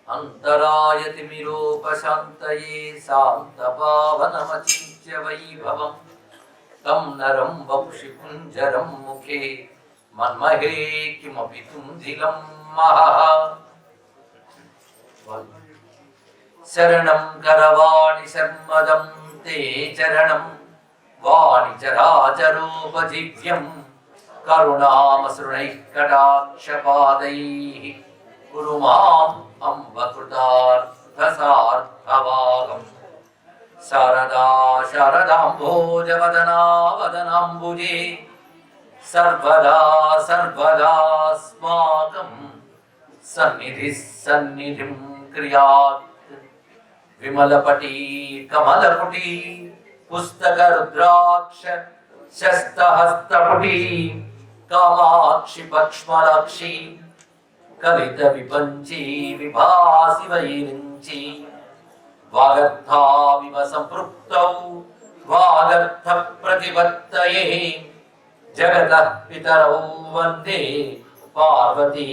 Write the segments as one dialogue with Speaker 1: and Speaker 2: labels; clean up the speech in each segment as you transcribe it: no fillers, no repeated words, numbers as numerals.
Speaker 1: अंतरायतिमिरोपशान्तये शान्तपावनमचिन्त्य वैभवम् तं नरं वपुषि कुञ्जरं मुखे मन्महे किमपि तुन्दिलं महः शरणं करवाणि शर्मदं ते चरणं वाणिचराचरोपजीव्यं करुणामसृणैः कटाक्षपादैः कुरु माम् अम्ब कृतार्थसार्थभागम् शारदा शारदाम्भोजवदना वदनाम्बुजे सर्वदा सर्वदास्माकं सन्निधिः सन्निधिं क्रियात् विमलपटी कमलपुटी पुस्तकरुद्राक्ष शस्तहस्तपुटी कामाक्षि पक्ष्मलाक्षि कवित विपंची विभासी वैरिंची वागर्थाविव संपृक्तौ वागर्थ प्रतिपत्तये जगतः पितरौ वन्दे पार्वती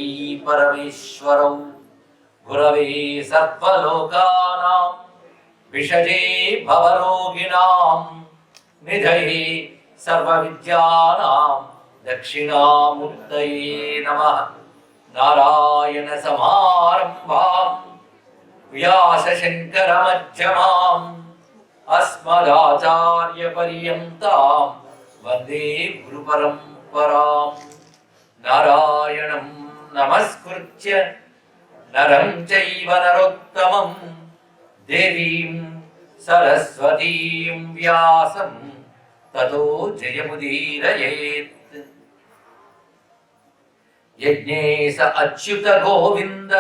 Speaker 1: परमेश्वरौ गुरवे सर्वलोकानां विषजे भवरोगिणां निधये सर्वविद्यानां दक्षिणामूर्तये नमः। नारायण समारंभां व्यासशंकर मध्यमाम् अस्मदाचार्य पर्यन्तां वन्दे गुरुपरम्पराम्। नारायणं नमस्कृत्य नरं चैव नरोत्तमं देवीं सरस्वतीं व्यासं ततो जयमुदीरयेत्। यज्ञेश अच्युत गोविंद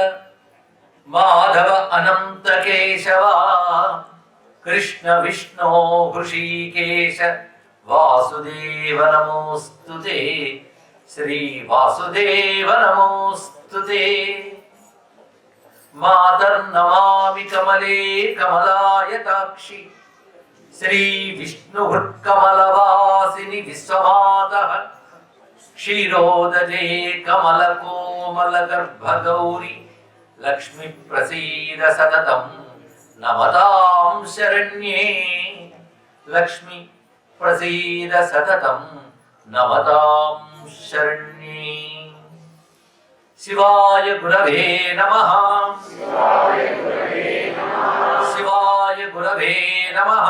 Speaker 1: माधव अनंत केशव कृष्ण विष्णु हृषीकेश वासुदेव नमोस्तुते श्री वासुदेव नमोस्तुते। मातर्नमामि कमले कमलायताक्षि श्री विष्णुहृत्कमलवासिनि विश्वमातः क्षीरोदजे कमलकोमलगर्भगौरी लक्ष्मी प्रसीद सततं नमतां शरण्ये लक्ष्मी प्रसीद सततं नमतां शरण्ये। शिवाय गुरवे नमः शिवाय गुरवे नमः शिवाय गुरवे नमः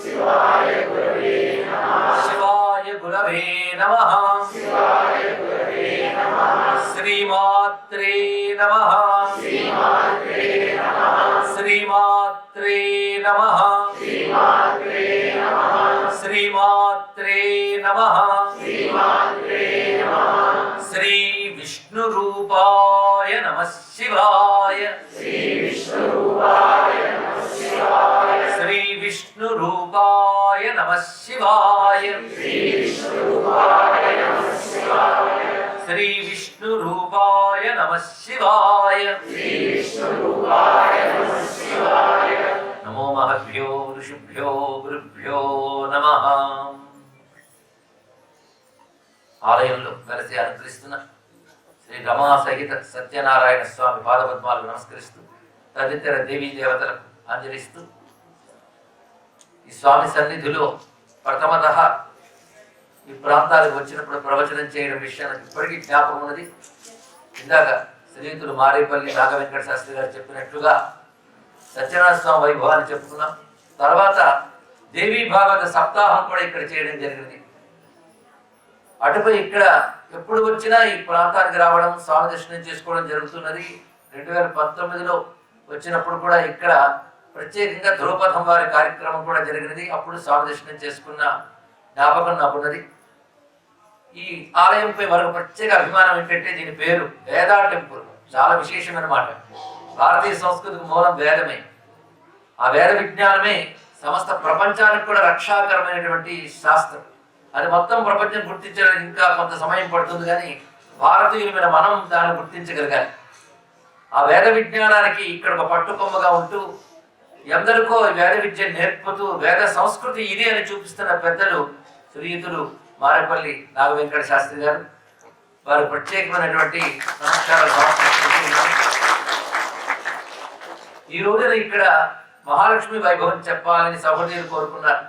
Speaker 1: शिवाय गुरवे नमः शिवाय गुरवे नमः शिवाय गुरवे नमः श्रीमात्रे नमः श्रीमात्रे नमः श्रीमात्रे नमः श्रीमात्रे नमः श्रीमात्रे नमः श्रीमात्रे नमः। श्री विष्णु रूपाय नमः शिवाय श्री विष्णु रूपाय नमः शिवाय श्री विष्णु रूपाय नमः शिवाय श्री विष्णु रूपाय नमः शिवाय श्री विष्णु रूपाय नमः शिवाय श्री विष्णु रूपाय नमः शिवाय। नमो महभ्यो ऋषिभ्यो गुरुभ्यो नमः। ఆలయంలో కలిసి అనుగ్రహిస్తున్న శ్రీ రమా సహిత సత్యనారాయణ స్వామి పాదపద్మాలకు నమస్కరిస్తూ తదితర దేవీ దేవతలకు అంజలిస్తూ ఈ స్వామి సన్నిధిలో ప్రథమత ఈ ప్రాంతాలకు వచ్చినప్పుడు ప్రవచనం చేయడం విషయం నాకు ఇప్పటికీ జ్ఞాపకం ఉన్నది. ఇందాక శ్రీయుతులు మారేపల్లి నాగవెంకట శాస్త్రి గారు చెప్పినట్లుగా సత్యనారాయణ స్వామి వైభవాన్ని చెప్పుకున్నాం. తర్వాత దేవీ భాగవత సప్తాహం కూడా ఇక్కడ చేయడం జరిగింది. అటుపై ఇక్కడ ఎప్పుడు వచ్చినా ఈ ప్రాంతానికి రావడం స్వామి దర్శనం చేసుకోవడం జరుగుతున్నది. 2019లో వచ్చినప్పుడు కూడా ఇక్కడ ప్రత్యేకంగా ధ్రువపథం వారి కార్యక్రమం కూడా జరిగినది. అప్పుడు స్వామి దర్శనం చేసుకున్న జ్ఞాపకం నాకున్నది. ఈ ఆలయంపై మరొక ప్రత్యేక అభిమానం ఏంటంటే దీని పేరు వేదా టెంపుల్. చాలా విశేషమైన మాట. భారతీయ సంస్కృతికి మూలం వేదమే. ఆ వేద విజ్ఞానమే సమస్త ప్రపంచానికి కూడా రక్షాకరమైనటువంటి శాస్త్రం. అది మొత్తం ప్రపంచం గుర్తించడానికి ఇంకా కొంత సమయం పడుతుంది, కానీ భారతీయులమైన మనం దాన్ని గుర్తించగలగాలి. ఆ వేద విజ్ఞానానికి ఇక్కడ ఒక పట్టుకొమ్మగా ఉంటూ ఎందరికో వేద విద్య నేర్పుతూ వేద సంస్కృతి ఇది అని చూపిస్తున్న పెద్దలు శ్రీయుతులు మారేపల్లి నాగవెంకట శాస్త్రి గారు. వారు ప్రత్యేకమైనటువంటి నమస్కారాలు. ఈ రోజున ఇక్కడ మహాలక్ష్మి వైభవం చెప్పాలని సహోదరులు కోరుకున్నారు.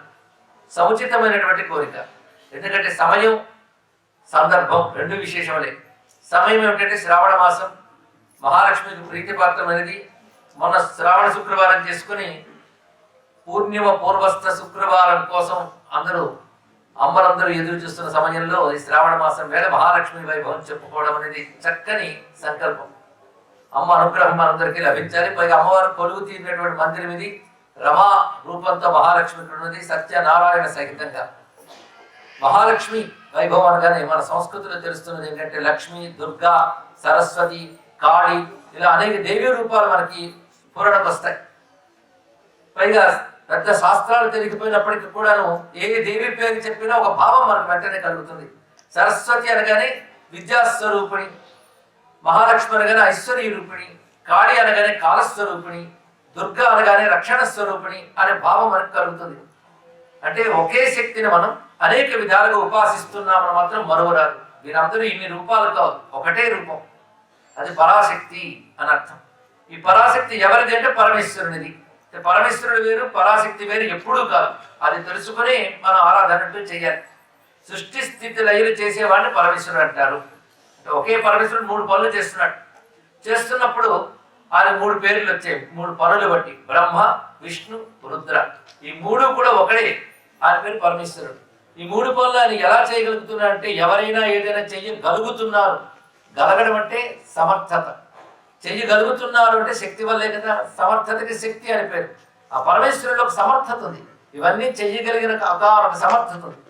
Speaker 1: సముచితమైనటువంటి కోరిక. ఎందుకంటే సమయం సందర్భం రెండు విశేషములే. సమయం ఏమిటంటే శ్రావణ మాసం మహాలక్ష్మికి ప్రీతిపాత్రమైనది. మొన్న శ్రావణ శుక్రవారం చేసుకుని పూర్ణిమ పూర్వస్థ శుక్రవారం కోసం అమ్మలందరూ ఎదురు చూస్తున్న సమయంలో ఈ శ్రావణ మాసం వేళ మహాలక్ష్మి వైభవం చెప్పుకోవడం అనేది చక్కని సంకల్పం. అమ్మ అనుగ్రహం మనందరికీ లభించాలి. పైగా అమ్మవారు కొలువు తీరినటువంటి మందిరం ఇది. రమా రూపంతో మహాలక్ష్మి ఉన్నది, సత్యనారాయణ సహితంగా. మహాలక్ష్మి వైభవం అనగానే మన సంస్కృతిలో తెలుస్తున్నది ఏంటంటే లక్ష్మి, దుర్గా, సరస్వతి, కాళి ఇలా అనేక దేవీ రూపాలు మనకి పురాణకు వస్తాయి. పైగా పెద్ద శాస్త్రాలు తెలియకపోయినప్పటికీ కూడాను ఏ దేవి పేరు చెప్పినా ఒక భావం మనకు వెంటనే కలుగుతుంది. సరస్వతి అనగానే విద్యాస్వరూపిణి, మహాలక్ష్మి అనగానే ఐశ్వర్య రూపిణి, కాళి అనగానే కాలస్వరూపిణి, దుర్గా అనగానే రక్షణ స్వరూపిణి అనే భావం మనకు కలుగుతుంది. అంటే ఒకే శక్తిని మనం అనేక విధాలుగా ఉపాసిస్తున్నామని మాత్రం మరువరాదు. వీరందరూ ఇన్ని రూపాలు కాదు, ఒకటే రూపం, అది పరాశక్తి అని అర్థం. ఈ పరాశక్తి ఎవరిది అంటే పరమేశ్వరునిది. పరమేశ్వరుడు వేరు, పరాశక్తి వేరు ఎప్పుడూ కాదు. అది తెలుసుకుని మనం ఆరాధన చేయాలి. సృష్టి స్థితి లయలు చేసేవాడిని పరమేశ్వరుడు అంటారు. ఒకే పరమేశ్వరుడు 3 పనులు చేస్తున్నప్పుడు ఆయన 3 పేర్లు వచ్చాయి. 3 పనులు బట్టి బ్రహ్మ, విష్ణు, రుద్ర. ఈ 3 కూడా ఒకడే. ఆయన పేరు పరమేశ్వరుడు. ఈ 3 పనులు ఆయన ఎలా చేయగలుగుతున్నారు అంటే ఎవరైనా ఏదైనా చెయ్యగలుగుతున్నారు. గలగడం అంటే సమర్థత. చెయ్యగలుగుతున్నారు అంటే శక్తి వల్లే కదా. సమర్థతకి శక్తి అని పేరు. ఆ పరమేశ్వరుడిలో ఒక సమర్థత ఉంది. ఇవన్నీ చెయ్యగలిగిన ఒక సమర్థత ఉంది.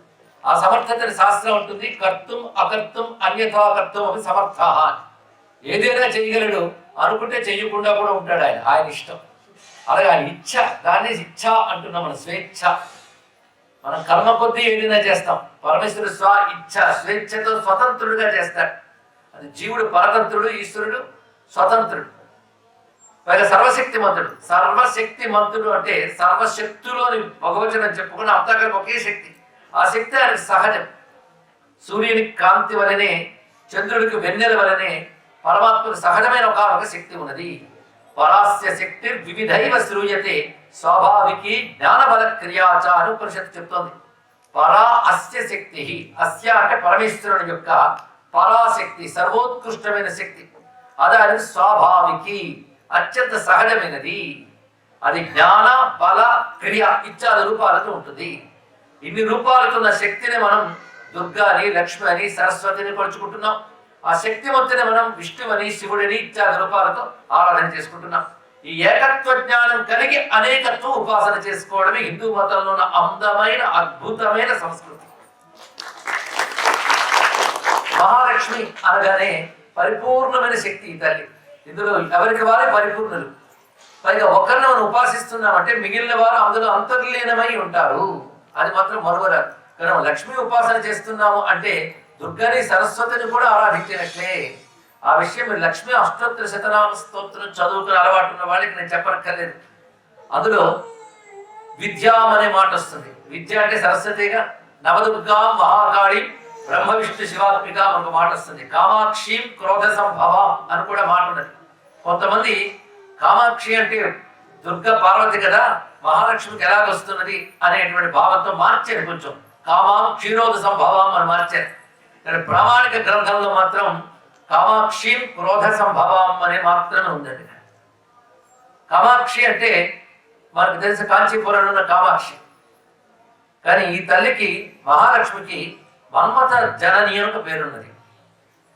Speaker 1: ఆ సమర్థతని శాస్త్రం ఉంటుంది. కర్తం అకర్తం అన్యథా కర్తం అవి సమర్థ. ఏదైనా చేయగలడు, అనుకుంటే చెయ్యకుండా కూడా ఉంటాడు ఆయన. ఆయన ఇష్టం. అలాగే ఆయన ఇచ్ఛ, దాన్ని ఇచ్ఛ అంటున్నాం మనం. స్వేచ్ఛ. మనం కర్మ కొద్దీ ఏదైనా చేస్తాం. పరమేశ్వరుడు స్వ ఇచ్ఛ, స్వేచ్ఛతో స్వతంత్రుడుగా చేస్తాడు. అది జీవుడు పరతంత్రుడు, ఈశ్వరుడు స్వతంత్రుడు. పైగా సర్వశక్తిమంతుడు. సర్వశక్తిమంతుడు అంటే సర్వశక్తులోని భగవచనం చెప్పుకుని అంతా కలిపి ఒకే శక్తి. ఆ శక్తి ఆయనకు సహజం. సూర్యుని కాంతి వలనే, చంద్రుడికి వెన్నెల వలనే పరమాత్మకు సహజమైన ఒక శక్తి ఉన్నది. పరాస్య శక్తి వివిధైవ శ్రూయతే స్వాభావికి జ్ఞానబల క్రియాచ అని ఉపనిషత్తు చెప్తోంది. పరా అస్య శక్తి. అస్య అంటే పరమేశ్వరుని యొక్క పరాశక్తి, సర్వోత్కృష్టమైన శక్తి. అది ఆయన స్వాభావికి, అత్యంత సహజమైనది. అది జ్ఞాన బల క్రియ ఇత్యాది రూపాలతో ఉంటుంది. ఇన్ని రూపాలతో ఉన్న శక్తిని మనం దుర్గాని, లక్ష్మి అని, సరస్వతిని కొలుచుకుంటున్నాం. ఆ శక్తివంతుని మనం విష్ణువని, శివుడిని ఇత్యాది రూపాలతో ఆరాధన చేసుకుంటున్నాం. ఈ ఏకత్వ జ్ఞానం కలిగి అనేకత్వం ఉపాసన చేసుకోవడమే హిందూ మతంలో ఉన్న అందమైన అద్భుతమైన సంస్కృతి. మహాలక్ష్మి అనగానే పరిపూర్ణమైన శక్తి ఈ తల్లి. ఇందులో ఎవరికి వారే పరిపూర్ణులు. పైగా ఒకరిని మనం ఉపాసిస్తున్నామంటే మిగిలిన వారు అందులో అంతర్లీనమై ఉంటారు. అది మాత్రం మరువరాదు. కానీ లక్ష్మీ ఉపాసన చేస్తున్నాము అంటే దుర్గని, సరస్వతిని కూడా ఆరాధించినట్లే. ఆ విషయం మీరు లక్ష్మీ అష్టోత్తర శతనామ స్తోత్రం చదువుకుని అలవాటు ఉన్న వాళ్ళకి నేను చెప్పనక్కర్లేదు. అందులో విద్యాం అనే మాట వస్తుంది. విద్య అంటే సరస్వతిగా. నవదుర్గా మహాకాళి బ్రహ్మ విష్ణు శివాత్మిక మనకు మాట వస్తుంది. కామాక్షి క్రోధ సంభవ అని కూడా మాట ఉన్నది. కొంతమంది కామాక్షి అంటే దుర్గ పార్వతి కదా, మహాలక్ష్మికి ఎలాగొస్తున్నది అనేటువంటి భావంతో మార్చారు. కొంచెం కామాం క్షీరోధ సంభవం అని మార్చారు. కానీ ప్రామాణిక గ్రంథంలో మాత్రం కామాక్షి క్రోధ సంభవం అనే మాత్రమే ఉందండి. కామాక్షి అంటే మనకు తెలిసి కాంచీపురంలో ఉన్న కామాక్షి. కానీ ఈ తల్లికి, మహాలక్ష్మికి మన్మథ జనని ఒక పేరున్నది.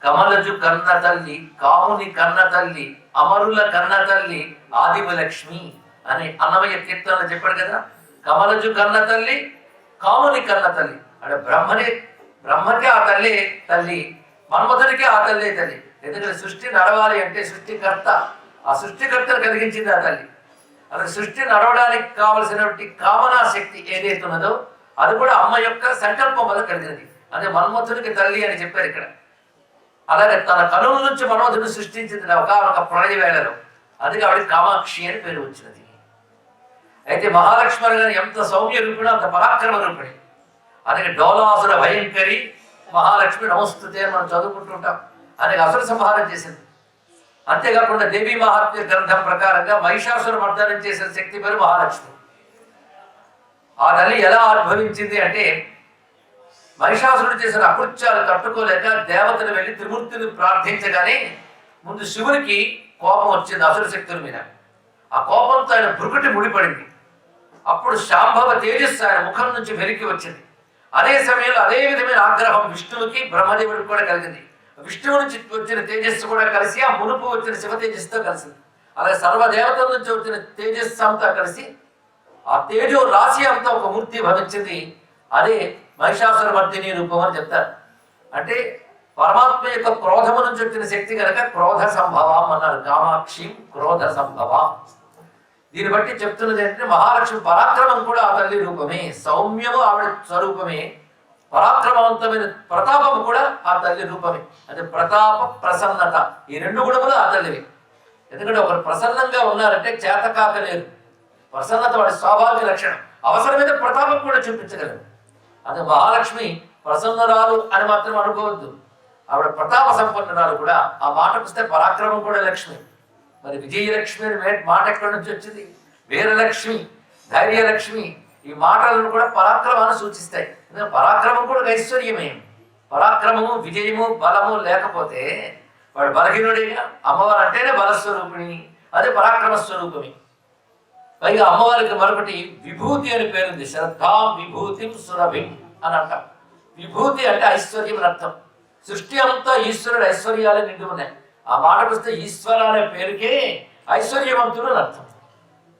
Speaker 1: కమలజు కన్న తల్లి, కాముని కన్న తల్లి, అమరుల కన్న తల్లి ఆదివ లక్ష్మి అని అన్నమయ్య కీర్తనలో చెప్పాడు కదా. కమలజు కన్న తల్లి, కాముని కన్న తల్లి అంటే బ్రహ్మకి ఆ తల్లి తల్లి, మన్మథుడికి ఆ తల్లి తల్లి. ఎందుకంటే సృష్టి నడవాలి అంటే సృష్టికర్త, ఆ సృష్టికర్తను కలిగించింది ఆ తల్లి. అసలు సృష్టి నడవడానికి కావలసినటువంటి కామనా శక్తి ఏదైతే ఉన్నదో అది కూడా అమ్మ యొక్క సంకల్పం వల్ల కలిగినది. అదే మన్మథుడికి తల్లి అని చెప్పారు ఇక్కడ. అలాగే తన కనుల నుంచి మన్మథుడిని సృష్టించింది ఒక ప్రళయ వేళలో. అందుకే ఆవిడ కామాక్షి అని పేరు వచ్చినది. అయితే మహాలక్ష్మి గారు ఎంత సౌమ్య రూపిణి, అంత పరాక్రమ రూపిణి. అందుకే డోలాసుర భయంకరి మహాలక్ష్మి నమస్తుతే అని మనం చదువుకుంటుంటాం. అనేక అసుర సంహారం చేసింది. అంతేకాకుండా దేవీ మహాత్మ్య గ్రంథం ప్రకారంగా మహిషాసుర మర్దనం చేసిన శక్తి పేరు మహాలక్ష్మి. ఆ తల్లి ఎలా అనుభవించింది అంటే, మహిషాసురుడు చేసిన అకృత్యాలు తట్టుకోలేక దేవతలు వెళ్ళి త్రిమూర్తిని ప్రార్థించగానే ముందు శివునికి కోపం వచ్చింది అసుర శక్తుల మీద. ఆ కోపంతో ఆయన భృకుటి ముడిపడింది. అప్పుడు శాంభవ తేజస్సు ఆయన ముఖం నుంచి వెలికి వచ్చింది. అదే సమయంలో అదే విధమైన ఆగ్రహం విష్ణువుకి బ్రహ్మదేవుడికి కూడా కలిగింది. విష్ణువు నుంచి వచ్చిన తేజస్సు కూడా కలిసి ఆ మునుపు వచ్చిన శివ తేజస్సుతో కలిసింది. అలాగే సర్వదేవతల నుంచి వచ్చిన తేజస్సు అంతా కలిసి ఆ తేజో రాశి అంతా ఒక మూర్తి భవించింది. అదే మహిషాసుర మర్దిని రూపం అని చెప్తారు. అంటే పరమాత్మ యొక్క క్రోధము నుంచి వచ్చిన శక్తి కనుక క్రోధ సంభవం అన్నారు. కామాక్షి క్రోధ సంభవం. దీన్ని బట్టి చెప్తున్నది ఏంటంటే మహాలక్ష్మి పరాక్రమం కూడా ఆ తల్లి రూపమే, సౌమ్యము ఆవిడ స్వరూపమే, పరాక్రమవంతమైన ప్రతాపము కూడా ఆ తల్లి రూపమే. అంటే ప్రతాప ప్రసన్నత ఈ రెండు గుణములు ఆ తల్లివి. ఎందుకంటే ఒకరు ప్రసన్నంగా ఉన్నారంటే చేతకాకలేరు. ప్రసన్నత వాడి స్వాభావిక లక్షణం. అవసరమైన ప్రతాపం కూడా చూపించగలరు. అది మహాలక్ష్మి ప్రసన్నరాలు అని మాత్రం అనుకోవద్దు, ఆవిడ ప్రతాప సంపన్నురాలు కూడా. ఆ మాటకు వస్తే పరాక్రమం కూడా లక్ష్మి. మరి విజయలక్ష్మి అని మాట ఎక్కడి నుంచి వచ్చింది? వీరలక్ష్మి, ధైర్యలక్ష్మి, ఈ మాటలను కూడా పరాక్రమాన్ని సూచిస్తాయి. పరాక్రమం కూడా ఐశ్వర్యమే. పరాక్రమము, విజయము, బలము లేకపోతే వాడు బలహీనుడిగా. అమ్మవారు అంటేనే బలస్వరూపిణి, అదే పరాక్రమ స్వరూపమే. పైగా అమ్మవారికి మరొకటి విభూతి అని పేరుంది. శ్రద్ధాం విభూతిం సురభిం అని అంటాం. విభూతి అంటే ఐశ్వర్యం అని అర్థం. సృష్టి అంతా ఈశ్వరుడు ఐశ్వర్యాలు నిండి ఉన్నాయి. ఆ మాటకు వస్తే ఈశ్వర అనే పేరుకే ఐశ్వర్యవంతుడు అని అర్థం.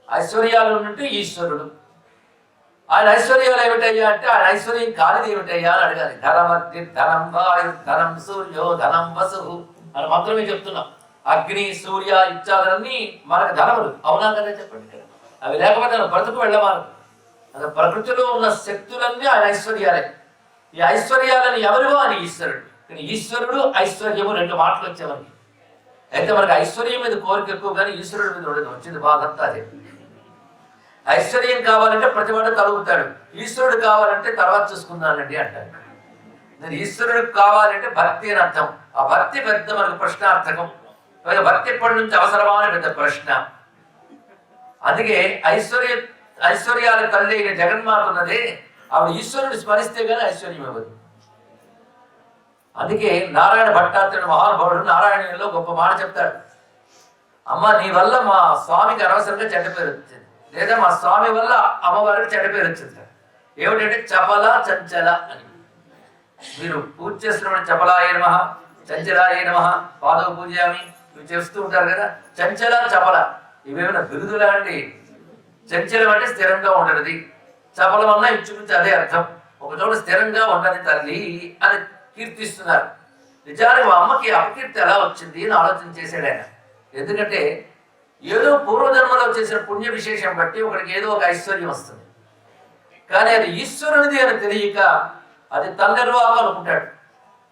Speaker 1: ఐశ్వర్యాలు ఉన్నట్టు ఈశ్వరుడు. ఆయన ఐశ్వర్యాలు ఏమిటయ్యా అంటే, ఆయన ఐశ్వర్యం కానిది ఏమిటయ్యా అని అడగాలి. ధనమగ్ని ధనం వాయు ధనం సూర్యో ధనం వసు అని మాత్రమే చెప్తున్నాం. అగ్ని, సూర్య ఇత్యాదులన్నీ మనకు ధనములు. అవునా కదా చెప్పండి. అవి లేకపోతే ఆయన బ్రతుకు వెళ్ళమారు. అది ప్రకృతిలో ఉన్న శక్తులన్నీ ఆయన ఐశ్వర్యాలే. ఈ ఐశ్వర్యాలని ఎవరివో అని ఈశ్వరుడు. కానీ ఈశ్వరుడు ఐశ్వర్యము రెండు మాటలు వచ్చేవారికి. అయితే మనకు ఐశ్వర్యం మీద కోరిక ఎక్కువ, కానీ ఈశ్వరుడి మీద ఉండదు. వచ్చింది బాధంతా అదే. ఐశ్వర్యం కావాలంటే ప్రతివాడు కలుగుతాడు, ఈశ్వరుడు కావాలంటే తర్వాత చూసుకుందానండి అంటారు. నేను ఈశ్వరుడికి కావాలంటే భక్తి అని అర్థం. ఆ భక్తి పెద్ద మనకు ప్రశ్నార్థకం. భక్తి ఎప్పటి నుంచి అవసరమా అని పెద్ద ప్రశ్న. అందుకే ఐశ్వర్యాల తల్లి అయిన జగన్మాత ఉన్నదే, ఆవిడ ఈశ్వరుని స్మరిస్తే కానీ ఐశ్వర్యం ఇవ్వదు. అందుకే నారాయణ భట్టాత్రుడు మహానుభావుడు నారాయణలో గొప్ప మాట చెప్తాడు. అమ్మ, నీ వల్ల మా స్వామికి అనవసరంగా చెడ్డ పేరు వచ్చింది, లేదా మా స్వామి వల్ల అమ్మవారికి చెడ్డ పేరు వచ్చింది. ఏమిటంటే చపల చంచల అని. మీరు పూజ చేస్తున్నప్పుడు చపలాయ నమః, చంచలాయ నమః, పాదవ పూజయామి ఇవి చేస్తూ ఉంటారు కదా. చంచల, చపల ఇవేమైనా బిరుదులా అండి? చంచలం అంటే స్థిరంగా ఉండనిది, చపలం అన్నా ఇంచుమించు అదే అర్థం. ఒకచోట స్థిరంగా ఉండని తల్లి అని కీర్తిస్తున్నారు. నిజానికి మా అమ్మకి అపకీర్తి ఎలా వచ్చింది అని ఆలోచన చేశాడు ఆయన. ఎందుకంటే ఏదో పూర్వజన్మలో చేసిన పుణ్య విశేషం బట్టి ఒకడికి ఏదో ఒక ఐశ్వర్యం వస్తుంది, కానీ అది ఈశ్వరునిది అని తెలియక అది తల్లెరువాకు అనుకుంటాడు.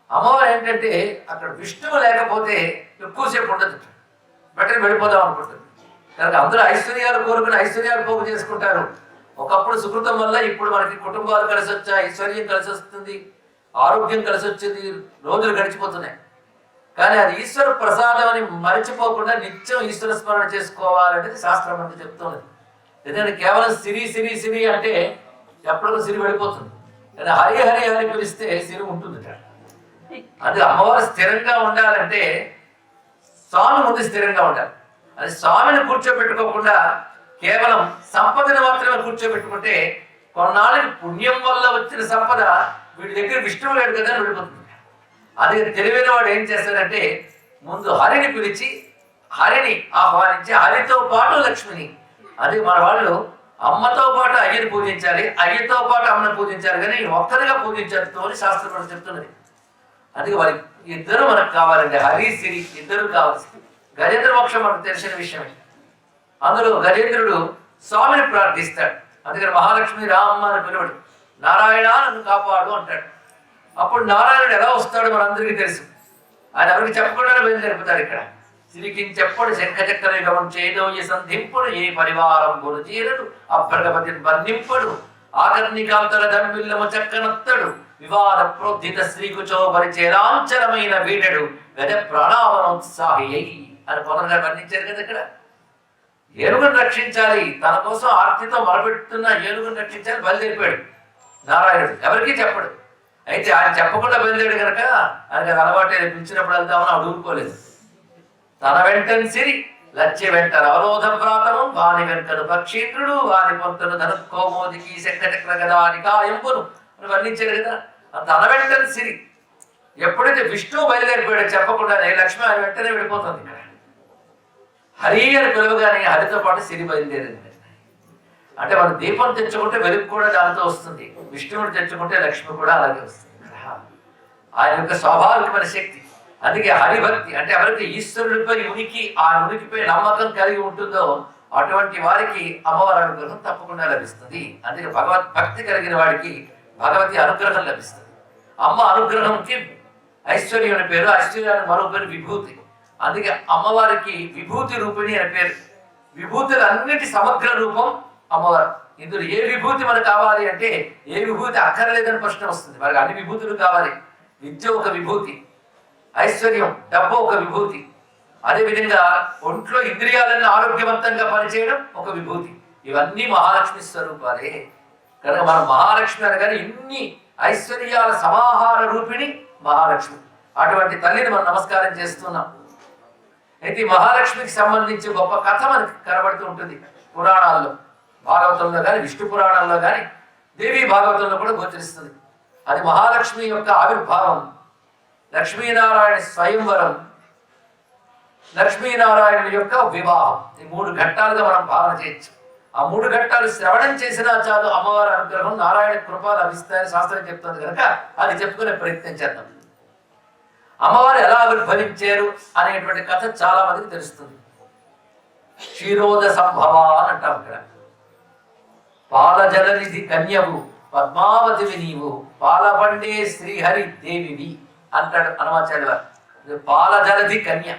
Speaker 1: అమ్మవారు ఏంటంటే అక్కడ విష్ణువు లేకపోతే ఎక్కువసేపు ఉండదు, వెంటనే వెళ్ళిపోదాం అనుకుంటుంది. కనుక అందరూ ఐశ్వర్యాలు కోరుకుని ఐశ్వర్యాలు పోగు చేసుకుంటారు. ఒకప్పుడు సుకృతం వల్ల ఇప్పుడు మనకి కుటుంబాలు కలిసి వచ్చాయి, ఐశ్వర్యం కలిసి వస్తుంది, ఆరోగ్యం కలిసి వచ్చింది, రోజులు గడిచిపోతున్నాయి. కానీ అది ఈశ్వర ప్రసాదం అని మరిచిపోకుండా నిత్యం ఈశ్వర స్మరణ చేసుకోవాలనేది శాస్త్రం అంతా చెప్తున్నది. ఎందుకంటే కేవలం సిరి సిరి సిరి అంటే ఎప్పటికో సిరి వెళ్ళిపోతుంది, కానీ హరి హరి హరి పిలిస్తే సిరి ఉంటుంది. అది అమ్మవారు స్థిరంగా ఉండాలంటే స్వామి ముందు స్థిరంగా ఉండాలి. అది స్వామిని కూర్చోబెట్టుకోకుండా కేవలం సంపదను మాత్రమే కూర్చోబెట్టుకుంటే కొన్నాళ్ళకి పుణ్యం వల్ల వచ్చిన సంపద వీడి దగ్గర విష్ణువు లేడు కదా అని వెళ్ళిపోతుంది. అది తెలివైన వాడు ఏం చేస్తాడంటే ముందు హరిని పిలిచి హరిని ఆహ్వానించి హరితో పాటు లక్ష్మిని, అది మన వాళ్ళు అమ్మతో పాటు అయ్యని పూజించాలి, అయ్యతో పాటు అమ్మని పూజించాలి, కానీ ఒక్కరిగా పూజించారు అని శాస్త్రం మనకు చెప్తున్నది. అందుకే వారి ఇద్దరు మనకు కావాలండి, హరి సిరి ఇద్దరు కావాల్సింది. గజేంద్ర మోక్షం మనకు తెలిసిన విషయమే. అందులో గజేంద్రుడు స్వామిని ప్రార్థిస్తాడు. అందుకని మహాలక్ష్మి రామ్మ అని పిలువడు, నారాయణ నన్ను కాపాడు అంటాడు. అప్పుడు నారాయణుడు ఎలా వస్తాడో మనందరికీ తెలుసు. ఆయన ఎవరికి చెప్పకుండానే బయలుదేరిపోతాడు. ఇక్కడ సిరికించెప్పుడు శంఖచక్ర యుగం చేదోయ సంధింపుడు ఏ పరివారం గురు చీరడు అభ్రగపతిని బంధింపడు ఆకర్ణికాంతర ధన్మిల్లము చక్కనత్తడు వివాద ప్రోద్ధిత శ్రీకుచో పరిచేరాంచరమైన వీడడు గజ ప్రాణావనోత్సాహి అని పవన్ గారు వర్ణించారు కదా ఇక్కడ. ఏనుగును రక్షించాలి, తన కోసం ఆర్తితో మొరపెట్టుతున్న ఏనుగును రక్షించాలి, బయలుదేరిపోయాడు నారాయణుడు. ఎవరికీ చెప్పడు. అయితే ఆయన చెప్పకుండా బయలుదేరాడు కనుక ఆయనకి అది అలవాటు పిలిచినప్పుడు వెళ్దామని అడుగుకోలేదు. తన వెంటని సిరి లక్ష్య వెంటన అవరోధ ప్రాతము వాని వెంటను పక్షీంద్రుడు వాని పొంతను ధనుకోమోదికి శంఖచక్ర గదానికా ఎంపును అని వర్ణించాడు కదా. తన వెంటని సిరి ఎప్పుడైతే విష్ణువు బయలుదేరిపోయాడో చెప్పకుండానే లక్ష్మి ఆయన వెంటనే వెళ్ళిపోతుంది. ఇక్కడ హరి అని పిలువగానే హరితో పాటు సిరి బయలుదేరింది. అంటే మనం దీపం తెచ్చుకుంటే వెలుగు కూడా దానితో వస్తుంది, విష్ణువుని తెచ్చుకుంటే లక్ష్మి కూడా అలాగే వస్తుంది. ఆయన యొక్క స్వాభావికమైన శక్తి. అందుకే హరిభక్తి అంటే ఎవరికి ఈశ్వరుడిపై ఉనికి, ఆ ఉనికిపై నమ్మకం కలిగి ఉంటుందో అటువంటి వారికి అమ్మవారి అనుగ్రహం తప్పకుండా లభిస్తుంది. అందుకే భగవత్ భక్తి కలిగిన వాడికి భగవతి అనుగ్రహం లభిస్తుంది. అమ్మ అనుగ్రహంకి ఐశ్వర్యం అనే పేరు, ఐశ్వర్యానికి మరో పేరు విభూతి. అందుకే అమ్మవారికి విభూతి రూపిణి అనే పేరు. విభూతులు అన్నిటి సమగ్ర రూపం అమ్మవారు. ఇందులో ఏ విభూతి మనకు కావాలి అంటే ఏ విభూతి అక్కర్లేదని ప్రశ్న వస్తుంది. మనకు అన్ని విభూతులు కావాలి. విద్య ఒక విభూతి, ఐశ్వర్యం డబ్బు ఒక విభూతి, అదేవిధంగా ఒంట్లో ఇంద్రియాలను ఆరోగ్యవంతంగా పనిచేయడం ఒక విభూతి. ఇవన్నీ మహాలక్ష్మి స్వరూపాలే కనుక మనం మహాలక్ష్మి అనగానే ఇన్ని ఐశ్వర్యాల సమాహార రూపిణి మహాలక్ష్మి. అటువంటి తల్లిని మనం నమస్కారం చేస్తున్నాం. అయితే మహాలక్ష్మికి సంబంధించి గొప్ప కథ మనకి కనబడుతూ ఉంటుంది పురాణాల్లో. భాగవతంలో కానీ విష్ణు పురాణంలో కానీ దేవీ భాగవతంలో కూడా గోచరిస్తుంది. అది మహాలక్ష్మి యొక్క ఆవిర్భావం, లక్ష్మీనారాయణ స్వయంవరం, లక్ష్మీనారాయణ యొక్క వివాహం. ఈ 3 ఘట్టాలుగా మనం భావన చేయొచ్చు. ఆ 3 ఘట్టాలు శ్రవణం చేసినా చాలు అమ్మవారి అనుగ్రహం నారాయణ కృప లభిస్తాయని శాస్త్రం చెప్తుంది కనుక అది చెప్పుకునే ప్రయత్నం చేద్దాం. అమ్మవారు ఎలా ఆవిర్భవించారు అనేటువంటి కథ చాలా మందికి తెలుస్తుంది. క్షీరోద సంభవ అని అంటాం ఇక్కడ. పాలజలనిధి కన్యవు పద్మావతివి నీవు పాలపండే శ్రీహరి దేవివి అంటాడు హనుమాచార్య వారు. పాలజలధి కన్య,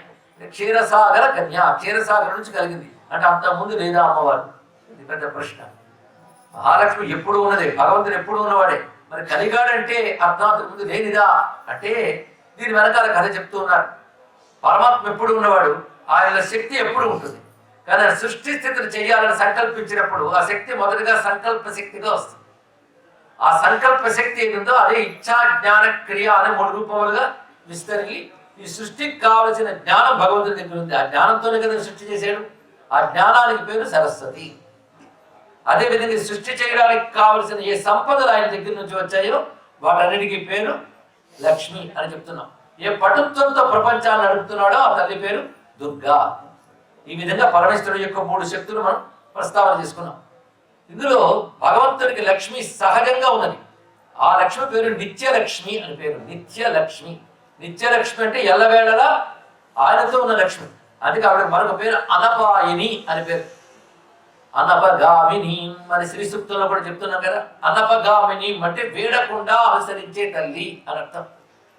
Speaker 1: క్షీరసాగర కన్య, క్షీరసాగర్ నుంచి కలిగింది అంటే అంతకుముందు లేదా అమ్మవారు? ఇది పెద్ద ప్రశ్న. మహాలక్ష్మి ఎప్పుడు ఉన్నదే, భగవంతుడు ఎప్పుడు ఉన్నవాడే. మరి కలిగాడంటే అర్థాంతకు ముందు లేనిదా అంటే దీని వెనకాల కథ చెప్తూ ఉన్నారు. పరమాత్మ ఎప్పుడు ఉన్నవాడు, ఆయన శక్తి ఎప్పుడు ఉంటుంది. కానీ సృష్టి స్థితిని చేయాలని సంకల్పించినప్పుడు ఆ శక్తి మొదటిగా సంకల్ప శక్తిగా వస్తుంది. ఆ సంకల్ప శక్తి ఏముందో అదే ఇచ్ఛా జ్ఞాన క్రియ అనే 3 రూపములుగా విస్తరించి ఈ సృష్టికి కావలసిన జ్ఞానం భగవంతుడి దగ్గర ఉంది. ఆ జ్ఞానంతోనే కదా సృష్టి చేశాడు. ఆ జ్ఞానానికి పేరు సరస్వతి. అదేవిధంగా సృష్టి చేయడానికి కావలసిన ఏ సంపదలు ఆయన దగ్గర నుంచి వచ్చాయో వాటన్నిటికీ పేరు లక్ష్మి అని చెప్తున్నాం. ఏ పటుత్వంతో ప్రపంచాన్ని నడుపుతున్నాడో ఆ తల్లి పేరు దుర్గా. ఈ విధంగా పరమేశ్వరుడు యొక్క 3 శక్తులు మనం ప్రస్తావన చేసుకున్నాం. ఇందులో భగవంతుడికి లక్ష్మి సహజంగా ఉన్నది. ఆ లక్ష్మి పేరు నిత్యలక్ష్మి అని పేరు. నిత్యలక్ష్మి, నిత్యలక్ష్మి అంటే ఎల్లవేళలా ఆయనతో ఉన్న లక్ష్మి. అందుకే ఆవిడ మరొక పేరు అనపాయిని అని పేరు. అనపగామిని అని శ్రీ సూక్తంలో కూడా చెప్తున్నాం కదా. అనపగామిని అంటే వేడకుండా అనుసరించే తల్లి అని అర్థం.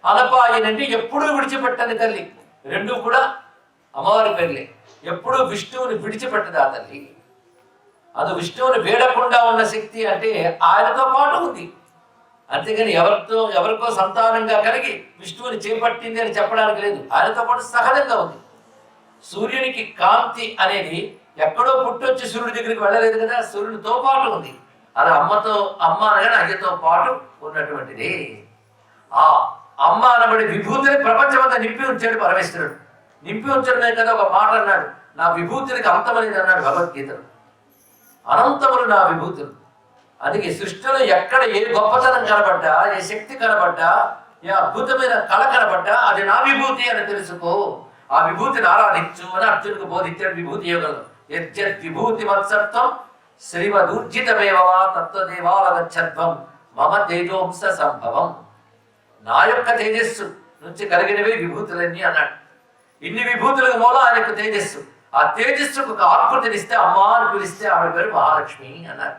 Speaker 1: అనపాయిని అంటే ఎప్పుడూ విడిచిపెట్టని తల్లి. 2 కూడా అమ్మవారి పేర్లే. ఎప్పుడూ విష్ణువుని విడిచిపెట్టదు ఆ తల్లి. అది విష్ణువుని వేడకుండా ఉన్న శక్తి అంటే ఆయనతో పాటు ఉంది. అంతేగాని ఎవరికో సంతానంగా కలిగి విష్ణువుని చేపట్టింది అని చెప్పడానికి లేదు. ఆయనతో పాటు సహజంగా ఉంది. సూర్యునికి కాంతి అనేది ఎక్కడో పుట్టొచ్చి సూర్యుడి దగ్గరికి వెళ్ళలేదు కదా, సూర్యుడితో పాటు ఉంది. అది అమ్మ అనగానే అయ్యతో పాటు ఉన్నటువంటిది. ఆ అమ్మ అనబడి విభూతిని ప్రపంచమంతా నింపి ఉంచాడు పరమేశ్వరుడు. నింపి ఉంచడమే కదా ఒక మాట అన్నాడు, నా విభూతులకి అంతమనేది అన్నాడు భగవద్గీతలో. అనంతములు నా విభూతులు. అందుకే సృష్టిలో ఎక్కడ ఏ గొప్పతనం కనబడ్డా, ఏ శక్తి కనబడ్డా, ఏ అద్భుతమైన కళ కనబడ్డా అది నా విభూతి అని తెలుసుకో. ఆ విభూతిని ఆరాధించు అని అర్జునుడికి బోధించాడు విభూతి యోగంలో. యజ్జత్ విభూతి మత్సత్వం శ్రీమదూర్జితమేవా తత్వదేవాలగచ్చత్వం మమ తేజోంస సంభవం. నా యొక్క తేజస్సు నుంచి కలిగినవి విభూతులన్నీ అన్నాడు. ఇన్ని విభూతులకు మూలం ఆయన యొక్క తేజస్సు. ఆ తేజస్సుకు ఒక ఆకృతినిస్తే అమ్మ అని పిలిస్తే ఆవిడ పేరు మహాలక్ష్మి అన్నారు.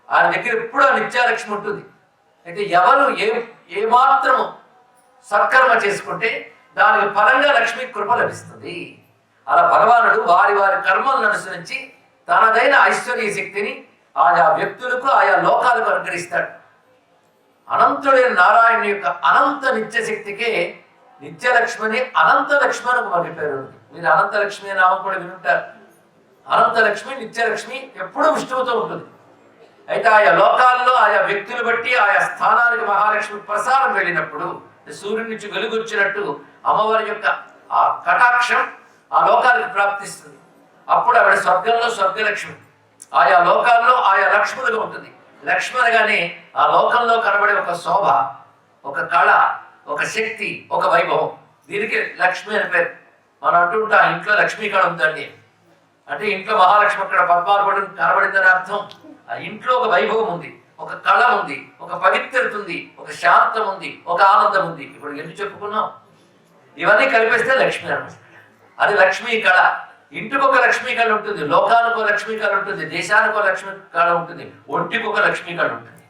Speaker 1: ఆయన దగ్గర ఎప్పుడూ నిత్యాలక్ష్మి ఉంటుంది. అయితే ఎవరు ఏమాత్రము సత్కర్మ చేసుకుంటే దానికి ఫలంగా లక్ష్మీ కృప లభిస్తుంది. అలా భగవానుడు వారి వారి కర్మలను అనుసరించి తనదైన ఐశ్వర్య శక్తిని ఆయా వ్యక్తులకు ఆయా లోకాలకు అనుగ్రహిస్తాడు. అనంతుడైన నారాయణ యొక్క అనంత నిత్య శక్తికే నిత్యలక్ష్మిని అనంత లక్ష్మి అని పేరు ఉంది. మీరు అనంతలక్ష్మి నామం కూడా వినుంటారు. అనంతలక్ష్మి, నిత్యలక్ష్మి ఎప్పుడూ విష్ణువుతో ఉంటుంది. అయితే ఆయా లోకాల్లో ఆయా వ్యక్తులు బట్టి ఆయా స్థానానికి మహాలక్ష్మి ప్రసారం వెళ్ళినప్పుడు సూర్యుడి నుంచి వెలుగొచ్చినట్టు అమ్మవారి యొక్క ఆ కటాక్షం ఆ లోకాలకు ప్రాప్తిస్తుంది. అప్పుడు ఆవిడ స్వర్గంలో స్వర్గలక్ష్మి, ఆయా లోకాల్లో ఆయా లక్ష్ములుగా ఉంటుంది. లక్ష్మి అనగానే ఆ లోకంలో కనబడే ఒక శోభ, ఒక కళ, ఒక శక్తి, ఒక వైభవం, దీనికి లక్ష్మి అని పేరు. మనం అంటుంటా ఇంట్లో లక్ష్మీ కళ ఉందండి అంటే ఇంట్లో మహాలక్ష్మి అక్కడ పద్మార్పడం కనబడిందని అర్థం. ఆ ఇంట్లో ఒక వైభవం ఉంది, ఒక కళ ఉంది, ఒక పవిత్రత ఉంది, ఒక శాంతం ఉంది, ఒక ఆనందం ఉంది. ఇప్పుడు ఎందుకు చెప్పుకున్నాం? ఇవన్నీ కలిపేస్తే లక్ష్మి అనమాట. అది లక్ష్మీ కళ. ఇంటికి ఒక లక్ష్మీ కళ ఉంటుంది, లోకానికి ఒక లక్ష్మీ కళ ఉంటుంది, దేశానికి ఒక లక్ష్మీ కళ ఉంటుంది, ఒంటికి ఒక లక్ష్మీ కళ ఉంటుంది.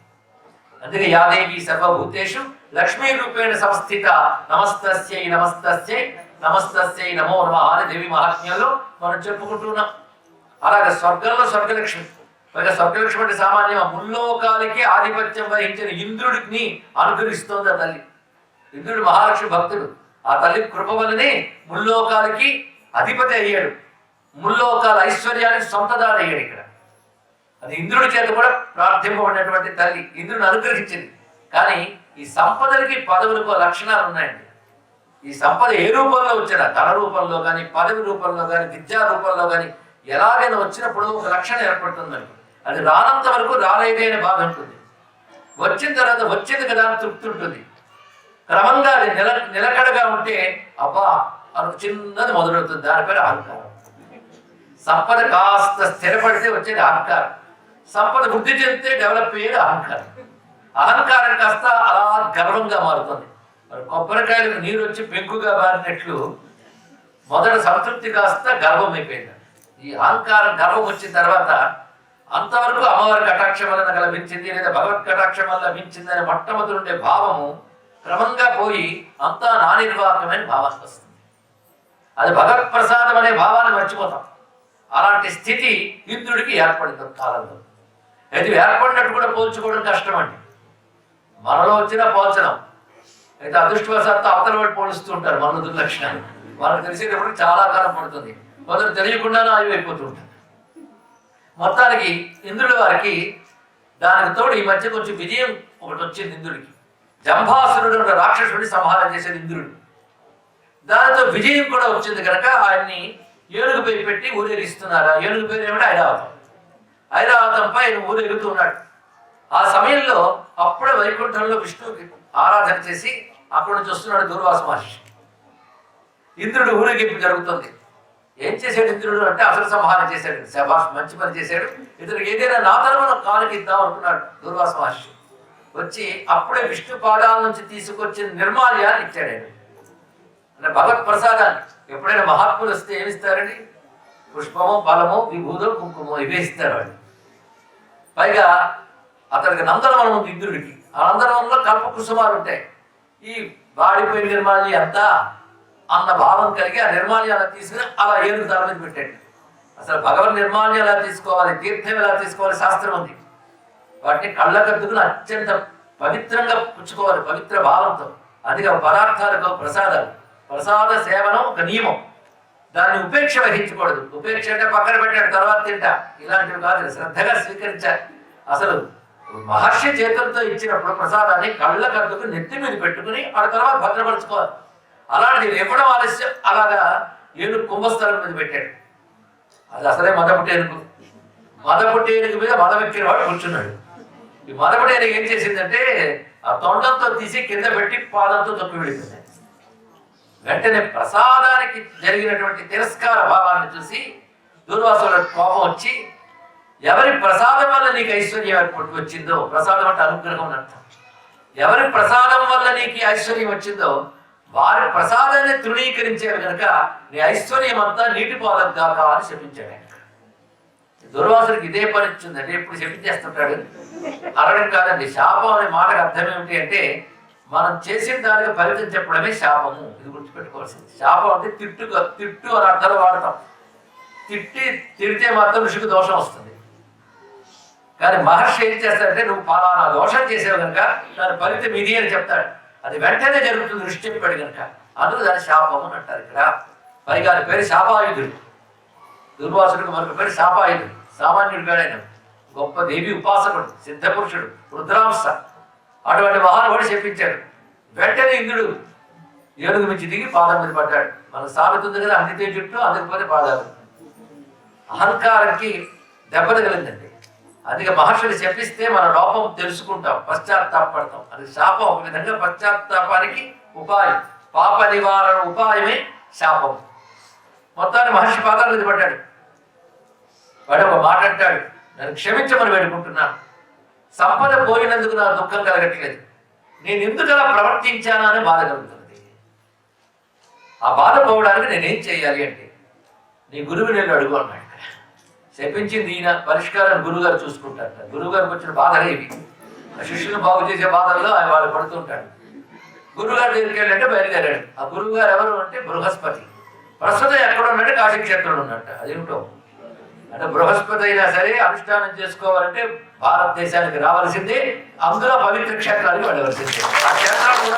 Speaker 1: అందుకే యాదేవి సర్వభూతేషు లక్ష్మీ రూపేణ సంస్థిత నమస్తస్యై నమస్తస్యై నమస్తస్యై నమో నమః అని దేవి మహాత్మ్యంలో మనం చెప్పుకుంటున్నాం. అలాగే స్వర్గంలో స్వర్గలక్ష్మి. పైగా స్వర్గలక్ష్మి అంటే సామాన్యం, ముల్లోకాలకి ఆధిపత్యం వహించిన ఇంద్రుడిని అనుగ్రహిస్తోంది ఆ తల్లి. ఇంద్రుడు మహాలక్ష్మి భక్తుడు. ఆ తల్లి కృప వల్లనే ముల్లోకాలకి అధిపతి అయ్యాడు, ముల్లోకాల ఐశ్వర్యానికి సొంతదారు అయ్యాడు. ఇక్కడ అది ఇంద్రుడి చేత కూడా ప్రార్థింపబడినటువంటి తల్లి ఇంద్రుడిని అనుగ్రహించింది. కానీ ఈ సంపదలకి పదవులకు లక్షణాలు ఉన్నాయండి. ఈ సంపద ఏ రూపంలో వచ్చినా, ధన రూపంలో కానీ, పదవి రూపంలో కానీ, విద్యా రూపంలో కానీ ఎలాగైనా వచ్చినప్పుడు ఒక లక్షణం ఏర్పడుతుందండి. అది రానంత వరకు రాలేదే అనే బాధ ఉంటుంది. వచ్చిన తర్వాత వచ్చింది కదా అని తృప్తి ఉంటుంది. క్రమంగా అది నిలకడగా ఉంటే అబ్బా అని చిన్నది మొదలవుతుంది. దాని పేరు అహంకారం. సంపద కాస్త స్థిరపడితే వచ్చేది అహంకారం. సంపద వృద్ధి చెందితే డెవలప్ అయ్యేది అహంకారం. అహంకారం కాస్త అలా గర్వంగా మారుతుంది. మరి కొబ్బరికాయలకు నీరు వచ్చి పెంకుగా మారినట్లు మొదట సంతృప్తి కాస్త గర్వం అయిపోయింది. ఈ అహంకారం గర్వం వచ్చిన తర్వాత అంతవరకు అమ్మవారి కటాక్షం వల్ల నాకు లభించింది లేదా భగవత్ కటాక్షం వల్ల లభించింది అనే మొట్టమొదటి ఉండే భావము క్రమంగా పోయి అంతా నా నిర్వాహకమైన భావానికి వస్తుంది. అది భగవత్ ప్రసాదం అనే భావాన్ని మర్చిపోతాం. అలాంటి స్థితి ఇంద్రుడికి ఏర్పడింది కాలంలో. అయితే ఏర్పడినట్టు కూడా పోల్చుకోవడం కష్టం అండి. మనలో వచ్చినా పోల్చడం. అయితే అదృష్టవశాత్తు అవతల వాడు పోలుస్తూ ఉంటారు మన దుర్లక్షణాలు. మనకు తెలిసేటప్పుడు చాలా కాలం పడుతుంది, కొందరు తెలియకుండానే అయిపోతూ ఉంటుంది. మొత్తానికి ఇంద్రుడి వారికి దానికి తోడు ఈ మధ్య కొంచెం విజయం ఒకటి వచ్చింది ఇంద్రుడికి. జంభాసురుడు అనే రాక్షసుడిని సంహారం చేసేది ఇంద్రుడు. దానితో విజయం కూడా వచ్చింది కనుక ఆయన్ని ఏనుగుపై పెట్టి ఊరేగిస్తున్నారు. ఆ ఏనుగు పేరు ఏమిటి? ఐరావతం. ఐరావతంపై ఆయన ఊరేగుతున్నాడు. ఆ సమయంలో అప్పుడే వైకుంఠంలో విష్ణువుకి ఆరాధన చేసి అక్కడి నుంచి వస్తున్నాడు దూర్వాస మహర్షి. ఇంద్రుడు ఊరేగింపు జరుగుతుంది. ఏం చేశాడు ఇంద్రుడు అంటే అసుర సంహారం చేశాడు. శభాష్, మంచి పని చేశాడు. ఇతనికి ఏదైనా నా తరమున కానుక ఇద్దాం అనుకున్నాడు దూర్వాస మహర్షి. వచ్చి అప్పుడే విష్ణు పాదాల నుంచి తీసుకొచ్చిన నిర్మాల్యాన్ని ఇచ్చాడు ఆయన. అంటే భగవత్ ప్రసాదాన్ని. ఎప్పుడైనా మహాత్ములు వస్తే ఏమిస్తారండి? పుష్పము, ఫలము, విభూదో, కుంకుమో ఇవే ఇస్తారు వాళ్ళు. పైగా అతనికి నందనవనం ఉంది ఇంద్రుడికి. ఆ నందనవనంలో కల్ప కుసుమాలు ఉంటాయి. ఈ వాడిపోయిన నిర్మాల్యం అంతా అన్న భావం కలిగి ఆ నిర్మాల్యాలను తీసుకుని అలా ఏనుగు తల మీద పెట్టాడు. అసలు భగవన్ నిర్మాల్యం ఎలా తీసుకోవాలి, తీర్థం ఎలా తీసుకోవాలి శాస్త్రం ఉంది. వాటిని కళ్ళకద్దుకుని అత్యంత పవిత్రంగా పుచ్చుకోవాలి, పవిత్ర భావంతో. అందుకే పదార్థాలకు ప్రసాదాలు, ప్రసాద సేవనం ఒక నియమం. దాన్ని ఉపేక్ష వహించకూడదు. ఉపేక్ష అంటే పక్కన పెట్టాడు తర్వాత తింటా, ఇలాంటివి కాదు, శ్రద్ధగా స్వీకరించాలి. అసలు మహర్షి చేతులతో ఇచ్చినప్పుడు ప్రసాదాన్ని కళ్ళకద్దుకు నెత్తి మీద పెట్టుకుని ఆ తర్వాత భద్రపరచుకోవాలి. అలాంటిది ఇవ్వడం ఆలస్యం అలాగా ఏనుగు కుంభస్థలం మీద పెట్టాడు. అది అసలే మదపుటి ఏనుగు. మదపుటి ఏనుగు మీద మదమెక్కిన వాడు కూర్చున్నాడు. ఈ మదపుటి ఏనుగు ఏం చేసిందంటే ఆ తొండంతో తీసి కింద పెట్టి పాదంతో తొక్కి వెళ్ళింది. వెంటనే ప్రసాదానికి జరిగినటువంటి తిరస్కార భావాన్ని చూసి దూర్వాసుల కోపం వచ్చి, ఎవరి ప్రసాదం వల్ల నీకు ఐశ్వర్యం ఏర్పడి వచ్చిందో, ప్రసాదం అంటే అనుగ్రహం అర్థం, ఎవరి ప్రసాదం వల్ల నీకు ఐశ్వర్యం వచ్చిందో వారి ప్రసాదాన్ని తృణీకరించారు కనుక నీ ఐశ్వర్యం అంతా నీటి పాలకు కాక అని శపించాడు. దుర్వాసుడికి ఇదే పని వచ్చిందంటే ఎప్పుడు శపించేస్తుంటాడు. అనడం కాదండి. శాపం అనే మాటకు అర్థం ఏమిటి అంటే మనం చేసిన దానికి ఫలితం చెప్పడమే శాపము. ఇది గుర్తుపెట్టుకోవాల్సింది. శాపం అంటే తిట్టు అని అర్థాలు వాడతాం. తిడితే మాత్రం ఋషికి దోషం వస్తుంది. కానీ మహర్షి ఏం చేస్తాడంటే నువ్వు ఫలానా దోషం చేసావు కనుక దాని ఫలితం ఇది అని చెప్తాడు. అది వెంటనే జరుగుతుంది ఋషి చెప్పాడు కనుక. అందుకు దాని శాపము అని అంటారు. ఇక్కడ పైగా ఆయన పేరు శాపాయుధుడు. దుర్వాసుడికి మరొక పేరు శాపాయుధుడు. సామాన్యుడు కాడైన గొప్ప దేవి ఉపాసకుడు, సిద్ధపురుషుడు, రుద్రాంశ. అటువంటి మహానుభావుడు చెప్పించాడు. వెంటనే ఇంద్రుడు ఏనుగు మించి దిగి పాదం మీద పడ్డాడు. మనకు సామెత ఉంది కదా, అందితే చుట్టూ అందకపోతే పాదాలు. అహంకారానికి దెబ్బ తగిలిందండి. అందుకే మహర్షులు చెప్పిస్తే మన లోపం తెలుసుకుంటాం, పశ్చాత్తాపడతాం. అది శాపం. ఒక విధంగా పశ్చాత్తాపానికి ఉపాయం, పాప నివారణ ఉపాయమే శాపం. మొత్తాన్ని మహర్షి పాదాల మీద పడ్డాడు. వాడు ఒక మాట అంటాడు, నన్ను క్షమించమని వేడుకుంటున్నాను. సంపద పోయినందుకు నా దుఃఖం కలగట్లేదు, నేను ఎందుకు అలా ప్రవర్తించానా అని బాధ కలుగుతున్నది. ఆ బాధ పోవడానికి నేనేం చేయాలి అంటే, నీ గురువుని వెళ్ళి అడుగు అన్నాడు. చెప్పించింది ఈయన, పరిష్కారాన్ని గురువుగారు చూసుకుంటాడు. గురువుగారికి వచ్చిన బాధలే ఇవి. శిష్యుని బాగు చేసే బాధల్లో ఆయన వాళ్ళు పడుతుంటాడు. గురువుగారి దగ్గరికి వెళ్ళంటే బయలుదేరాడు. ఆ గురువుగారు ఎవరు అంటే బృహస్పతి. ప్రస్తుతం ఎక్కడ ఉన్నట్టు కాశీక్షేత్రంలో ఉన్నట్ట. అదేమిటో అంటే బృహస్పతి అయినా సరే అనుష్ఠానం చేసుకోవాలంటే భారతదేశానికి రావాల్సిందే, అందులో పవిత్ర క్షేత్రానికి వెళ్ళవలసిందే. ఆ క్షేత్రాలు కూడా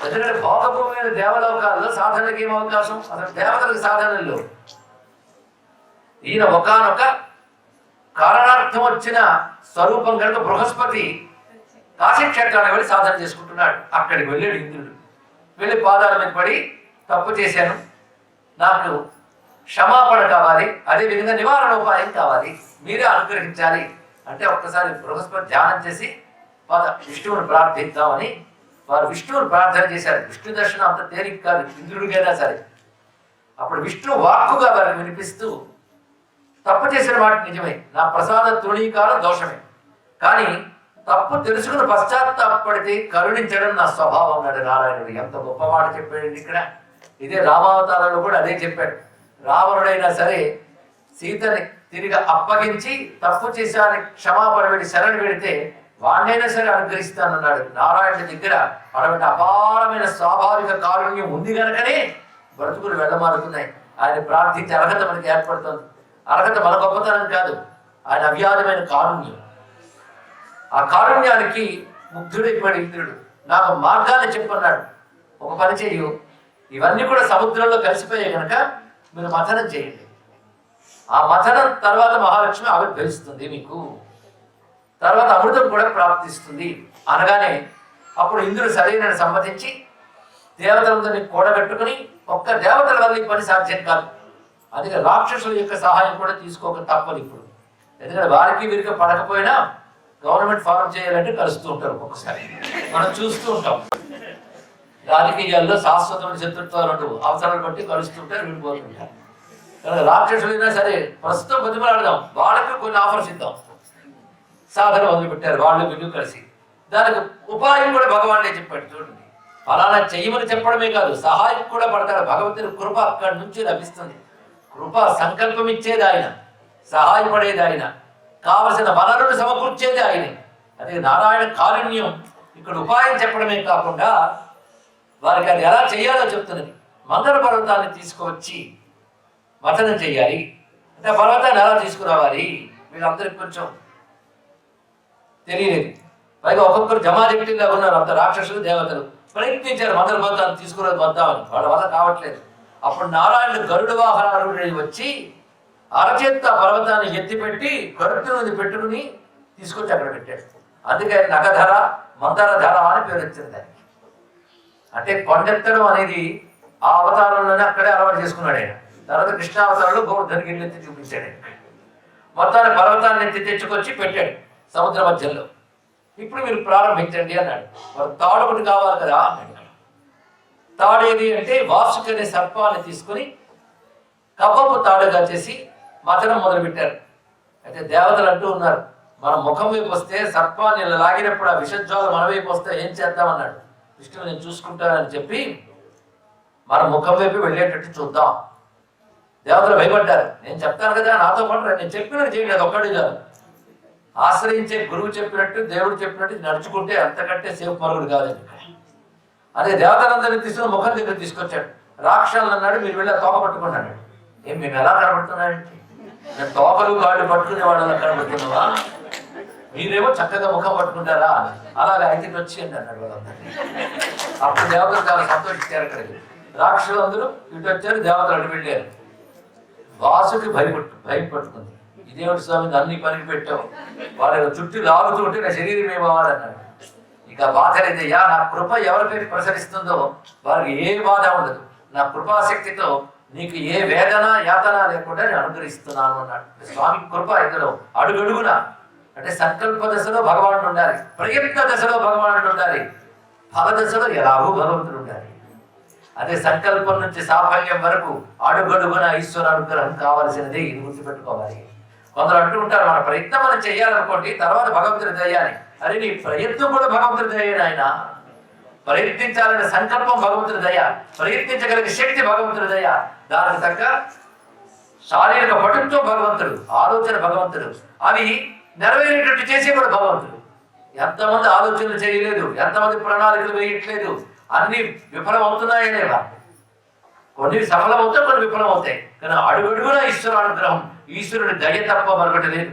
Speaker 1: ఎందుకంటే భౌతభూమైన దేవలోకాల్లో సాధనకి ఏం అవకాశం? అసలు దేవతలకు సాధనల్లో ఈయన ఒకానొక కారణార్థం వచ్చిన స్వరూపం కనుక బృహస్పతి కాశీక్షేత్రానికి వెళ్ళి సాధన చేసుకుంటున్నాడు. అక్కడికి వెళ్ళాడు ఇంద్రుడు. వెళ్ళి పాదాల మీద పడి, తప్పు చేశాను, నాకు క్షమాపణ కావాలి, అదేవిధంగా నివారణోపాయం కావాలి, మీరే అనుగ్రహించాలి అంటే ఒక్కసారి బృహస్పతి ధ్యానం చేసి విష్ణువుని ప్రార్థిద్దామని వారు విష్ణువుని ప్రార్థన చేశారు. విష్ణు దర్శనం అంత తేలిక కాదు, ఇంద్రుడికైనా సరే. అప్పుడు విష్ణు వాక్కుగా వారికి వినిపిస్తూ, తప్పు చేసిన మాట నిజమే, నా ప్రసాద తృణీకార దోషమే, కానీ తప్పు తెలుసుకుని పశ్చాత్తాపడితే కరుణించడం నా స్వభావం అన్నాడు నారాయణుడు. ఎంత గొప్ప మాట చెప్పాడు ఇక్కడ. ఇదే రామావతారంలో కూడా అదే చెప్పాడు. రావణుడైనా సరే సీతని తిరిగి అప్పగించి తప్పు చేశాని క్షమాపణ పెట్టి శరణి పెడితే వాణ్ణైనా సరే అనుగ్రహిస్తానన్నాడు. నారాయణుడి దగ్గర అటువంటి అపారమైన స్వాభావిక కారుణ్యం ఉంది కనుకనే బ్రతుకులు వెళ్ళమారుతున్నాయి. ఆయన ప్రార్థించే అర్హత మనకి ఏర్పడుతుంది. అర్హత మన గొప్పతనం కాదు, ఆయన అవ్యాధమైన కారుణ్యం. ఆ కారుణ్యానికి ముగ్ధుడైపోయాడు ఇంద్రుడు. నాకు మార్గాన్ని చెప్పన్నాడు. ఒక పని చేయు, ఇవన్నీ కూడా సముద్రంలో కలిసిపోయాయి కనుక మీరు మథనం చేయండి. ఆ మథనం తర్వాత మహాలక్ష్మి ఆవిర్భవిస్తుంది మీకు, తర్వాత అమృతం కూడా ప్రాప్తిస్తుంది అనగానే అప్పుడు ఇంద్రుడు సరైన సమ్మతించి దేవతలందరినీ కూడబెట్టుకుని, ఒక్క దేవతల వల్ల ఈ పని సాధ్యం కాదు, అందుకే రాక్షసుల యొక్క సహాయం కూడా తీసుకోక తప్పదు ఇప్పుడు. ఎందుకంటే వారికి వీరికి పడకపోయినా గవర్నమెంట్ ఫార్మ్ చేయాలంటే కలుస్తూ ఉంటారు. ఒక్కొక్కసారి మనం చూస్తూ ఉంటాం. రాజకీయాల్లో శాశ్వతమైన శత్రుత్వాలు ఉండవు, అవసరాలు బట్టి కలుస్తుంటారు, విడిపోతుంటారు. కనుక రాక్షసులైనా సరే ప్రస్తుతం బతిమలాడదాం, వాళ్ళకి కొన్ని ఆఫర్స్ ఇద్దాం. సాధన మొదలుపెట్టారు వాళ్ళు వీళ్ళు కలిసి. దానికి ఉపాయం కూడా భగవానే చెప్పాడు. చూడండి, ఫలానా చెయ్యమని చెప్పడమే కాదు, సహాయం కూడా పడతాడు. భగవంతుని కృప అక్కడి నుంచి లభిస్తుంది. కృప సంకల్పం ఇచ్చేది ఆయన, సహాయపడేది ఆయన, కావలసిన వనరులు సమకూర్చేది ఆయనే. అదే నారాయణ కారుణ్యం. ఇక్కడ ఉపాయం చెప్పడమే కాకుండా వారికి అది ఎలా చేయాలో చెప్తున్నది. మందర పర్వతాన్ని తీసుకువచ్చి మథనం చేయాలి అంటే పర్వతాన్ని ఎలా తీసుకురావాలి వీళ్ళందరికీ కొంచెం తెలియలేదు. పైగా ఒక్కొక్కరు జమాజెట్టిగా ఉన్నారు. అంత రాక్షసులు దేవతలు ప్రయత్నించారు మందర పర్వతాన్ని తీసుకురాదు వద్దామని, వాళ్ళ వల్ల కావట్లేదు. అప్పుడు నారాయణుడు గరుడ వాహనారూఢుడై వచ్చి అరచేత్త పర్వతాన్ని ఎత్తిపెట్టి గరుత్తుని పెట్టుకుని తీసుకొచ్చి అక్కడ పెట్టాడు. అందుకే నగధర మందరధర అని పేరు వచ్చింది దానికి. అంటే కొండెత్తడం అనేది ఆ అవతారంలోనే అక్కడే అలవాటు చేసుకున్నాడు ఆయన. తర్వాత కృష్ణావతారంలో గోవర్ధన్ గిన్నె ఎత్తి చూపించాడు. మొత్తాన్ని పర్వతాన్ని ఎత్తి తెచ్చుకొచ్చి పెట్టాడు సముద్ర మధ్యలో. ఇప్పుడు మీరు ప్రారంభించండి అన్నాడు. మరి తాడు ఒకటి కావాలి కదా అన్నాడు. తాడేది అంటే వాసుకి అనే సర్పాన్ని తీసుకుని కప్పపు తాడుగా చేసి మథనం మొదలుపెట్టారు. అయితే దేవతలు అంటూ ఉన్నారు, మన ముఖం వైపు వస్తే సర్పాన్ని ఇలా లాగినప్పుడు ఆ విషజ్వాలు మన వైపు వస్తే ఏం చేద్దామన్నాడు. విష్ణువు నేను చూసుకుంటానని చెప్పి మన ముఖం వైపు వెళ్ళేటట్టు చూద్దాం. దేవతలు భయపడ్డారు. నేను చెప్తాను కదా నాతో పాటు నేను చెప్పినట్టు చేయండి, అది ఒక్కడి కాదు. ఆశ్రయించే గురువు చెప్పినట్టు దేవుడు చెప్పినట్టు నడుచుకుంటే అంతకంటే సేపు మరుగుడు కాదని. అదే దేవతలందరినీ తీసుకుని ముఖం దగ్గర తీసుకొచ్చాడు. రాక్షసులు అన్నాడు, మీరు వెళ్ళి తోక పట్టుకున్నాడు. ఏం మేము ఎలా కనబడుతున్నాడంటే, నేను తోకలు కాళ్ళు పట్టుకునే వాళ్ళ కనబడుతున్నావా, మీరేమో చక్కగా ముఖం పట్టుకుంటారా, అలాగే అయితే వచ్చేయండి అన్నాడు వాళ్ళందరినీ. అప్పుడు దేవతలు చాలా సంతోషించారు. అక్కడికి రాక్షసులందరూ ఇటు వచ్చారు, దేవతలు అటు వెళ్ళారు. వాసుకి భయం పట్టుకుంది. ఇదేమిటి స్వామి అన్ని పనికి పెట్టావు, వాళ్ళ చుట్టూ లాగుతుంటే నా శరీరం ఏమవ్వాలన్నాడు. ఇక బాధ లేదయ్యా, నా కృప ఎవరిపైకి ప్రసరిస్తుందో వారికి ఏ బాధ ఉండదు. నా కృపాశక్తితో నీకు ఏ వేదన యాతన లేకుండా నేను అనుగ్రహిస్తున్నాను అన్నాడు. స్వామి కృప ఇందులో అడుగడుగున, అంటే సంకల్ప దశలో భగవానుడు ఉండాలి, ప్రయత్న దశలో భగవానుడు ఉండాలి, ఫల దశలో ఎలాగూ భగవంతుడు ఉండాలి. అదే సంకల్పం నుంచి సాఫల్యం వరకు అడుగడుగున ఈశ్వర అనుగ్రహం కావాల్సినది. ఇది గుర్తుపెట్టుకోవాలి. కొందరు అంటూ ఉంటారు, మన ప్రయత్నం మనం చేయాలనుకోండి, తర్వాత భగవంతుడి దయ్యాని. అరే నీ ప్రయత్నం కూడా భగవంతుడి దయ్యాని. ఆయన ప్రయత్నించాలనే సంకల్పం భగవంతుడి దయ, ప్రయత్నించగలిగే శక్తి భగవంతుడి దయ, దానికి తగ్గ శారీరక పటుత్వం భగవంతుడు, ఆలోచన భగవంతుడు, అవి నెరవేరేటట్టు చేసే కూడా భగవంతుడు. ఎంతమంది ఆలోచనలు చేయలేదు, ఎంతమంది ప్రణాళికలు వేయట్లేదు, అన్ని విఫలం అవుతున్నాయనే వాళ్ళు. కొన్ని సఫలమవుతాయి, కొన్ని విఫలం అవుతాయి. కానీ అడుగడుగునా ఈశ్వర అనుగ్రహం, ఈశ్వరుడి దయ తప్ప మరొకటి లేదు.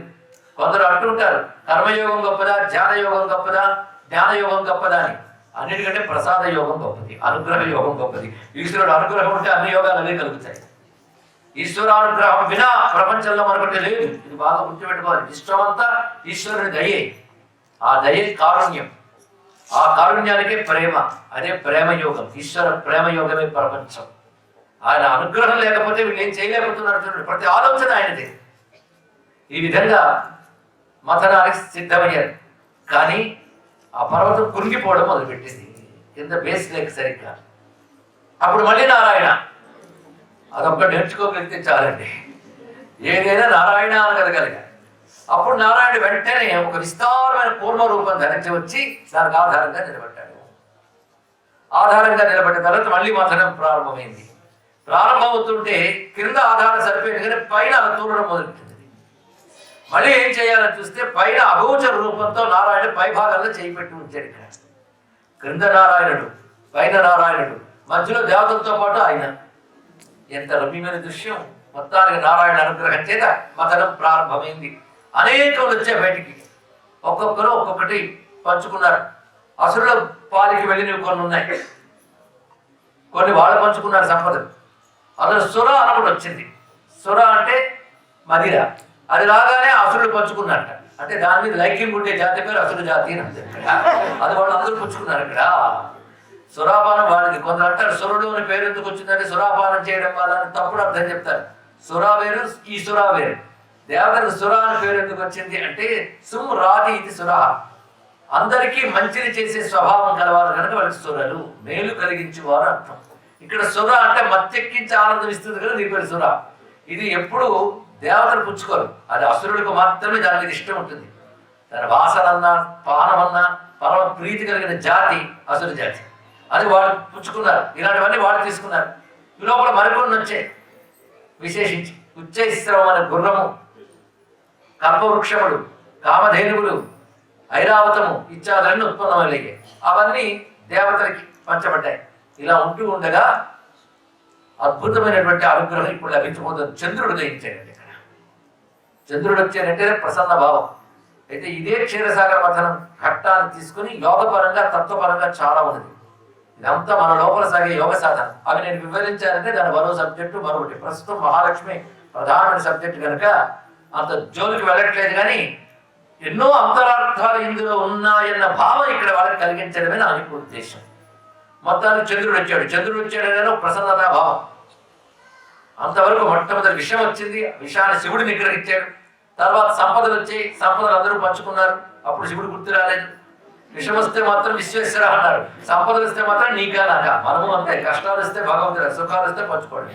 Speaker 1: కొందరు అంటుంటారు కర్మయోగం గొప్పదా, ధ్యానయోగం గొప్పదా, జ్ఞానయోగం గొప్పదా అని. అన్నిటికంటే ప్రసాద యోగం గొప్పది, అనుగ్రహ యోగం గొప్పది. ఈశ్వరుడు అనుగ్రహం ఉంటే అన్ని యోగాలు అవే కలుగుతాయి. ఈశ్వరానుగ్రహం వినా ప్రపంచంలో మరొకటి లేదు. ఇది బాగా గుర్తుపెట్టుకోవాలి. ఇష్టమంతా ఈశ్వరుని దయే. ఆ దయే కారుణ్యం, ఆ కారుణ్యానికే ప్రేమ, అదే ప్రేమ యోగం. ఈశ్వర ప్రేమ యోగమే ప్రపంచం. ఆయన అనుగ్రహం లేకపోతే వీళ్ళు ఏం చేయలేకపోతున్నారు చూడండి. ప్రతి ఆలోచన ఆయనదే. ఈ విధంగా మథనానికి సిద్ధమయ్యారు. కానీ ఆ పర్వతం కురిగిపోవడం మొదలుపెట్టింది, కింద బేస్ లేక సరిగ్గా. అప్పుడు మళ్ళీ నారాయణ, అదొక్కటి నేర్చుకోగలిగితే చాలండి, ఏదైనా నారాయణ అనగలగలిగా. అప్పుడు నారాయణ వెంటనే ఒక విస్తారమైన పూర్ణ రూపం ధరించి వచ్చి దానికి ఆధారంగా నిలబడ్డాడు. ఆధారంగా నిలబడిన తర్వాత మళ్ళీ మథనం ప్రారంభమైంది. ప్రారంభమవుతుంటే కింద ఆధారం సరిపోయింది, కానీ పైన తూలడం మొదలుపెట్టింది. మళ్ళీ ఏం చేయాలని చూస్తే పైన అగోచర రూపంతో నారాయణ పై భాగంలో చేయి పెట్టి ఉంచాడు. ఇక్కడ క్రింద నారాయణుడు, పైన నారాయణుడు, మధ్యలో దేవతలతో పాటు ఆయన. ఎంత రమ్యమైన దృశ్యం. మొత్తానికి నారాయణ అనుగ్రహం చేత మథనం ప్రారంభమైంది. అనేకలు వచ్చాయి బయటికి, ఒక్కొక్కరు ఒక్కొక్కటి పంచుకున్నారు. అసురుల పాలికి వెళ్ళినవి కొన్ని ఉన్నాయి, కొన్ని వాళ్ళు పంచుకున్నారు సంపదలు. అందులో సుర అనప్పుడు వచ్చింది. సుర అంటే మదిర. అది రాగానే అసురులు పంచుకున్నారట. అంటే దాని మీద లైకింగ్ ఉండే జాతి పేరు అసురు జాతి అని అంతే. అది వాళ్ళు అందరూ పుచ్చుకున్నారు. ఇక్కడ సురాపానం వాళ్ళకి. కొందరు అంటారు సురుడు అని పేరు ఎందుకు వచ్చిందంటే సురాపానం చేయడం వల్ల తప్పుడు అర్థం చెప్తారు. సురా వేరు, ఈ సురా వేరు. దేవతలకు సురా అని పేరు ఎందుకు వచ్చింది అంటే సుమ్ రాతి ఇది సురా, అందరికీ మంచిని చేసే స్వభావం కలవారు కనుక వాళ్ళకి సురలు, మేలు కలిగించేవారు అర్థం. ఇక్కడ సుర అంటే మత్తెక్కించి ఆనందం ఇస్తుంది కదా, నీ పేరు సుర. ఇది ఎప్పుడు దేవతలు పుచ్చుకోరు, అది అసురులకు మాత్రమే దాని మీద ఇష్టం ఉంటుంది. దాని వాసనన్నా పానమన్నా పరమ ప్రీతి కలిగిన జాతి అసురు జాతి. అది వాళ్ళు పుచ్చుకున్నారు. ఇలాంటివన్నీ వాళ్ళు తీసుకున్నారు. ఈ లోపల మరికొన్ని వచ్చాయి. విశేషించి ఉచ్చైశ్రవం అనే గుర్రము, కల్పవృక్షములు, కామధేనువులు, ఐరావతము ఇత్యాదులన్నీ ఉత్పన్నమయ్యాయి. అవన్నీ దేవతలకి పంచబడ్డాయి. ఇలా ఉంటూ ఉండగా అద్భుతమైనటువంటి అనుగ్రహం ఇప్పుడు లభించబోతుంది. చంద్రుడు దయించాడండి. ఇక్కడ చంద్రుడు వచ్చాడంటే ప్రసన్న భావం. అయితే ఇదే క్షీరసాగర మథనం ఘట్టాన్ని తీసుకుని యోగపరంగా తత్వపరంగా చాలా ఉన్నది. ఇదంతా మన లోపల సాగే యోగ సాధన. అవి నేను వివరించాలంటే దాని మరో సబ్జెక్టు మరొకటి. ప్రస్తుతం మహాలక్ష్మి ప్రధానమైన సబ్జెక్టు కనుక అంత జోలికి వెళ్ళట్లేదు. కానీ ఎన్నో అంతరార్థాలు ఇందులో ఉన్నాయన్న భావం ఇక్కడ వాళ్ళకి కలిగించడమే నా ఉద్దేశం. మొత్తానికి చంద్రుడు వచ్చాడు. చంద్రుడు వచ్చాడనే ప్రసన్నతా భావం. అంతవరకు మొట్టమొదటి విషయం వచ్చింది, విషయాన్ని శివుడు నిగ్రహించాడు. తర్వాత సంపదలు వచ్చాయి, సంపదలు అందరూ పంచుకున్నారు. అప్పుడు శివుడు గుర్తు రాలేదు. విషం వస్తే మాత్రం విశ్వేశ్వర అన్నారు, సంపదలు వస్తే మాత్రం నీకా నాక. మనము అంతే, కష్టాలు వస్తే భగవంతుడు, సుఖాలు వస్తే పంచుకోండి.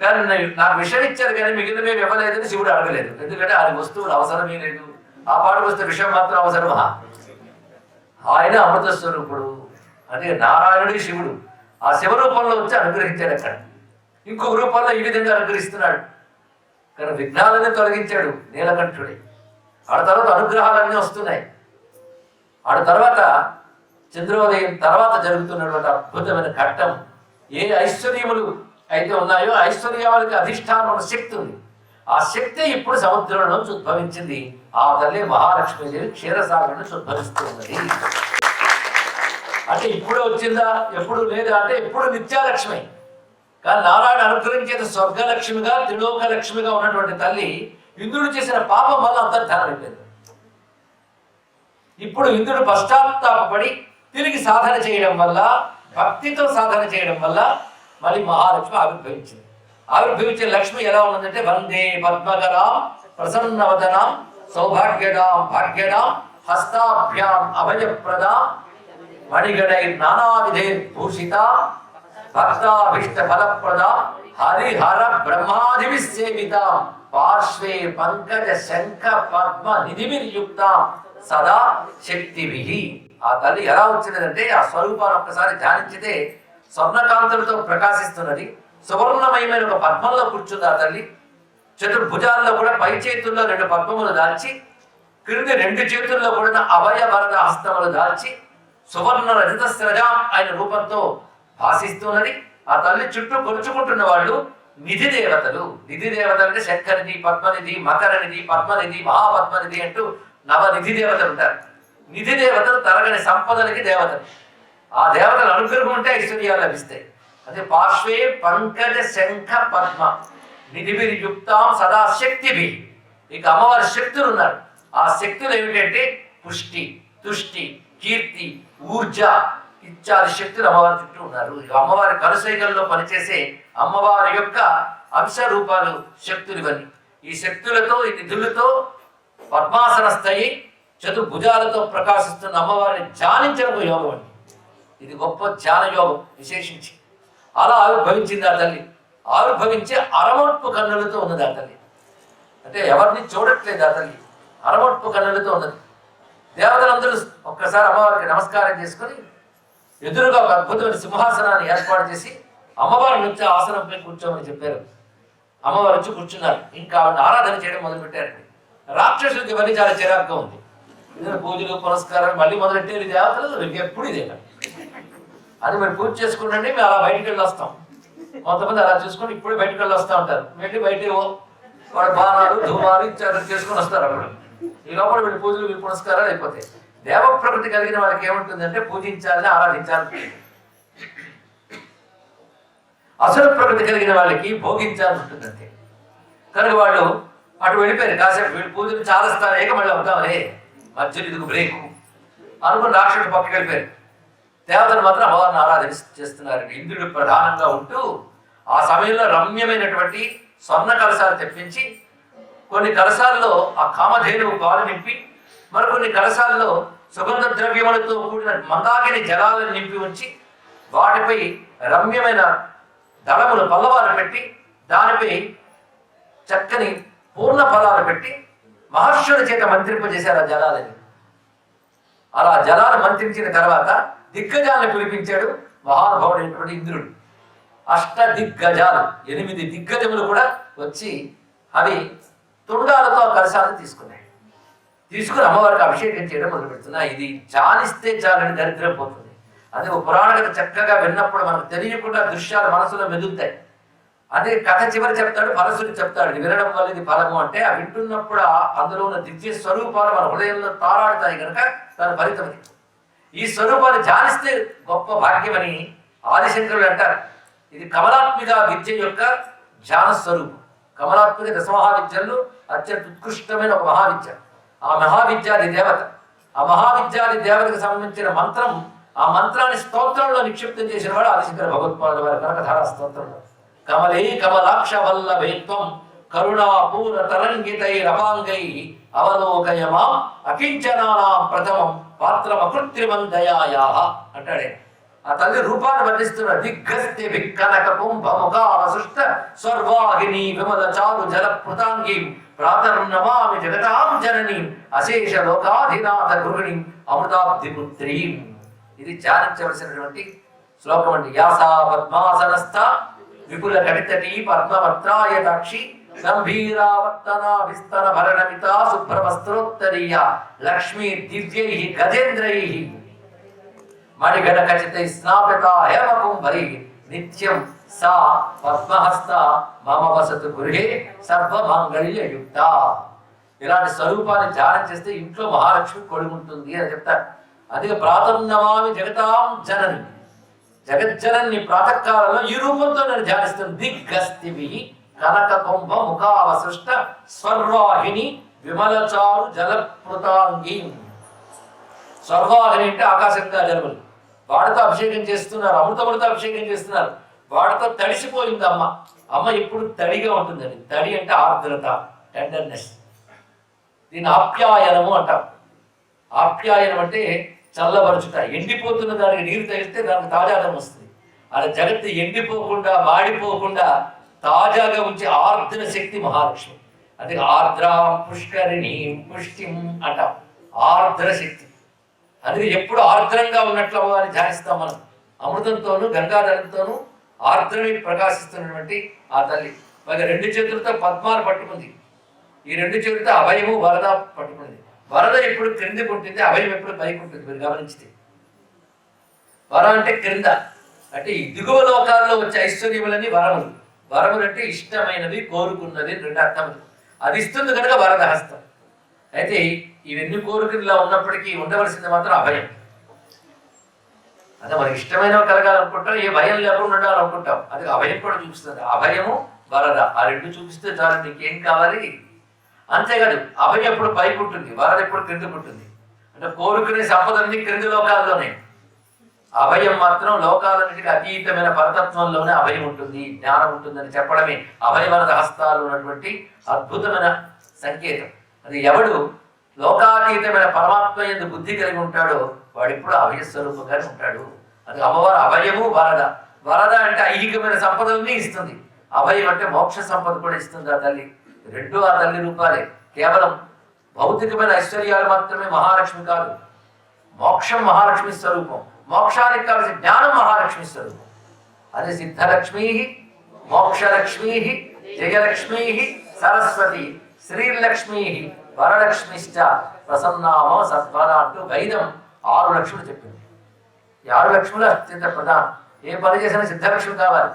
Speaker 1: కానీ నాకు విషయం ఇచ్చారు కానీ మిగిలిన మేము ఇవ్వలేదని శివుడు అడగలేదు. ఎందుకంటే ఆయన వస్తువులు అవసరమే లేదు. ఆ పాటకు వస్తే విషయం మాత్రం అవసరమా? ఆయన అమృత స్వరూపుడు. అదే నారాయణుడి శివుడు ఆ శివ రూపంలో వచ్చి అనుగ్రహించాడు. అక్కడ ఇంకొక రూపంలో ఈ విధంగా అనుగ్రహిస్తున్నాడు. కానీ విఘ్నాలన్నీ తొలగించాడు నీలకంఠుడి. ఆడ తర్వాత అనుగ్రహాలన్నీ వస్తున్నాయి. ఆడ తర్వాత చంద్రోదయం తర్వాత జరుగుతున్నటువంటి అద్భుతమైన ఘట్టం. ఏ ఐశ్వర్యములు అయితే ఉన్నాయో ఐశ్వర్యాలకి అధిష్టానం శక్తి ఉంది. ఆ శక్తి ఇప్పుడు సముద్రంలో నుంచి ఉద్భవించింది. ఆ తల్లి మహాలక్ష్మీదేవి క్షీరసాగర్ నుంచి ఉద్భవిస్తున్నది. అంటే ఇప్పుడు వచ్చిందా, ఎప్పుడు లేదా అంటే ఎప్పుడు నిత్యాలక్ష్మి. కానీ నారాయణ అనుగ్రహించేది స్వర్గలక్ష్మిగా త్రిలోక లక్ష్మిగా ఉన్నటువంటి తల్లి ఇంద్రుడు చేసిన పాపం వల్ల అంతర్ధానం అయిపోయింది. ఇప్పుడు ఇంద్రుడు పశ్చాత్తాపడి తిరిగి సాధన చేయడం వల్ల, భక్తితో సాధన చేయడం వల్ల మళ్ళీ మహాలక్ష్మి ఆవిర్భవించింది. ఆవిర్భవించిన లక్ష్మి ఎలా ఉన్నదంటే వందే పద్మకరాం ప్రసన్నవదనాం సౌభాగ్యదాం భాగ్యదాం హస్తాభ్యాం అభయప్రదాం మణిగణై నానావిధైర్భూషిత భక్తాభీష్ట ఫలప్రద హరిహర బ్రహ్మాదివిసేవిత పార్శ్వే పంకజ శంఖ పద్మ నిధివిర్యుక్త సదా శక్తిభి. ఆ తల్లి ఎలా వచ్చినదంటే ఆ స్వరూపాన్ని ఒక్కసారి ధ్యానించితే స్వర్ణకాంతులతో ప్రకాశిస్తున్నది. సువర్ణమయమైన ఒక పద్మంలో కూర్చుంది ఆ తల్లి. చతుర్భుజాల్లో కూడా పై చేతుల్లో 2 పద్మములు దాల్చి, క్రింది 2 చేతుల్లో కూడా అభయ వరద హస్తములు దాల్చి సువర్ణ రజత స్రజాం ఆయన రూపంతో భాషిస్తున్నది. ఆ తల్లి చుట్టూ కొలుచుకుంటున్న వాళ్ళు నిధి దేవతలు. నిధి దేవతలు అంటే శంకరనిధి, పద్మనిధి, మకరనిధి, పద్మనిధి, మహాపద్మనిధి అంటూ నవనిధి దేవతలు ఉంటారు. నిధి దేవతలు తరగని సంపదలకి దేవతలు. ఆ దేవతల అనుగ్రహం ఉంటే ఐశ్వర్యాలు లభిస్తాయి. అదే పార్శ్వే పంకజ శంఖ పద్మ నిధివిర్యుక్తాం సదా శక్తిభి. ఇక అమ్మవారి శక్తులు ఉన్నారు. ఆ శక్తులు ఏమిటంటే పుష్టి, తుష్టి, కీర్తి, ఊర్జ ఇత్యాది శక్తులు అమ్మవారి చుట్టూ ఉన్నారు. అమ్మవారి కనుసైగల్లో పనిచేసే అమ్మవారి యొక్క అంశ రూపాలు శక్తులు ఇవన్నీ. ఈ శక్తులతో, ఈ నిధులతో పద్మాసన స్థాయి చతుర్భుజాలతో ప్రకాశిస్తున్న అమ్మవారిని ధ్యానించడం యోగం అండి. ఇది గొప్ప ధ్యాన యోగం విశేషించి. అలా ఆవిర్భవించింది ఆ తల్లి. ఆవిర్భవించి అరమొట్పు కన్నులతో ఉన్నది ఆ తల్లి. అంటే ఎవరిని చూడట్లేదు ఆ తల్లి, అరమొట్పు కన్నులతో ఉన్నది. దేవతలందరూ ఒక్కసారి అమ్మవారికి నమస్కారం చేసుకుని ఎదురుగా ఒక అద్భుతమైన సింహాసనాన్ని ఏర్పాటు చేసి అమ్మవారి నుంచి ఆసనంపై కూర్చోమని చెప్పారు. అమ్మవారు వచ్చి కూర్చున్నారు. ఇంకా ఆరాధన చేయడం మొదలుపెట్టారండి. రాక్షసులకి ఇవన్నీ చాలా చిరాగ్గా ఉంది. పూజలు పురస్కారాలు మళ్ళీ మొదలెట్టే దేవతలు ఎప్పుడు ఇదే అది మీరు పూజ చేసుకుంటే మేము అలా బయటికి వెళ్ళి వస్తాం. కొంతమంది అలా చూసుకుని ఇప్పుడే బయటకు వెళ్ళి వస్తూ ఉంటారు. వెళ్ళి బయట వాడు బాణాలు ధూమాలు ఇత్యాదులు చేసుకుని వస్తారు. అప్పుడు ఈ లోపల వీళ్ళు పూజలు వీళ్ళు పురస్కారాలు అయిపోతాయి. దేవ ప్రకృతి కలిగిన వాళ్ళకి ఏముంటుందంటే పూజించాలని, ఆరాధించాలి. అసుర ప్రకృతి కలిగిన వాళ్ళకి భోగించాలని ఉంటుందంటే కనుక వాళ్ళు అటు వెళ్ళిపోయారు. కాసేపు వీళ్ళు పూజలు చాలస్తారు, ఏక మళ్ళీ అవుతామని మధ్యలో ఇదిగు బ్రేకు అనుకుని రాక్షసుడు పక్కకి వెళ్ళిపోయారు. దేవతలు మాత్రం అమ్మవారిని ఆరాధన చేస్తున్నారండి. ఇంద్రుడు ప్రధానంగా ఉంటూ ఆ సమయంలో రమ్యమైనటువంటి స్వర్ణ కలశాలు తెప్పించి కొన్ని కలశాల్లో ఆ కామధేనువు పాలు నింపి, మరికొన్ని కలశాల్లో సుగంధ ద్రవ్యములతో కూడిన మందాకిని జలాలను నింపి ఉంచి వాటిపై రమ్యమైన దళములు పల్లవాలు పెట్టి దానిపై చక్కని పూర్ణ ఫలాలు పెట్టి మహర్షుల చేత మంత్రింపజేశారు ఆ జలాలని. అలా జలాలు మంత్రించిన తర్వాత దిగ్గజాలను పిలిపించాడు మహానుభావుడైనటువంటి ఇంద్రుడు. అష్ట దిగ్గజాలు 8 దిగ్గజములు కూడా వచ్చి అవి తుండాలతో ఆ కలశాలను తీసుకున్నాయి. తీసుకుని అమ్మవారికి అభిషేకం చేయడం మొదలు పెడుతున్నాయి. ఇది చాలిస్తే చాలని దరిద్రం పోతుంది. అదే ఒక పురాణ కథ చక్కగా విన్నప్పుడు మనకు తెలియకుండా దృశ్యాలు మనసులో మెదులుతాయి. అదే కథ చివరి చెప్తాడు, ఫలసుడు చెప్తాడు. ఇది వినడం వల్ల ఇది ఫలము అంటే ఆ వింటున్నప్పుడు అందులో ఉన్న దివ్య స్వరూపాలు మన హృదయంలో తారాడుతాయి కనుక దాని ఫలితం. ఈ స్వరూపాన్ని ధ్యానిస్తే గొప్ప భాగ్యమని ఆదిశంకరుడు అంటారు. ఇది కమలాత్మిక విద్య యొక్క ధ్యాన స్వరూపం. కమలాత్మిక దశమహావిద్యల్లో అత్యంత ఉత్కృష్టమైన ఒక మహావిద్య. ఆ మహావిద్యాది దేవత, ఆ మహావిద్యాది దేవతకు సంబంధించిన మంత్రం, ఆ మంత్రాన్ని స్తోత్రంలో నిక్షిప్తం చేసిన వాడు ఆదిశంకర భగవత్పాదుల వారి కనకధారా స్తోత్రంలో. కమలే కమలాక్ష వల్లభేత్వం కరుణాపూర తరంగితైరపాంగై అవలోకయమా అకించనానాం ప్రథమం పాత్రమకృత్రిమం దయాయాః అంటాడే. ఆ తల్లి రూపాన్ని వర్ణిస్తున్న దిగ్గస్తి విక్కనక కుంభ ముఖావసృష్ట స్వర్వాహిని విమల చారు జల పృతాంగి ప్రాతర్నమామి జగతాం జననీం అశేష లోకాధినాథ గృహిణీం అమృతాబ్ధిపుత్రీం. ఇది ధ్యానించవలసినటువంటి శ్లోకం అండి. యాసా పద్మాసనస్థ విపుల కటితటీ పద్మపత్రాయదాక్షి గంభీరావర్తనా విస్తర భరణమిత శుభ్రవస్త్రోత్తరీయ లక్ష్మీ దివ్యై గజేంద్రై మణిగణ ఖచితై స్నాపిత హేమకుంభై నిత్యం సా పద్మహస్త మమ వసతు గృహే సర్వమాంగళ్యయుక్త. ఇలాంటి స్వరూపాన్ని ధ్యానం చేస్తే ఇంట్లో మహాలక్ష్మి కొడుకుంటుంది అని చెప్తారు. అందుకే ప్రాతర్నమామి జగతాం జనని, జగజ్జనని ప్రాతకాలంలో ఈ రూపంతో నేను ధ్యానిస్తాను. దిగ్గస్తివి కనక కుంభ ముఖావసృష్ట స్వర్వాహిని విమలచారు జలప్లుతాంగి. స్వర్వాహిని అంటే ఆకాశంగా జలములు, వాడితో అభిషేకం చేస్తున్నారు, అమృతములతో అభిషేకం చేస్తున్నారు. వాడితో తడిసిపోయింది అమ్మ. అమ్మ ఎప్పుడు తడిగా ఉంటుందండి. తడి అంటే ఆర్ద్రత, టెండర్నెస్. దీన్ని ఆప్యాయనము అంటాం. ఆప్యాయనం అంటే చల్లబరుచుట. ఎండిపోతున్న దానికి నీరు తగిలితే దానికి తాజాదనం వస్తుంది. అలా జగత్తు ఎండిపోకుండా మాడిపోకుండా తాజాగా ఉంచే ఆర్ద్ర శక్తి మహాలక్ష్మి. అది ఆర్ద్ర పుష్కరిణి పుష్టిం అంటాం. ఆర్ద్ర శక్తి. అందుకే ఎప్పుడు ఆర్ద్రంగా ఉన్నట్లు అని ధ్యానిస్తాం మనం. అమృతంతోనూ గంగాధరంతోనూ ఆర్ద్రమై ప్రకాశిస్తున్నటువంటి ఆ తల్లి. పైగా 2 చేతులతో పద్మాలు పట్టుకుంది. ఈ 2 చేతులతో అభయము వరద పట్టుకుంది. వరద ఎప్పుడు క్రిందికి ఉంటుంది, అభయం ఎప్పుడు పైకి ఉంటుంది. మీరు గమనించితే వర అంటే క్రింద, అంటే ఈ దిగువ లోకాల్లో వచ్చే ఐశ్వర్యములని వరములు. వరములు అంటే ఇష్టమైనవి, కోరుకున్నది 2 అర్థములు. అది ఇస్తుంది కనుక వరద హస్తం. అయితే ఇవన్నీ కోరికల్లో ఉన్నప్పటికీ ఉండవలసింది మాత్రం అభయం. అదే మనకి ఇష్టమైనవి కలగాలనుకుంటాం, ఏ భయం లేకుండా ఉండాలనుకుంటాం. అది అభయం కూడా చూపిస్తుంది. అభయము వరద ఆ 2 చూపిస్తే చాలు, నీకేం కావాలి. అంతేకాదు అభయం ఎప్పుడు పైకి ఉంటుంది, వరద ఎప్పుడు క్రిందికి ఉంటుంది. అంటే కోరుకునే సంపదలన్నీ క్రింది లోకాల్లోనే, అభయం మాత్రం లోకాలన్నిటికీ అతీతమైన పరతత్వంలోనే అభయం ఉంటుంది, జ్ఞానం ఉంటుందని చెప్పడమే అభయవరద హస్తాలు ఉన్నటువంటి అద్భుతమైన సంకేతం. అది ఎవడు లోకాతీతమైన పరమాత్మ యందు బుద్ధి కలిగి ఉంటాడో వాడు ఎప్పుడు అభయ స్వరూపంగానే ఉంటాడు. అది అమ్మవారు అభయము వరద. వరద అంటే ఐహికమైన సంపదల్ని ఇస్తుంది, అభయం అంటే మోక్ష సంపద కూడా ఇస్తుంది ఆ తల్లి. 2 ఆ తల్లి రూపాలే. కేవలం భౌతికమైన ఐశ్వర్యాలు మాత్రమే మహాలక్ష్మి కాదు. మోక్షం మహాలక్ష్మి స్వరూపం. మోక్షానికి కావాల్సిన జ్ఞానం మహాలక్ష్మి స్వరూపం. అది సిద్ధలక్ష్మీ, మోక్షలక్ష్మీ, జయలక్ష్మీ, సరస్వతి, శ్రీలక్ష్మీ, వరలక్ష్మిశ్చ ప్రసన్నామ సత్వర అంటూ వేదం 6 లక్ష్ములు చెప్పింది. ఈ 6 లక్ష్ములు అత్యంత ప్రధానం. ఏ పని చేసినా సిద్ధలక్ష్మి కావాలి,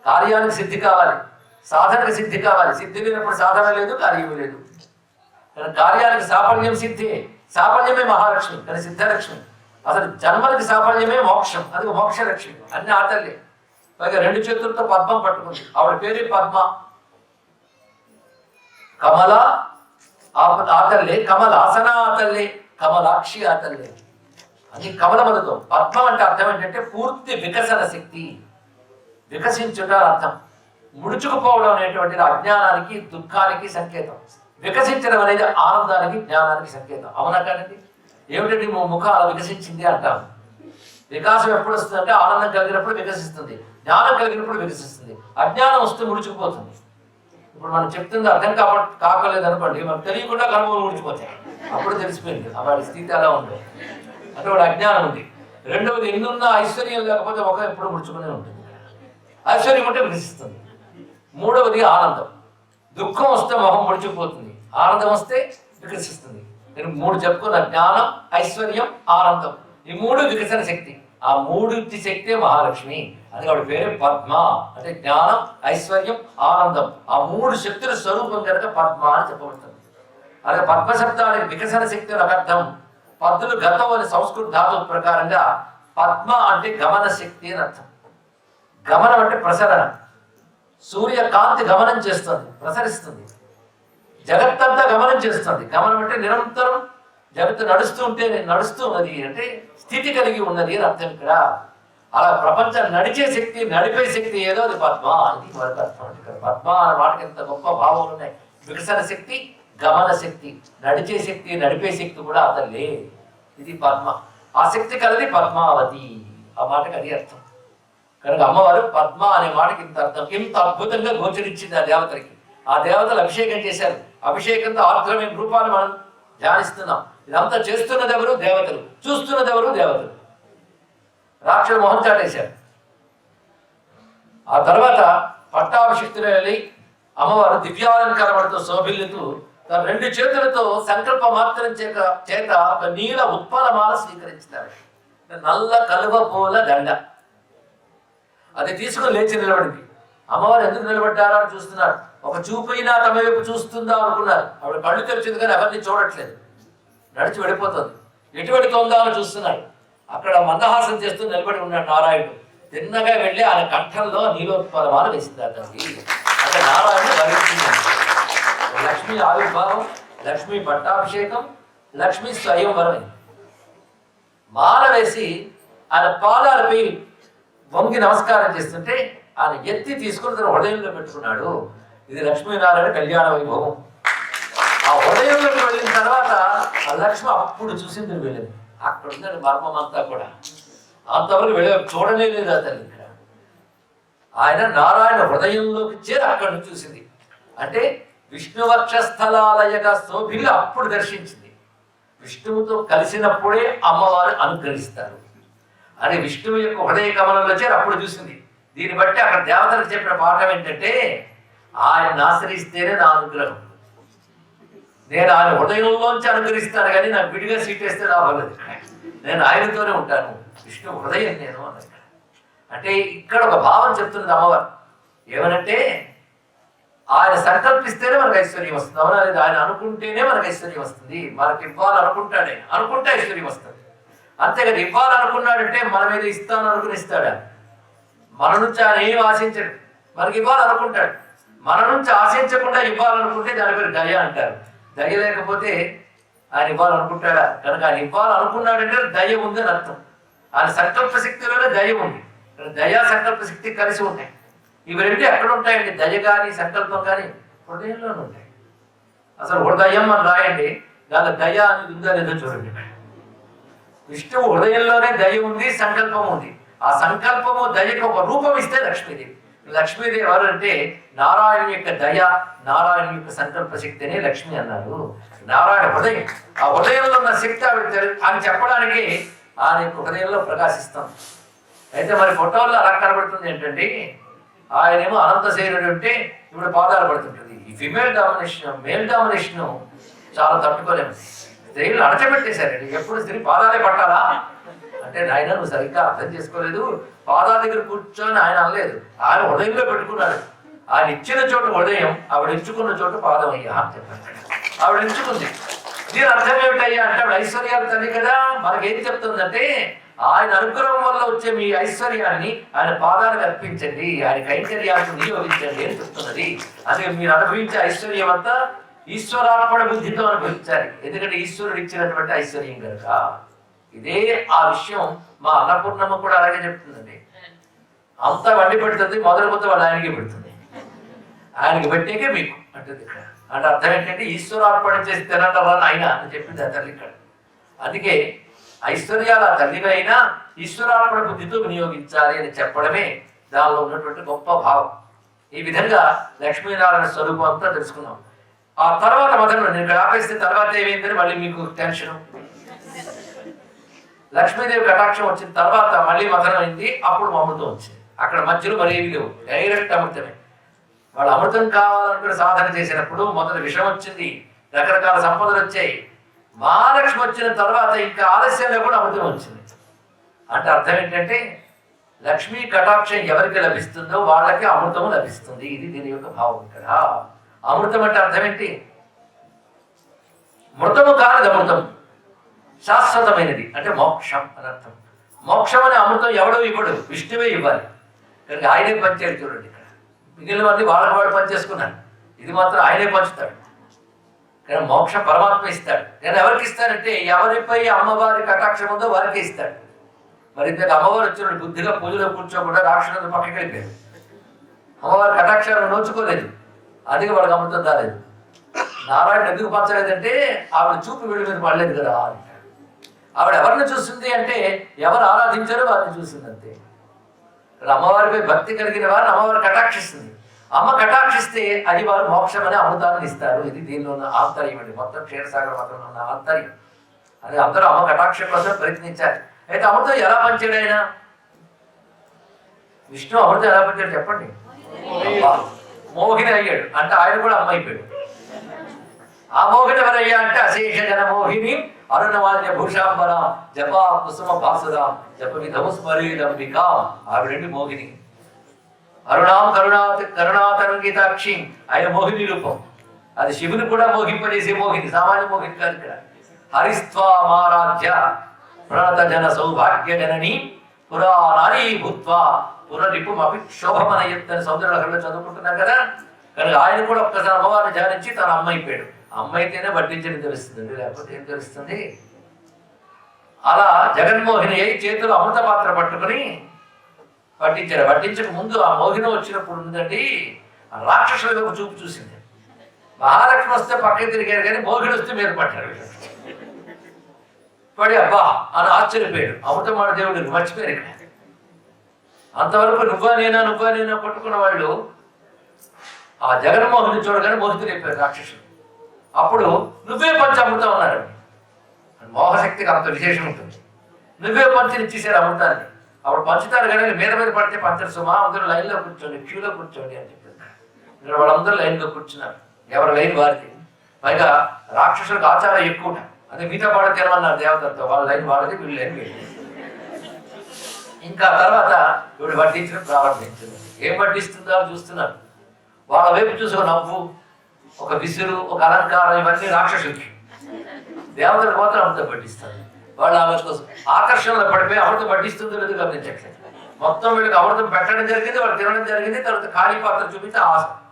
Speaker 1: కార్యానికి సిద్ధి కావాలి, సాధనకు సిద్ధి కావాలి. సిద్ధి లేనప్పుడు సాధన లేదు, కార్యం లేదు. కానీ కార్యానికి సాఫల్యం సిద్ధి, సాఫల్యమే మహాలక్ష్మి, కానీ సిద్ధలక్ష్మి. అసలు జన్మలకి సాఫల్యమే మోక్షం, అది మోక్షలక్ష్మి. అన్ని ఆ తల్లి. పైగా 2 చేతులతో పద్మం పట్టుకుంది. ఆవిడ పేరు పద్మ. కమల ఆ తల్లి, కమలాసన ఆ తల్లి, కమలాక్షి ఆ తల్లి. అది కమలములతో. పద్మం అంటే అర్థం ఏంటంటే పూర్తి వికసన శక్తి, వికసించుట అర్థం. ముడుచుకుపోవడం అనేటువంటిది అజ్ఞానానికి, దుఃఖానికి సంకేతం. వికసించడం అనేది ఆనందానికి, జ్ఞానానికి సంకేతం. అవునా కాదండి? ఏమిటండి ముఖం అలా వికసించింది అంటాం. వికాసం ఎప్పుడు వస్తుంది అంటే ఆనందం కలిగినప్పుడు వికసిస్తుంది, జ్ఞానం కలిగినప్పుడు వికసిస్తుంది. అజ్ఞానం వస్తే ముడిచిపోతుంది. ఇప్పుడు మనం చెప్తుంది అర్థం కాకలేదు అనుకోండి, మనకు తెలియకుండా కనుగోలు ముడిచిపోతాయి. అప్పుడు తెలిసిపోయింది వాడి స్థితి ఎలా ఉందో. అంటే వాడు అజ్ఞానం ఉంది. రెండవది, ఎన్నున్నా ఐశ్వర్యం లేకపోతే ముఖం ఎప్పుడు ముడుచుకునే ఉంటుంది. ఐశ్వర్యం ఉంటే వికసిస్తుంది. మూడవది ఆనందం. దుఃఖం వస్తే మొహం ముడిచిపోతుంది, ఆనందం వస్తే వికసిస్తుంది. నేను 3 చెప్పుకున్న, జ్ఞానం, ఐశ్వర్యం, ఆనందం. ఈ 3 వికసన శక్తి. ఆ 3 శక్తే మహాలక్ష్మి. అది ఆవిడ పేరే పద్మ. అంటే జ్ఞానం, ఐశ్వర్యం, ఆనందం. ఆ 3 శక్తుల స్వరూపం కనుక పద్మ అని చెప్పబడుతుంది. అలాగే పద్మ శబ్దానికి వికసన శక్తి అని అర్థం. పద్దులు గతం అని సంస్కృత ధాతువు ప్రకారంగా పద్మ అంటే గమన శక్తి అని అర్థం. గమనం అంటే ప్రసరణ. సూర్యకాంతి గమనం చేస్తుంది, ప్రసరిస్తుంది. జగత్తంతా గమనం చేస్తుంది. గమనం అంటే నిరంతరం జగత్తు నడుస్తూ ఉంటే నడుస్తూ ఉన్నది అంటే స్థితి కలిగి ఉన్నది అని అర్థం. ఇక్కడ అలా ప్రపంచం నడిచే శక్తి, నడిపే శక్తి ఏదో అది పద్మ. అది మరొక అర్థం. ఇక్కడ పద్మ అనే వాటికి ఎంత గొప్ప భావాలు ఉన్నాయి. వికసన శక్తి, గమన శక్తి, నడిచే శక్తి, నడిపే శక్తి కూడా అతల్లే. ఇది పద్మ. ఆ శక్తి కలది పద్మావతి. ఆ మాటకి అది అర్థం. కనుక అమ్మవారు పద్మ అనే మాటకి ఇంత అర్థం. ఇంత అద్భుతంగా గోచరించింది ఆ దేవతలకి. ఆ దేవతలు అభిషేకం చేశారు. అభిషేకంతో ఆర్ద్రమైన రూపాన్ని మనం ధ్యానిస్తున్నాం. ఇదంతా చేస్తున్నది ఎవరు? దేవతలు. చూస్తున్నది ఎవరు? దేవతలు. రాక్షసు మొహం చాటేశారు. ఆ తర్వాత పట్టాభిషిక్తులు వెళ్ళి అమ్మవారు దివ్యాలంకారములతో శోభిల్లుతూ తన 2 చేతులతో సంకల్ప మాత్రం చేత ఒక నీల ఉత్పలమాల స్వీకరించారు. నల్ల కలువ పూల దండ. అది తీసుకుని లేచి నిలబడింది. అమ్మవారు ఎందుకు నిలబడ్డారా అని చూస్తున్నారు. ఒక చూపైనా తమ వైపు చూస్తుందా అనుకున్నారు. ఆవిడ కళ్ళు తెరిచింది కానీ ఎవరిని చూడట్లేదు, నడిచి వెళ్ళిపోతుంది. ఎటు పెడుతోందా అని చూస్తున్నాడు. అక్కడ మందహాసం చేస్తూ నిలబడి ఉన్నాడు నారాయణుడు. తిన్నగా వెళ్ళి ఆయన కంఠంలో నీలోత్పలమాలు వేసింది అతనికి. అంటే నారాయణుడు వరించింది. లక్ష్మీ ఆవిర్భావం, లక్ష్మీ పట్టాభిషేకం, లక్ష్మీ స్వయంవరం. మాల వేసి ఆయన పాదాలపై వంగి నమస్కారం చేస్తుంటే ఆయన ఎత్తి తీసుకుని తన హృదయంలో పెట్టుకున్నాడు. ఇది లక్ష్మీనారాయణ కళ్యాణ వైభవం. ఆ హృదయంలోకి వెళ్ళిన తర్వాత ఆ లక్ష్మి అప్పుడు చూసింది వెళ్ళింది. అక్కడ ఉందని మర్మం అంతా కూడా అంతవరకు చూడలేదు ఆ తల్లి. ఇక్కడ ఆయన నారాయణ హృదయంలోకి చేరి అక్కడ నుంచి చూసింది. అంటే విష్ణువక్షస్థలాలయగా శోభిల్లు అప్పుడు దర్శించింది. విష్ణువుతో కలిసినప్పుడే అమ్మవారు అనుగ్రహిస్తారు అని విష్ణువు యొక్క హృదయ కమలంలో చేరి అప్పుడు చూసింది. దీన్ని బట్టి అక్కడ దేవతలకు చెప్పిన పాఠం ఏంటంటే, ఆయన ఆశ్రయిస్తేనే నా అనుగ్రహం. నేను ఆయన హృదయంలోంచి అనుగ్రహిస్తాను కానీ నాకు విడిగా సీట్ వేస్తే రాబోలేదు. నేను ఆయనతోనే ఉంటాను. విష్ణు హృదయం నేను అన్నది. అంటే ఇక్కడ ఒక భావం చెప్తున్నది అమ్మవారు. ఏమనంటే, ఆయన సంకల్పిస్తేనే మనకు ఐశ్వర్యం వస్తుంది. అవునా లేదు? ఆయన అనుకుంటేనే మనకు ఐశ్వర్యం వస్తుంది. మనకి ఇవ్వాలనుకుంటాడే, అనుకుంటే ఐశ్వర్యం వస్తుంది. అంతేకాదు ఇవ్వాలనుకున్నాడంటే మన మీద ఇస్తాను అనుకుని ఇస్తాడా? మన నుంచి ఆయన ఏం ఆశించడు, మనకి ఇవ్వాలనుకుంటాడు. మన నుంచి ఆశించకుండా ఇవ్వాలనుకుంటే దాని పేరు దయ అంటారు. దయ లేకపోతే ఆయన ఇవ్వాలనుకుంటాడా? కనుక ఆయన ఇవ్వాలనుకున్నాడంటే దయ ఉంది అని అర్థం. ఆయన సంకల్ప శక్తిలోనే దయ ఉంది. దయా సంకల్ప శక్తి కలిసి ఉంటాయి. ఇవి రెండు ఎక్కడ ఉంటాయండి? దయ కానీ సంకల్పం కానీ హృదయంలోనే ఉంటాయి. అసలు హృదయం అని రాయండి, దాని దయ అనేది ఉందా లేదో చూడండి. విష్ణువు హృదయంలోనే దయ ఉంది, సంకల్పం ఉంది. ఆ సంకల్పము దయకు ఒక రూపం ఇస్తే లక్ష్మీదేవి. లక్ష్మీదేవి ఎవరు అంటే నారాయణ యొక్క దయ, నారాయణ యొక్క సంకల్ప శక్తినే లక్ష్మి అన్నారు. నారాయణ హృదయం, ఆ హృదయంలో ఉన్న శక్తి ఆవిడ అని చెప్పడానికి ఆయన యొక్క హృదయంలో ప్రకాశిస్తాం. అయితే మరి ఫోటోల్లో అలా కనబడుతుంది ఏంటంటే, ఆయనేమో అనంత శరీరుడు ఉంటే ఇప్పుడు పాదాలు పడుతుంటుంది. ఈ ఫిమేల్ డామినేషన్, మేల్ డామినేషన్ చాలా తట్టుకోలేము. స్త్రీలు అడచబెట్టేశారండి. ఎప్పుడు స్త్రీ పాదాలే పట్టాలా అంటే, నాయన నువ్వు సరిగ్గా అర్థం చేసుకోలేదు. పాదాల దగ్గర కూర్చొని ఆయన అనలేదు, ఆయన హృదయంలో పెట్టుకున్నాడు. ఆయన ఇచ్చిన చోటు హృదయం, ఆవిడ ఎంచుకున్న చోటు పాదం అయ్యా అని చెప్పాడు. ఆవిడ ఎంచుకుంది. దీని అర్థం ఏమిటయ్యా అంటే, ఆవిడ ఐశ్వర్యాలు తల్లి కదా. మనకేం చెప్తుందంటే, ఆయన అనుగ్రహం వల్ల వచ్చే మీ ఐశ్వర్యాన్ని ఆయన పాదాలకు అర్పించండి, ఆయన కైంకర్యాలను వినియోగించండి అని చెప్తున్నది. అందుకే మీరు అనుభవించే ఐశ్వర్యం అంతా ఈశ్వరార్పణ బుద్ధితో అనుభవించాలి. ఎందుకంటే ఈశ్వరుడు ఇచ్చినటువంటి ఐశ్వర్యం కనుక. ఇదే ఆ విషయం మా అన్నపూర్ణమ్మ కూడా అలాగే చెప్తుందండి. అంతా వండి పెడుతుంది, మొదలు కొత్త వాళ్ళు ఆయనకి పెడుతుంది. ఆయనకి పెట్టేకే మీకు అంటుంది ఇక్కడ. అంటే అర్థం ఏంటంటే, ఈశ్వరార్పణ చేసి తినటం ఆయన అని చెప్పింది ఆ తల్లి ఇక్కడ. అందుకే ఐశ్వర్యాల తల్లిగా అయినా ఈశ్వరార్పణ బుద్ధితో వినియోగించాలి అని చెప్పడమే దానిలో ఉన్నటువంటి గొప్ప భావం. ఈ విధంగా లక్ష్మీనారాయణ స్వరూపం అంతా తెలుసుకున్నాం. ఆ తర్వాత మదనం నేను ఇక్కడ ఆపేస్తే తర్వాత ఏమైందని మళ్ళీ మీకు టెన్షన్. లక్ష్మీదేవి కటాక్షం వచ్చిన తర్వాత మళ్ళీ మదనం అయింది. అప్పుడు అమృతం వచ్చింది. అక్కడ మధ్యలో మరేవి లేవు, డైరెక్ట్ అమృతమే. వాళ్ళు అమృతం కావాలనుకుని సాధన చేసినప్పుడు మొదటి విషయం వచ్చింది, రకరకాల సంపదలు వచ్చాయి. మహాలక్ష్మి వచ్చిన తర్వాత ఇంకా ఆలస్యంలో కూడా అమృతం వచ్చింది. అంటే అర్థం ఏంటంటే, లక్ష్మీ కటాక్షం ఎవరికి లభిస్తుందో వాళ్ళకి అమృతము లభిస్తుంది. ఇది దీని యొక్క భావం ఇక్కడ. అమృతం అంటే అర్థం ఏంటి? మృతము కానిది అమృతం, శాశ్వతమైనది అంటే మోక్షం అని అర్థం. మోక్షం అనే అమృతం ఎవడో ఇవ్వడు, విష్ణువే ఇవ్వాలి. కనుక ఆయనే పంచాడు. చూడండి ఇక్కడ మిగిలిన మంది వాళ్ళకి వాడు పనిచేసుకున్నాడు, ఇది మాత్రం ఆయనే పంచుతాడు. కానీ మోక్షం పరమాత్మ ఇస్తాడు. కానీ ఎవరికి ఇస్తాడంటే, ఎవరిపై అమ్మవారి కటాక్షం ఉందో వారికి ఇస్తాడు. మరి ఇంతకు అమ్మవారు వచ్చినప్పుడు బుద్ధిగా పూజలో కూర్చోకుండా రాక్షసులు పక్కకి వెళ్ళిపోయారు. అమ్మవారి కటాక్షాలను నోచుకోలేదు, అందుకే వాడికి అమృతం రాలేదు. నారాయణ ఎందుకు పంచలేదంటే, ఆవిడ చూపు వీడి మీద పడలేదు కదా. ఆవిడ ఎవరిని చూస్తుంది అంటే, ఎవరు ఆరాధించారో వారిని చూస్తుంది అంతే. అమ్మవారిపై భక్తి కలిగిన వారిని అమ్మవారు కటాక్షిస్తుంది. అమ్మ కటాక్షిస్తే అది వారు మోక్షం అనే అమృతాన్ని ఇస్తారు. ఇది దీనిలో ఉన్న ఆంతర్యం అండి. మొత్తం క్షీరసాగర మతంలో ఉన్న ఆంతర్యం. అది అందరూ అమ్మ కటాక్షం కోసం ప్రయత్నించారు. అయితే అమృతం ఎలా పంచాడు ఆయన? విష్ణు అమృతం ఎలా పంచాడు చెప్పండి? మోహిని అయ్యాడు అంటే ఆయన కూడా అమ్మ అయిపోయాడు. ఆ మోహిని ఎవరయ్యా అంటే, అశేష జన మోహిని అరుణవాల్య భూషాంబరం జపా కుసుమ భాసురాం జప విధము స్మరీదంబిక. ఆవిడండి మోహిని. అరుణాం కరుణాతరంగితాక్షి ఆయన మోహిని రూపం. అది శివుని కూడా మోహింపజేసే మోహిని, సామాన్య మోహిని కాదు ఇక్కడ. హరిస్త్వామారాధ్య ప్రణత జన సౌభాగ్య జనని పురా నారీ భూత్వా పునరిపుమపి శోభమనయత్తని సౌందర్యలహరిలో చదువుకుంటున్నాం కదా. కనుక ఆయన కూడా ఒక్కసారి అమ్మవారిని ధ్యానించి తన అమ్మ అయిపోయాడు. అమ్మ అయితేనే వడ్డించని తెలుస్తుంది, లేకపోతే ఏం తెలుస్తుంది. అలా జగన్మోహిని అయి చేతులు అమృత పాత్ర పట్టుకుని వడ్డించారు. వడ్డించక ముందు ఆ మోహిని వచ్చినప్పుడు ఉందండి రాక్షసుల వైపు చూపు చూసింది. మహాలక్ష్మి వస్తే పక్కకి తిరిగారు కానీ మోహిని వస్తే మీద పట్టారు. పడి అబ్బా అని ఆశ్చర్యపోయాడు. అమృతమాడ దేవుడికి మర్చిపోయారు. ఇక్కడ అంతవరకు నువ్వా నేనా కొట్టుకున్న వాళ్ళు ఆ జగన్మోహిని చూడగానే మోహితులు అయిపోయారు రాక్షసులు. అప్పుడు నువ్వే పంచ అమృతం అన్నారు. మోహశక్తికి అంత విశేషం ఉంటుంది. నువ్వే పంచని ఇచ్చేసారు అమృతాన్ని. అప్పుడు పంచుతారు కానీ మీద పడితే పంచరు సుమా, అందరూ లైన్లో కూర్చోండి, క్యూలో కూర్చోండి అని చెప్పారు. ఇక్కడ వాళ్ళందరూ లైన్లో కూర్చున్నారు, ఎవరి లైన్ వారిది. పైగా రాక్షసులకు ఆచారం ఎక్కువ. అదే మిగతా పాడ తినమన్నారు దేవతలతో, వాళ్ళ లైన్ వాడిది, వీళ్ళు లైన్ వీళ్ళు. ఇంకా తర్వాత వీడు వడ్డించడం ప్రారంభించింది. ఏం వడ్డిస్తుందో చూస్తున్నారు. వాళ్ళ వైపు చూసి ఒక నవ్వు, ఒక విసురు, ఒక అలంకారం, ఇవన్నీ రాక్షసులకి. దేవతలకు మాత్రం అమృతం పట్టిస్తారు. వాళ్ళు ఆమె కోసం ఆకర్షణలో పడిపోయి అమృతం పట్టిస్తుందో లేదో గమనించట్లేదు. మొత్తం వీళ్ళకి అమృతం పెట్టడం జరిగింది, వాళ్ళు తినడం జరిగింది. తర్వాత ఖాళీ పాత్ర చూపించి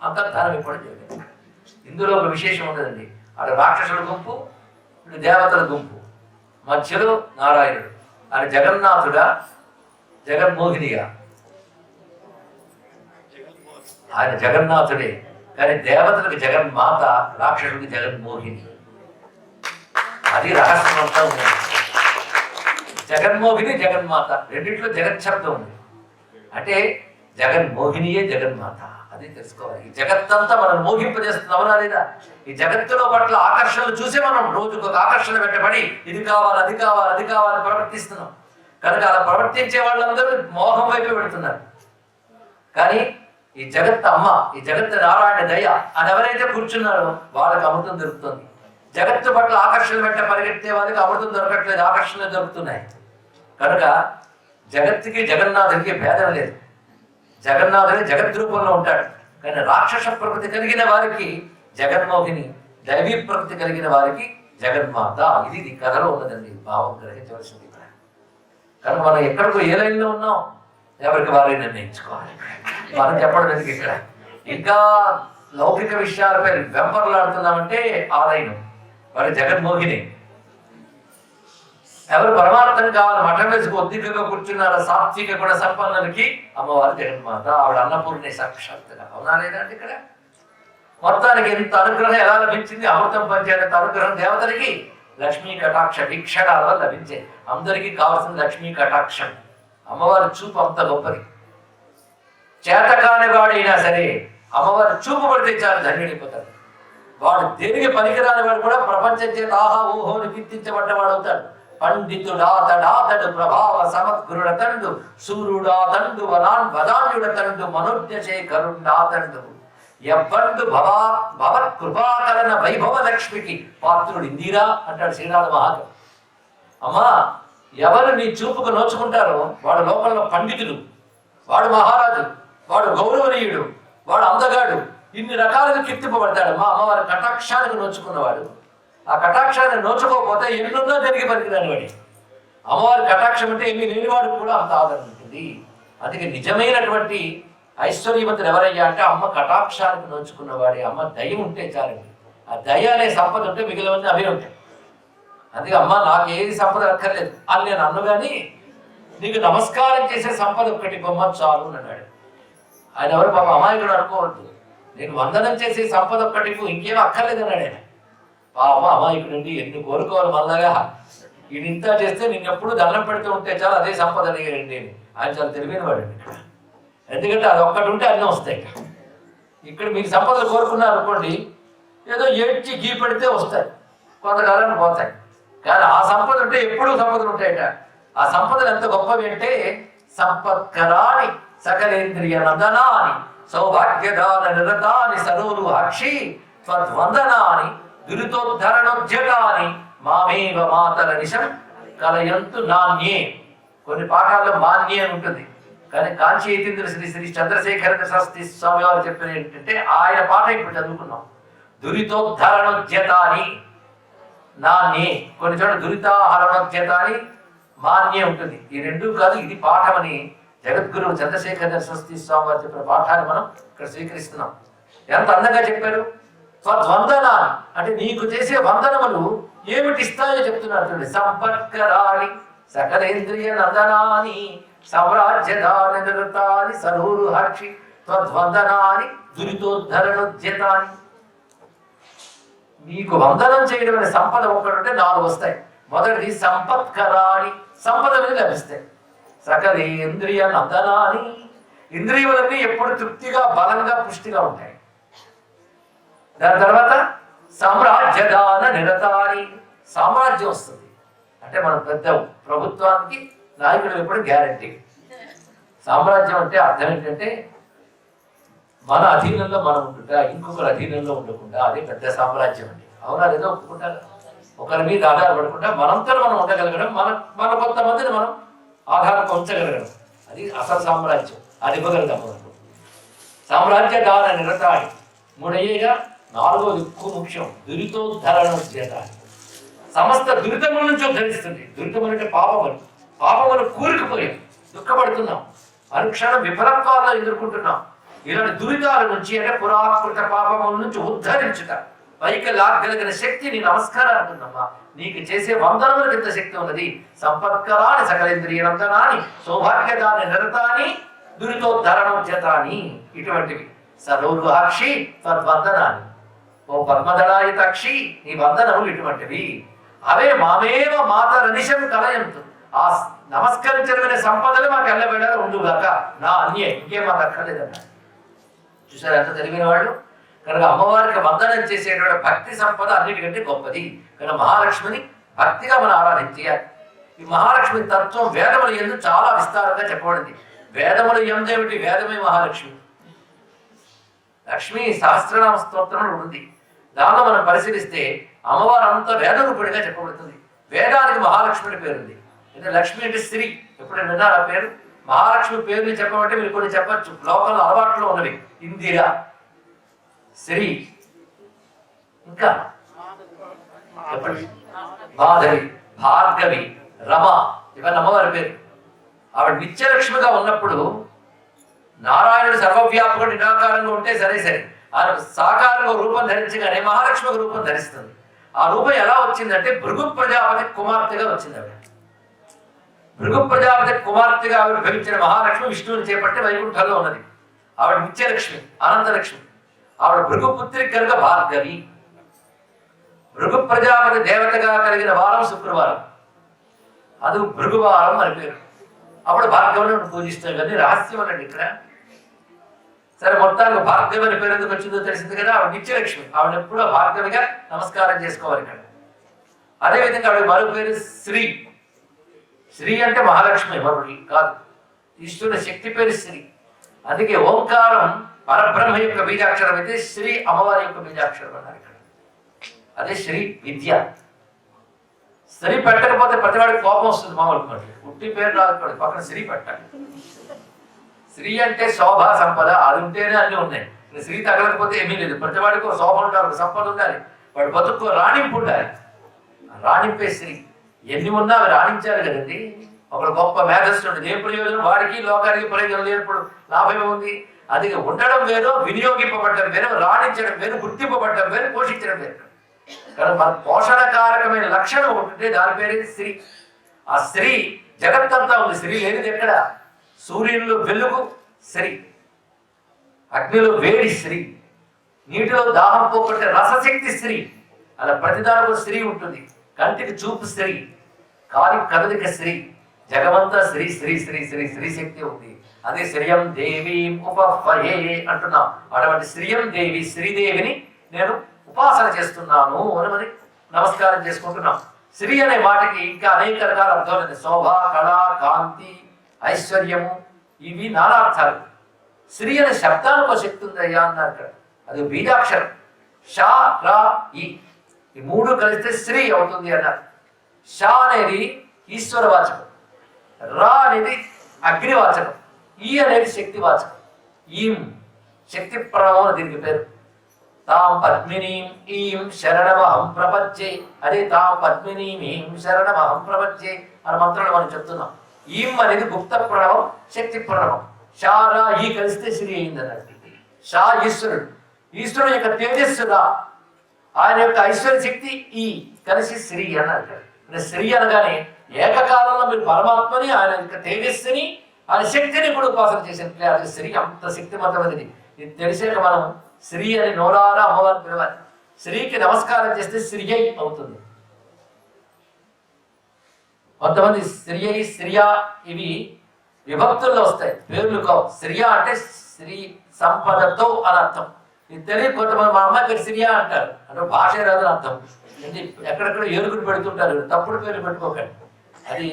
Speaker 1: అంతర్ధానం ఇవ్వడం జరిగింది. ఇందులో ఒక విశేషం ఉండదండి. అటు రాక్షసుల గుంపు, ఇటు దేవతల గుంపు, మధ్యలో నారాయణుడు. ఆయన జగన్నాథుడా జగన్మోహినిగా? ఆయన జగన్నాథుడే, కానీ దేవతలకు జగన్మాత, రాక్షసుడికి జగన్మోహిని. అది రహస్యం అంతా ఉంది. జగన్మోహిని జగన్మాత రెండింటిలో జగచ్చబ్దం ఉంది. అంటే జగన్మోహినియే జగన్మాత, అది తెలుసుకోవాలి. ఈ జగత్తంతా మనం మోహింపజేస్తుంది, అవునా లేదా? ఈ జగత్తులో పట్ల ఆకర్షణలు చూసే మనం రోజుకు ఒక ఆకర్షణ పెట్టబడి ఇది కావాలి అది కావాలి అది కావాలి ప్రవర్తిస్తున్నాం. కనుక అలా ప్రవర్తించే వాళ్ళందరూ మోహం వైపు పెడుతున్నారు. కానీ ఈ జగత్ అమ్మ, ఈ జగత్ నారాయణ దయ అని ఎవరైతే కూర్చున్నారో వాళ్ళకి అమృతం దొరుకుతుంది. జగత్తు పట్ల ఆకర్షణ వెంట పరిగెత్తే వాళ్ళకి అమృతం దొరకట్లేదు, ఆకర్షణలు దొరుకుతున్నాయి. కనుక జగత్తుకి జగన్నాథుడికి భేదం లేదు. జగన్నాథుడి జగత్ రూపంలో ఉంటాడు. కానీ రాక్షస ప్రకృతి కలిగిన వారికి జగన్మోహిని, దైవీ ప్రకృతి కలిగిన వారికి జగన్మాత. ఇది కథలో ఉన్నదండి, భావం గ్రహించవలసింది. కనుక మనం ఎక్కడికో ఏ లైన్లో ఉన్నాం ఎవరికి వారే నిర్ణయించుకోవాలి. మనం చెప్పడం ఎందుకు ఇక్కడ. ఇంకా లౌకిక విషయాలపై వెంపర్లాడుతున్నామంటే ఆ లైను వారి జగన్మోహిని. ఎవరు పరమార్థం కావాలి మఠం వేసుకు ఒత్తికగా కూర్చున్నారా సాత్విక కూడా సంపన్నులకి అమ్మవారు జగన్మాత, ఆవిడ అన్నపూర్ణి సాక్షాత్తుగా, అవునా లేదండి? ఇక్కడ మొత్తానికి ఎంత అనుగ్రహం ఎలా లభించింది? అమృతం పంచేంత అనుగ్రహం దేవతలకి లక్ష్మీ కటాక్ష వీక్షణాల వల్ల లభించే. అందరికీ కావాల్సిన లక్ష్మీ కటాక్షం. అమ్మవారి చూపు అంత గొప్పది. చేతకాని వాడైనా సరే అమ్మవారి చూపు పడితే చాలు ధన్యుడిపోతాడు. వాడు దేనికి పనికిరాని వాడు కూడా ప్రపంచం చేత ఆహా ఊహోని కీర్తించబడ్డవాడు అవుతాడు. పండితుడాతడాతడు ప్రభావ సమగ్రుడతండు సూర్యుడాతండు వదాన్యుడతండు మనోజ్ఞశేఖరుడాతండు ఎవ్వండు భవత్ కృపాకరణ వైభవ లక్ష్మికి పాత్రుడు ఇందిరా అంటాడు శ్రీనాథ మహాకవి. అమ్మా, ఎవరు నీ చూపుకు నోచుకుంటారో వాడు లోకంలో పండితుడు, వాడు మహారాజు, వాడు గౌరవనీయుడు, వాడు అందగాడు, ఇన్ని రకాలుగా కీర్తింపబడతాడు. మా అమ్మవారి కటాక్షానికి నోచుకున్నవాడు. ఆ కటాక్షాన్ని నోచుకోకపోతే ఎన్నున్నా జరిగి పనికిరాని వాడి. అమ్మవారి కటాక్షం అంటే ఏమీ లేనివాడికి కూడా అంత ఆదరణ ఉంటుంది. అందుకే నిజమైనటువంటి ఐశ్వర్యవంతుడు ఎవరయ్యా అంటే అమ్మ కటాక్షానికి నోచుకున్నవాడే. అమ్మ దయ ఉంటే చాలండి. ఆ దయ అనే సంపద ఉంటే మిగిలినవన్నీ అవే ఉంటాయి. అందుకే అమ్మ నాకు ఏది సంపద అక్కర్లేదు అని నేను అన్ను కానీ నీకు నమస్కారం చేసే సంపద ఒక్కటి బొమ్మ చాలు అని అన్నాడు. ఆయన ఎవరు బాబా అమాయకుడు అనుకోవద్దు. నీకు వందనం చేసే సంపద ఒక్కటి ఇంకేమో అక్కర్లేదు అన్నాడు ఆయన. పాప అమాయకుడు నుండి ఎన్ని కోరుకోవాలి మళ్ళగా ఈయనింత చేస్తే నేను ఎప్పుడు దండం పెడుతూ ఉంటే చాలు అదే సంపద అడిగాడండి. ఆయన చాలా తెలివైన వాడండి ఇక్కడ. ఎందుకంటే అది ఒక్కటి ఉంటే అన్నీ వస్తాయి. ఇక్కడ మీకు సంపదలు కోరుకున్నారు అనుకోండి, ఏదో ఏడ్చి గీ పెడితే వస్తాయి, కొంతకాలానికి పోతాయి. కానీ ఆ సంపద ఉంటే ఎప్పుడూ సంపదలు ఉంటాయట. ఆ సంపదలు ఎంత గొప్పవి అంటే సంపత్కరాని సకలేంద్రియ నందనాని సౌభాగ్యదాన నిరతాని సరోరు అక్షి త్వద్వందనాని దురితోద్ధరణోద్యతాని మామేవ మాతర నిశం కలయంతు నాణ్యే. కొన్ని పాఠాల్లో మాన్యే అని ఉంటుంది, కానీ కాంచి యతీంద్ర శ్రీ శ్రీ చంద్రశేఖర శాస్త్రి స్వామి వారు చెప్పిన ఏంటంటే ఆయన పాట ఇప్పుడు చదువుకున్నాం. దురితోద్ధరణోద్యతాని నాణ్యే, కొన్ని చోట్ల దురితాహరణోద్యత అని మాన్యే ఉంటుంది. ఈ రెండు కాదు, ఇది పాఠమని జగద్గురు చంద్రశేఖర సరస్వతి స్వామి వారు చెప్పిన పాఠాన్ని మనం ఇక్కడ స్వీకరిస్తున్నాం. ఎంత అందంగా చెప్పారు. స్వద్వందనాన్ని అంటే నీకు చేసే వందనములు ఏమిటి ఇస్తాయో చెప్తున్నారు చూడండి. సంపత్కరాని సకలేంద్రియ నందనాని సామ్రాజ్యదాని నిరతాని సరూరు హర్షి త్వద్వందనాని దురితోద్ధరణోద్యతాని. నీకు వందనం చేయడం అనే సంపద ఒక్కడుంటే 4 వస్తాయి. మొదటిది సంపత్కరాని, సంపదలు లభిస్తాయి. సకలేంద్రియ నందనాని, ఇంద్రియములన్నీ ఎప్పుడు తృప్తిగా బలంగా పుష్టిగా ఉంటాయి. దాని తర్వాత సామ్రాజ్యదాన నిరతాని, సామ్రాజ్యం వస్తుంది. అంటే మన పెద్ద ప్రభుత్వానికి నాయకుడు ఎప్పుడు గ్యారంటీ. సామ్రాజ్యం అంటే అర్థం ఏంటంటే మన అధీనంలో మనం ఉంటుంటా, ఇంకొకరి అధీనంలో ఉండకుండా, అదే పెద్ద సామ్రాజ్యం అండి. అవునా లేదో ఒప్పుకుంటారు. ఒకరి మీద ఆధారపడకుండా మనంతో మనం ఉండగలగడం, మన కొంతమందిని మనం ఆధారం ఉంచగలగడం, అది అసలు సామ్రాజ్యం. అది ఇవ్వగలుగుతాం మనకు. సామ్రాజ్య దాన నిరతాని. మూడయ్యేగా 4వది ఎక్కువ ముఖ్యం, దురితోద్ధరణోద్యతాని. సమస్త దురితముల నుంచి ఉద్ధరిస్తుంది. దురితములు అంటే పాపములు. పాపములు కూరుకుపోయాం, దుఃఖపడుతున్నాం, అనుక్షణం విఫలత్వాల్లో ఎదుర్కొంటున్నాం. ఇలాంటి దురితాల నుంచి అంటే పురాకృత పాపముల నుంచి ఉద్ధరించుట, పైకి లాగలిగిన శక్తి నీ నమస్కారం అంటున్నమ్మా. నీకు చేసే వందనములకు ఎంత శక్తి ఉన్నది. సంపత్కరాని సకలేంద్రియ నందనాని సౌభాగ్యదాని నిరతాని దురితోద్ధరణోద్యతాని. ఇటువంటివి సరౌరుహాక్షి తద్వందనాని. ఓ పద్మదళాయతాక్షి, నీ వందనములు ఇటువంటివి. అవే మామేవ మాతరనిశం కలయంతు. ఆ నమస్కరించడమైన సంపదలు మాకు ఎల్లవేళ ఉండుగాక, నా అన్యే, ఇంకేం మాకు అక్కర్లేదన్నా. చూసారు ఎంత తెలివిన వాళ్ళు. కనుక అమ్మవారికి వందనం చేసేటువంటి భక్తి సంపద అన్నిటికంటే గొప్పది. కనుక మహాలక్ష్మిని భక్తిగా మనం ఆరాధించాలి. ఈ మహాలక్ష్మి తత్వం వేదముల యందు చాలా విస్తారంగా చెప్పబడింది. వేదముల యందేమిటి? వేదమే మహాలక్ష్మి. లక్ష్మీ సహస్రనామ స్తోత్రం ఉంది. దానిలో మనం పరిశీలిస్తే అమ్మవారు అంతా వేదరూపుడిగా చెప్పబడుతుంది. వేదానికి మహాలక్ష్మి పేరుంది. అంటే లక్ష్మి అంటే స్త్రీ. ఎప్పుడైనా విన్నారు ఆ పేరు? మహాలక్ష్మి పేరుని చెప్పమంటే మీరు కొన్ని చెప్పచ్చు, లోకల్ అలవాట్లో ఉన్నవి. ఇందిర, శ్రీ, ఇంకా మాధవి, భార్గవి, రమ, ఇవన్నీ అమ్మవారి పేరు. ఆవిడ నిత్యలక్ష్మిగా ఉన్నప్పుడు నారాయణుడు సర్వవ్యాపకుడు నిరాకారంగా ఉంటే సరే, ఆయన సాకారంగా రూపం ధరించగానే మహాలక్ష్మి రూపం ధరిస్తుంది. ఆ రూపం ఎలా వచ్చిందంటే భృగు ప్రజాపతి కుమార్తెగా వచ్చింది ఆవిడ. భృగు ప్రజాపతి కుమార్తెగా ఆవిర్భవించిన మహాలక్ష్మి విష్ణువుని చేపట్టి వైకుంఠంలో ఉన్నది. ఆవిడ నిత్యలక్ష్మి, అనంతలక్ష్మి. ఆవిడ భృగుపుత్రి కనుక భార్గవి. భృగు ప్రజాపతి దేవతగా కలిగిన వారం శుక్రవారం, అది భృగువారం అని పేరు. అప్పుడు భార్గవిని పూజిస్తాం. కానీ రహస్యం అనండి ఇక్కడ. సరే, మొత్తానికి భార్గవి అని పేరు ఎందుకు వచ్చిందో తెలిసింది కదా. ఆవిడ నిత్యలక్ష్మి. ఆవిడ ఎప్పుడో భార్గవిగా నమస్కారం చేసుకోవాలి ఇక్కడ. అదేవిధంగా ఆవిడ మరో పేరు శ్రీ. శ్రీ అంటే మహాలక్ష్మి, మరొకటి కాదు. ఈశ్వరుని శక్తి పేరు శ్రీ. అందుకే ఓంకారం పరబ్రహ్మ యొక్క బీజాక్షరం అయితే శ్రీ అమ్మవారి యొక్క బీజాక్షరం అన్నారు ఇక్కడ. అదే శ్రీ విద్య. శ్రీ పెట్టకపోతే ప్రతివాడికి కోపం వస్తుంది. మామూలు ఉట్టి పేరు రాదు, పక్కన శ్రీ పెట్టాలి. శ్రీ అంటే శోభ, సంపద, అది ఉంటేనే అన్నీ ఉన్నాయి. శ్రీ తగలకపోతే ఏమీ లేదు. ప్రతివాడికి ఒక శోభ ఉండాలి, సంపద ఉండాలి, వాడు బతుకు రాణింపు ఉండాలి. రాణింపే శ్రీ. ఎన్ని ఉన్నా అవి రాణించాలి కదండి. ఒకడు గొప్ప మేధస్సుడు, ఏ ప్రయోజనం? వాడికి లోకానికి ప్రయోజనం లేనప్పుడు లాభం ఉంది. అది ఉండడం వేరు, వినియోగింపబడటం వేరు, రాణించడం వేరు, గుర్తింపబడటం వేరు, పోషించడం వేరు. కానీ మన పోషణకారకమైన లక్షణం ఉంటుంటే దాని పేరు స్త్రీ. ఆ స్త్రీ జగత్తంతా ఉంది. స్త్రీ లేనిది ఎక్కడ? సూర్యునిలో వెలుగు స్త్రీ, అగ్నిలో వేడి స్త్రీ, నీటిలో దాహం పోగొట్టే రసశక్తి స్త్రీ. అలా ప్రతిదానికి స్త్రీ ఉంటుంది. కంటికి చూపు స్త్రీ, కాలి కదలిక స్త్రీ, జగమంతా స్త్రీ స్త్రీ స్త్రీ స్త్రీ స్త్రీ శక్తి ఉంది. అదే శ్రియం దేవి ఉపహే అంటున్నాం. అటువంటి శ్రియం దేవి, శ్రీదేవిని నేను ఉపాసన చేస్తున్నాను అని మరి నమస్కారం చేసుకుంటున్నాం. శ్రీ అనే మాటకి ఇంకా అనేక రకాల అర్థాలు ఉన్నాయి. శోభ, కళ, కాంతి, ఐశ్వర్యము, ఇవి నానార్థాలు. శ్రీ అనే శబ్దానికి ఒక శక్తి ఉంది అయ్యా అన్నారు ఇక్కడ. అది బీజాక్షరం. షా, రా, ఈ మూడు కలిస్తే శ్రీ అవుతుంది అన్నారు. షా అనేది ఈశ్వరవాచకం, రా అనేది అగ్నివాచకం, ఈ అనేది శక్తివాచకం. ఈం శక్తి ప్రణవం దీనికి పేరు. తాం పద్మినీం ఈం శరణమహం ప్రపంచే. అదే తాం పద్మినీం ఈం శరణమహం ప్రపంచే అనే మంత్రాలు మనం చెప్తున్నాం. ఈం అనేది గుప్త ప్రణవం, శక్తి ప్రణవం. షారా ఈ కలిస్తే శ్రీ అయింది అన్నట్టు. షా ఈశ్వరుడు, ఈశ్వరుడు యొక్క తేజస్సుగా ఆయన యొక్క ఐశ్వర్య శక్తి ఈ కలిసి శ్రీ అన్నారు. శ్రీ అనగానే ఏకకాలంలో మీరు పరమాత్మని, ఆయన యొక్క తేజస్సుని, ఆయన శక్తిని కూడా ఉపాసన చేసినట్లే. అది శ్రీ అంత శక్తివంతమైనది. ఇది తెలిసాక మనం శ్రీ అని నోరారా అమ్మవారిని పిలవాలి. శ్రీకి నమస్కారం చేస్తే శ్రీ అయి అవుతుంది. కొంతమంది శ్రీ అయి, శ్రియా ఇవి విభక్తుల్లో వస్తాయి, పేర్లు కావు. శ్రియా అంటే శ్రీ సంపదతో అని అర్థం. ఇది తెలియదు కొంతమంది. మా అమ్మాయి పేరు శ్రియా అంటారు, అంటే భాష రాదని అర్థం. ఎక్కడెక్కడ ఏరుగుడు పెడుతుంటారు, తప్పుడు పేర్లు పెట్టుకోకండి. అది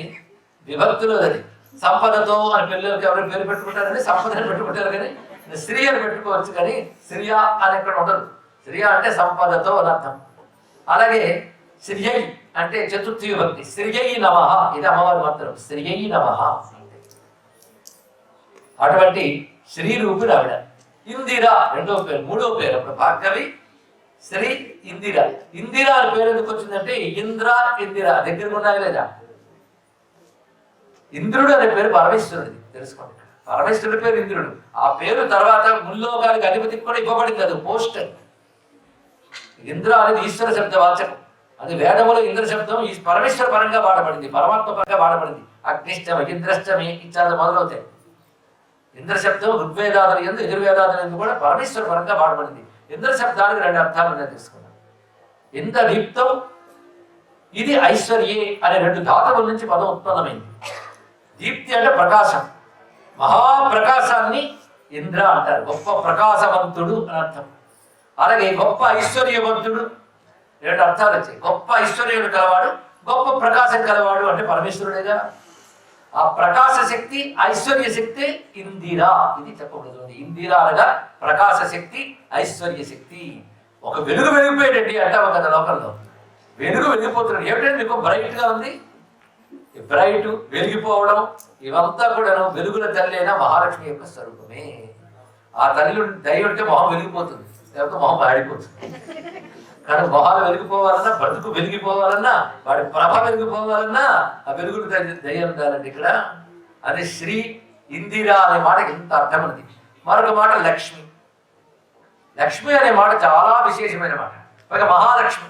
Speaker 1: విభక్తులు. అది సంపదతో అని పిల్లలకి ఎవరు పేరు పెట్టుకుంటారని సంపదని పెట్టుకుంటారు, కానీ శ్రీ అని పెట్టుకోవచ్చు. కానీ శ్రియా అని ఎక్కడ ఉండదు. శ్రియా అంటే సంపదతో అని అర్థం. అలాగే శ్రీయై అంటే చతుర్థి విభక్తి. శ్రీయై నమః, ఇది అమ్మవారి మంత్రం. శ్రీయై నమః. అటువంటి శ్రీ రూపుడు ఆవిడ. ఇందిరా రెండవ పేరు. మూడవ పేరు అప్పుడు భార్గవి, శ్రీ ఇందిర. ఇందిర అని పేరు ఎందుకు వచ్చిందంటే ఇంద్ర ఇందిర దగ్గరకు ఉన్నాయి లేదా. ఇంద్రుడు అనే పేరు పరమేశ్వరుడిది, తెలుసుకోండి. పరమేశ్వరుడి పేరు ఇంద్రుడు. ఆ పేరు తర్వాత ముల్లోకానికి అధిపతికి కూడా ఇవ్వబడింది. అది పోస్టర్. ఇంద్ర అనేది ఈశ్వర శబ్ద వాచకం. అది వేదములో ఇంద్ర శబ్దం ఈ పరమేశ్వర పరంగా వాడబడింది, పరమాత్మ పరంగా వాడబడింది. అగ్నిష్టమి, ఇంద్రష్టమి ఇత్యాది మొదలవుతాయి. ఇంద్ర శబ్దం ఋగ్వేదాదులు ఎందు, యజుర్వేదాదులు ఎందు కూడా పరమేశ్వర పరంగా వాడబడింది. ఇంద్ర శబ్దానికి రెండు అర్థాలు ఉన్నాయి, తెలుసుకున్నాం. ఇంద్ర దీప్తం, ఇది ఐశ్వర్యే అనే రెండు ధాతువుల నుంచి పదం ఉత్పన్నమైంది. దీప్తి అంటే ప్రకాశం, మహాప్రకాశాన్ని ఇంద్ర అంటారు. గొప్ప ప్రకాశవంతుడు అని అర్థం. అలాగే గొప్ప ఐశ్వర్యవంతుడు, రెండు అర్థాలు వచ్చాయి. గొప్ప ఐశ్వర్యుడు కలవాడు, గొప్ప ప్రకాశం కలవాడు అంటే పరమేశ్వరుడేగా. ఆ ప్రకాశ శక్తి, ఐశ్వర్య శక్తి ఇందిరా, ఇది చెప్పబడుతుంది. ఇందిరా అనగా ప్రకాశ శక్తి, ఐశ్వర్య శక్తి. ఒక వెలుగు వెలిగిపోయేటండి అంటాము కదా లోకంలో. వెలుగు వెలిగిపోతున్నాడు. ఏమిటంటే మీకు బ్రైట్ గా ఉంది, బ్రైట్ వెలిగిపోవడం, ఇవంతా కూడాను వెలుగుల తల్లి అయిన మహాలక్ష్మి యొక్క స్వరూపమే. ఆ తల్లి దయ ఉంటే మొహం వెలిగిపోతుంది, లేకపోతే మొహం ఆడిపోతుంది. కానీ మొహాలు వెలిగిపోవాలన్నా, బ్రతుకు వెలిగిపోవాలన్నా, వాడి ప్రభ వెలిగిపోవాలన్నా ఆ వెలుగులు దయ ఉండాలండి ఇక్కడ. అది శ్రీ ఇందిరా అనే మాటకి ఇంత అర్థం ఉంది. మరొక మాట లక్ష్మి. లక్ష్మి అనే మాట చాలా విశేషమైన మాట. ఒక మహాలక్ష్మి,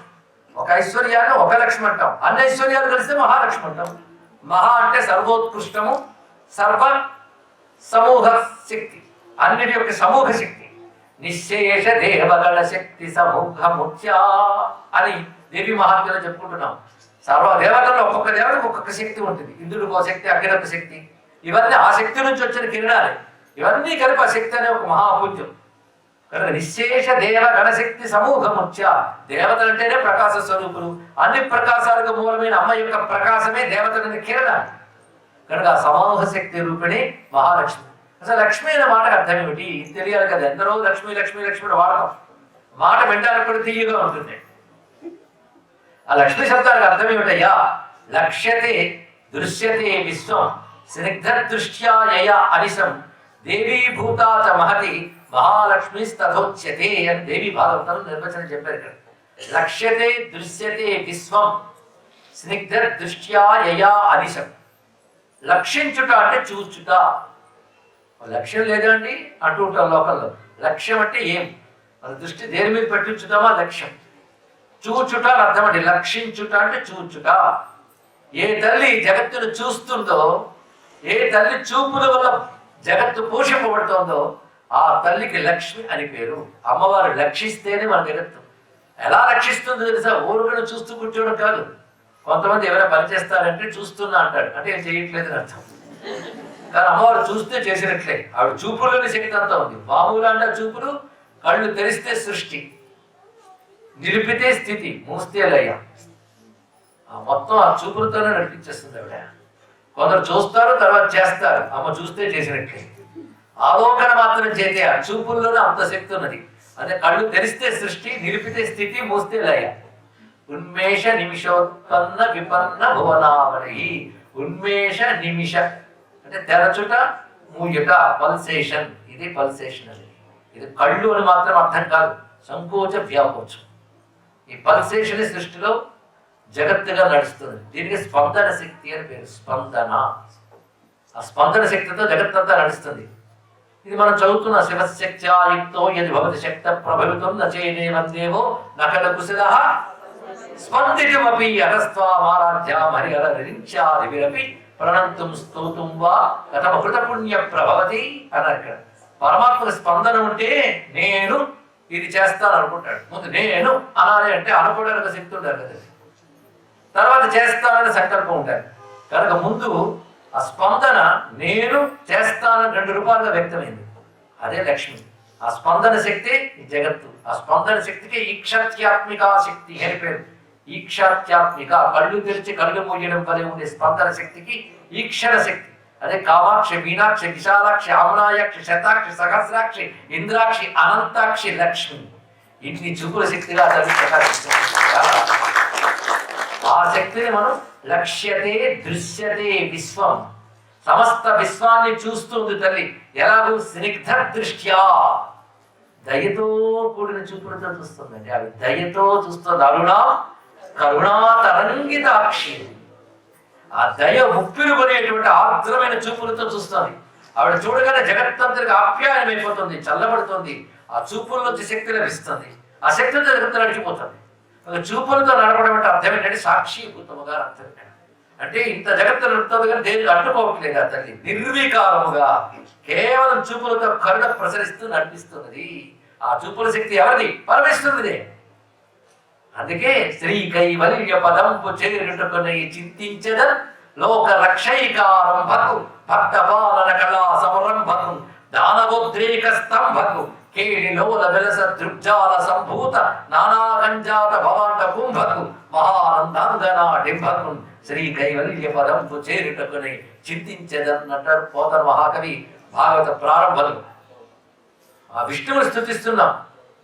Speaker 1: ఒక ఐశ్వర్యాన్ని ఒక లక్ష్మి అంటాం. అన్ని ఐశ్వర్యాలు కలిస్తే మహాలక్ష్మి అంటాం. మహా అంటే సర్వోత్కృష్టము, సర్వ సమూహ శక్తి, అన్నిటి యొక్క సమూహ శక్తి. నిశ్శేష దేవగణ శక్తి సమూహ ముఖ్య అని దేవి మహాత్మ్యంలో చెప్పుకుంటున్నాం. సర్వ దేవతల్లో ఒక్కొక్క దేవతకు ఒక్కొక్క శక్తి ఉంటుంది. ఇంద్రుడికి ఒక శక్తి, అగ్నికి శక్తి. ఇవన్నీ ఆ శక్తి నుంచి వచ్చిన కిరణాలే. ఇవన్నీ కలిపి ఆ శక్తి అనే ఒక మహాపూజ్యం. కనుక నిశ్శేష దేవ గణశక్తి సమూహ ముఖ్య. దేవతలు అంటేనే ప్రకాశ స్వరూపులు. అన్ని ప్రకాశాలకు మూలమైన అమ్మ యొక్క ప్రకాశమే దేవతలని కిరణాలు. కనుక సమూహ శక్తి రూపిణి మహాలక్ష్మి. అసలు లక్ష్మి అనే మాటకు అర్థం ఏమిటి తెలియాలి కదా. ఎందరో లక్ష్మి లక్ష్మి లక్ష్మి వాడతాం. మాట వినడానికి కూడా తీయగా ఉంటుంది. ఆ లక్ష్మి శబ్దానికి అర్థం ఏమిటయ్యా? లక్ష్యతే దృశ్యతే విశ్వం స్నిగ్ధ దృష్ట్యా యయ అనిశం దేవీభూతా చ మహతి మహాలక్ష్మి స్తథోచ్యతే అని దేవి భాగవతం నిర్వచనం చెప్పారు ఇక్కడ. లక్ష్యతే దృశ్యతే విశ్వం స్నిగ్ధ దృష్ట్యా యయ అనిశం. లక్షించుట అంటే చూచుట. లక్ష్యం లేదండి అంటూ ఉంటాం లోకంలో. లక్ష్యం అంటే ఏం? మన దృష్టి దేని మీద పెట్టించుతామా లక్ష్యం. చూచుట అని అర్థం అండి. లక్షించుట అంటే చూచుట. ఏ తల్లి జగత్తును చూస్తుందో, ఏ తల్లి చూపుల వల్ల జగత్తు పోషింపబడుతోందో ఆ తల్లికి లక్ష్మి అని పేరు. అమ్మవారు లక్షిస్తేనే మన జగత్తు. ఎలా రక్షిస్తుందో తెలుసా? ఊరుకను చూస్తూ కూర్చోవడం కాదు. కొంతమంది ఎవరైనా పని చేస్తారంటే చూస్తున్నా అంటాడు, అంటే ఏం చేయట్లేదని అర్థం. కానీ అమ్మవారు చూస్తే చేసినట్లే. ఆవిడ చూపులోని శక్తి అంతా ఉంది. మామూలు అంటే చూపులు, కళ్ళు తెరిస్తే సృష్టి, నిలిపితే స్థితి, మూస్తే లయ. మొత్తం ఆ చూపులతోనే నడిపించేస్తుంది ఆవిడ. కొందరు చూస్తారు, తర్వాత చేస్తారు. అమ్మ చూస్తే చేసినట్లే. ఆలోకన మాత్రం చేతే ఆ చూపుల్లోనే అంత శక్తి ఉన్నది. అదే కళ్ళు తెరిస్తే సృష్టి, నిలిపితే స్థితి, మూస్తే లయ. ఉన్మేష నిమిషోత్పన్న విపన్న భువనావళి. ఉన్మేష నిమిష అంటే తెరచుట, మూయుట, పల్సేషన్. ఇది పల్సేషన్. అది ఇది కళ్ళు అని మాత్రం అర్థం కాదు. సంకోచ వ్యాకోచం. ఈ పల్సేషన్ సృష్టిలో జగత్తుగా నడుస్తుంది. దీనికి స్పందన శక్తి అని పేరు. స్పందన, ఆ స్పందన శక్తితో జగత్తంతా నడుస్తుంది. ఇది మనం చదువుతున్న శివశక్త్యాయుక్తో యది భవతి శక్త ప్రభవితం నచేదేవో నకల కుశల స్పందితమపి అగస్త్వామారాధ్యాం హరిహర నిరించాదివిరపి ప్రణంతుం స్తోతుం వా కథమృత పుణ్య ప్రభవతి అన్నారు. ఇక్కడ పరమాత్మకు స్పందన ఉంటే నేను ఇది చేస్తాను అనుకుంటాడు. ముందు నేను అనాలి అంటే అనుకోవడానికి శక్తి ఉంటారు కదా, తర్వాత చేస్తానని సంకల్పం ఉంటారు కనుక ముందు ఆ స్పందన నేను చేస్తానని 2 రూపాయలుగా వ్యక్తమైంది. అదే లక్ష్మి. ఆ స్పందన శక్తి జగత్తు. ఆ స్పందన శక్తికి ఈక్షత్యాత్మిక శక్తి అని పేరు. ఈక్షాత్యాత్మిక, కళ్ళు తెరిచి కళ్ళు మూయడం వలె ఉండే స్పందన శక్తికి ఈక్షణ శక్తి. అదే కామాక్షి, మీనాక్షి, విశాలాక్షి, అమనాయాక్షి, శతాక్షి, సహస్రాక్షి, ఇంద్రాక్షి, అనంతాక్షి, లక్ష్మి. ఇన్ని చూపుల శక్తిగా తల్లి ప్రకాశిస్తుంది. ఆ శక్తిని మనం లక్ష్యతే దృశ్యతే విశ్వం, సమస్త విశ్వాన్ని చూస్తుంది తల్లి. ఎలాగూ స్నిగ్ధ దృష్ట్యా, దయతో కూడిన చూపులతో చూస్తుందండి. అవి దయతో చూస్తుంది. అరుణా కరుణా తరంగితాక్షి, ఆ దయ ఉప్పిరి కొనేటువంటి ఆర్ద్రమైన చూపులతో చూస్తుంది. ఆవిడ చూడగానే జగత్తంతరికి ఆప్యాయమైపోతుంది, చల్లబడుతుంది. ఆ చూపుల్లోంచి శక్తి లభిస్తుంది. ఆ శక్తితో జగత్తు నడిచిపోతుంది. చూపులతో నడపడం అంటే అర్థం ఏంటంటే సాక్షిభూతముగా అర్థం. అంటే ఇంత జగత్తు నడుపుతుంది కానీ దేనికి అడ్డుకోవట్లేదు ఆ తల్లి. నిర్వికారముగా కేవలం చూపులతో కరుణ ప్రసరిస్తూ నడిపిస్తున్నది. ఆ చూపుల శక్తి ఎవరిది? పరమేశ్వరుడిదే. అందుకే శ్రీ కైవల్య పదంపు చేరుటకుని చింతించద లోక రక్షైకారంభకు భక్త పాలన కళా సంరంభకు దానవోద్రేక స్తంభకు కేళిలోల వెలస దృగ్జాల సంభూత నానాకంజాత భవాండ కుంభకు మహానందాంగనా డింభకు శ్రీ కైవల్య పదంపు చేరుటకుని చింతించదన్నట్టారు పోతన మహాకవి భాగవత ప్రారంభలు. ఆ విష్ణువుని స్థుతిస్తున్నాం.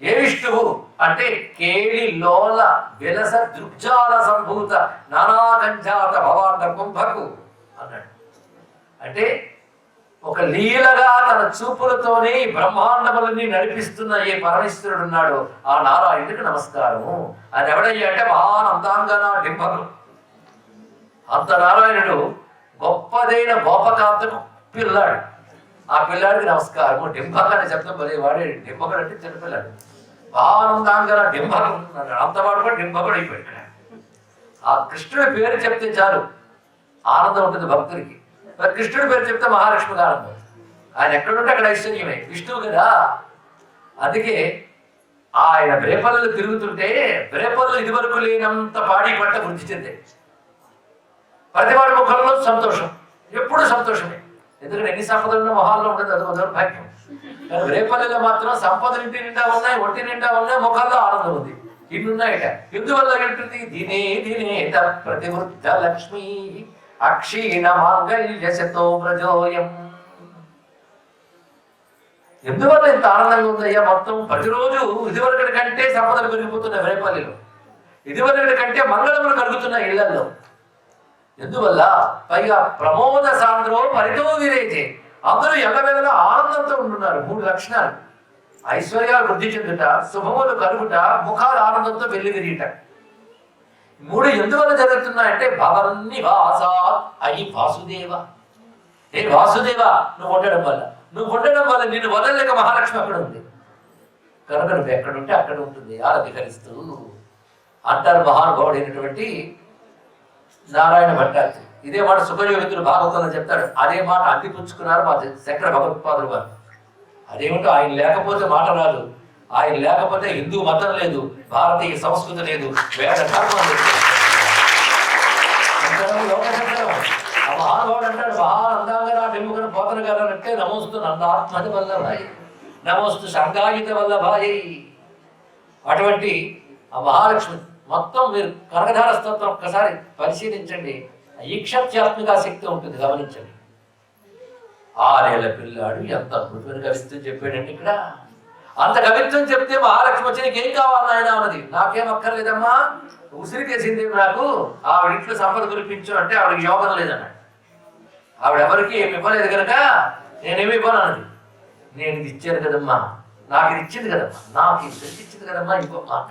Speaker 1: ఏ విష్ణువు అంటే కేళి లోల వెలస దృగ్జాల సంభూత నానాకంజాత భవాండ కుంభకు అన్నాడు. అంటే ఒక లీలగా తన చూపులతోనే బ్రహ్మాండములని నడిపిస్తున్న ఏ పరమేశ్వరుడు ఉన్నాడో ఆ నారాయణుడికి నమస్కారము. అది ఎవడయ్యా అంటే మహానందాంగన డింభకు. అంత నారాయణుడు గొప్పదైన గోపకాంతకు పిల్లాడు. ఆ పిల్లాడికి నమస్కారము. డింభక్ అనే శబ్దం బలే వాడే. డింభకుడు అంటే చిన్నపిల్లాడు. మహానందాంగన డింభకు అన్నాడు. అంతవాడు కూడా డింభకుడు అయిపోయాడు. ఆ కృష్ణుడి పేరు చెప్తే చాలు ఆనందం ఉంటుంది భక్తుడికి. మరి కృష్ణుడి పేరు చెప్తే మహాలక్ష్మికి ఆనందం. ఆయన ఎక్కడుంటే అక్కడ ఐశ్వర్యమే. విష్ణువు కదా. అందుకే ఆయన బ్రేపల్లు తిరుగుతుంటే బ్రేపల్లు ఇదివరకు లేనంత పాడి పట్ట వృద్ధి చెందే. ప్రతివాడి ముఖంలో సంతోషం, ఎప్పుడు సంతోషమే. ఎందుకంటే ఎన్ని సంపదలున్న మొహాల్లో ఉండదు, అది దౌర్భాగ్యం. కానీ రేపల్లిలో మాత్రం సంపదలు ఇంటి నిండా ఉన్నాయి, ఒంటి నిండా ఉన్నాయి, ముఖాల్లో ఆనందం ఉంది. ఇన్నున్నాయట. ఎందువల్ల ఉంటుంది? దినే దినే ప్రతివృద్ధ లక్ష్మీ అక్షీణ మాంగళ్యశతో వ్రజోయం. ఎందువల్ల ఇంత ఆనందంగా ఉందయ్యా? మొత్తం ప్రతిరోజు ఇదివరకటి కంటే సంపదలు పెరిగిపోతున్నాయి రేపల్లిలో. ఇదివరకటి కంటే మంగళములు కలుగుతున్నాయి ఇళ్లలో. ఎందువల్ల? పైగా ప్రమోద సాంద్రో పరితో విరేచే. అందరూ ఎల్లవేళలా ఆనందంతో ఉంటున్నారు. 3 లక్షణాలు: ఐశ్వర్యాలు వృద్ధి చెందుట, శుభములు కలుగుట, ముఖాలు ఆనందంతో వెళ్లి విరిగిట. 3 ఎందువల్ల జరుగుతున్నాయంటే భవన్నివాసాత్ అయి వాసుదేవ. ఏ వాసుదేవ, నువ్వు ఉండడం వల్ల. నువ్వు ఉండడం వల్ల నిన్ను వదలలేక మహాలక్ష్మి అక్కడ ఉంది కనుక నువ్వు ఎక్కడుంటే అక్కడ ఉంటుంది ఆరాధికరిస్తూ అంటారు మహానుభావుడైనటువంటి నారాయణ భట్టాచార్య. ఇదే మాట సుఖయోగితుడు భాగవతంలో చెప్తాడు. అదే మాట అందిపుచ్చుకున్నారు మా శంకర భగవత్పాదులు వారు. అదేమిటో ఆయన లేకపోతే మాట రాదు, ఆయన లేకపోతే హిందూ మతం లేదు, భారతీయ సంస్కృతి లేదు, వేద ధర్మం లేదు. ఆ మహానుభావుడు అంటాడు, మహానందాంగా డెమ్ముకుని పోతన గారు అంటే నమోస్తు నందాత్మజ వల్లభాయ్, నమోస్తు సంగాయిత వల్లభాయ్. అటువంటి ఆ మహాలక్ష్మి మొత్తం మీరు కనకధార స్తోత్రం ఒక్కసారి పరిశీలించండి. ఈక్షత్యాత్మిక శక్తి ఉంటుంది, గమనించండి. 6 ఏళ్ల పిల్లాడు ఎంత అద్భుతమైన కవిత్వం చెప్పాడండి ఇక్కడ. అంత కవిత్వం చెప్తే మహాలక్ష్మి వచ్చి నీకేం కావాలి ఆయన అన్నది. నాకేం అక్కర్లేదమ్మా, ఉసిరికేసింది నాకు, ఆవిడింట్లో సంపద కురిపించు అంటే ఆవిడకి యోగం లేదన్నాడు. ఆవిడెవరికి ఏమి ఇవ్వలేదు కనుక నేనేమి ఇవ్వను అన్నది. నేను ఇది ఇచ్చాను కదమ్మా, నాకు ఇది ఇచ్చింది కదమ్మా, నాకు ఇది ఇచ్చింది కదమ్మా, ఇంకో మాట.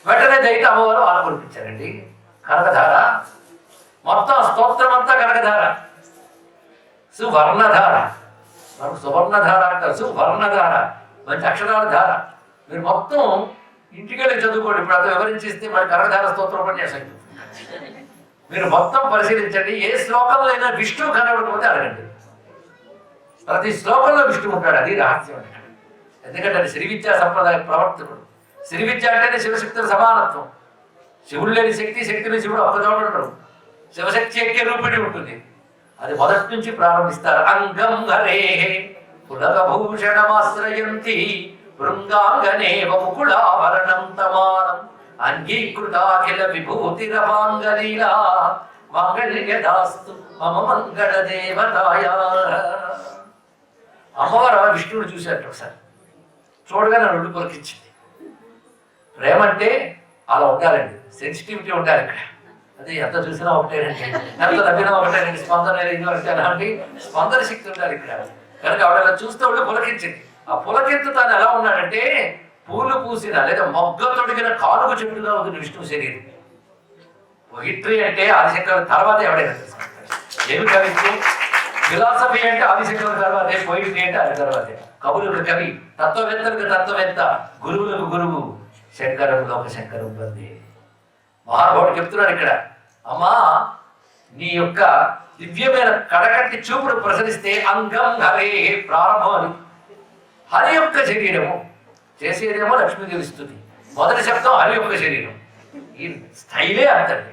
Speaker 1: వెంటనే దైతే అమ్మవారు ఆలకొల్పించారండి. కనకధార మొత్తం స్తోత్రం అంతా కనకధార, సువర్ణధార. మనకు సువర్ణధార అంటారు, సువర్ణధార మంచి అక్షరాల ధార. మీరు మొత్తం ఇంటికెళ్ళి చదువుకోండి. ఇప్పుడు అంతా వివరించిస్తే మరి కనకధార స్తోత్రం ఉపన్యాసం. మీరు మొత్తం పరిశీలించండి. ఏ శ్లోకంలో అయినా విష్ణువు కనబడకపోతే అడగండి. ప్రతి శ్లోకంలో విష్ణువు ఉంటాడు. అది రహస్యం అంటాడు. ఎందుకంటే అది శ్రీ విద్యా సంప్రదాయ ప్రవర్తకుడు. శ్రీ విద్య అంటేనే శివశక్తుల సమానత్వం. శివుడు లేని శక్తి, శక్తిని శివుడు ఒక్కచోట ఉండడు. శివశక్తి ఐక్య రూపిణి ఉంటుంది. అది మొదటి నుంచి ప్రారంభిస్తారు. అంగం హరే పులకభూషణమాశ్రయంతి బృంగాంగనేవ ముకుళాభరణం తమానం అంగీకృతాఖిల విభూతిరవాంగలీలా మంగళ్యదాస్తు మమ మంగళ దేవతాయ. అమ్మవారు విష్ణువుడు చూశారు ఒకసారి. చూడగానే రెండు పొలకిచ్చింది. ప్రేమ అంటే అలా ఉండాలండి, సెన్సిటివిటీ ఉండాలి ఇక్కడ. అదే ఎంత చూసినా ఒకటేనండి, ఎంత నవ్వినా ఒకటేనండి, స్పందన ఇది అంటే అలాంటి స్పందన శక్తి ఉండాలి ఇక్కడ. కనుక ఆవిడ అలా చూస్తే వాళ్ళు పులకించింది. ఆ పులకెత్తు తాను ఎలా ఉన్నాడంటే పూలు పూసిన లేదా మొగ్గ తొడిగిన కాలుగు చెట్టుగా ఉంది విష్ణువు శరీరం. పొయిట్రీ అంటే ఆదిశంకరుల తర్వాత ఎవడైనా తెలుసుకుంటారు. ఏమి కవిత్వం? ఫిలాసఫీ అంటే ఆదిశంకరుల తర్వాతే, పొయిట్రీ అంటే అది తర్వాతే. కవులకు కవి, తత్వవేత్తలకు తత్వవేత్త, గురువులకు గురువు. శంకరం లోక శంకరం బంది. మహానుభావుడు చెప్తున్నాడు ఇక్కడ, అమ్మా నీ యొక్క దివ్యమైన కడకట్టి చూపుడు ప్రసరిస్తే అంగం హరే ప్రారంభం అని. హరి యొక్క శరీరము చేసేదేమో లక్ష్మీదేవి స్తుతి. మొదటి శబ్దం హరి యొక్క శరీరం. ఈ స్టైలే అంతండి.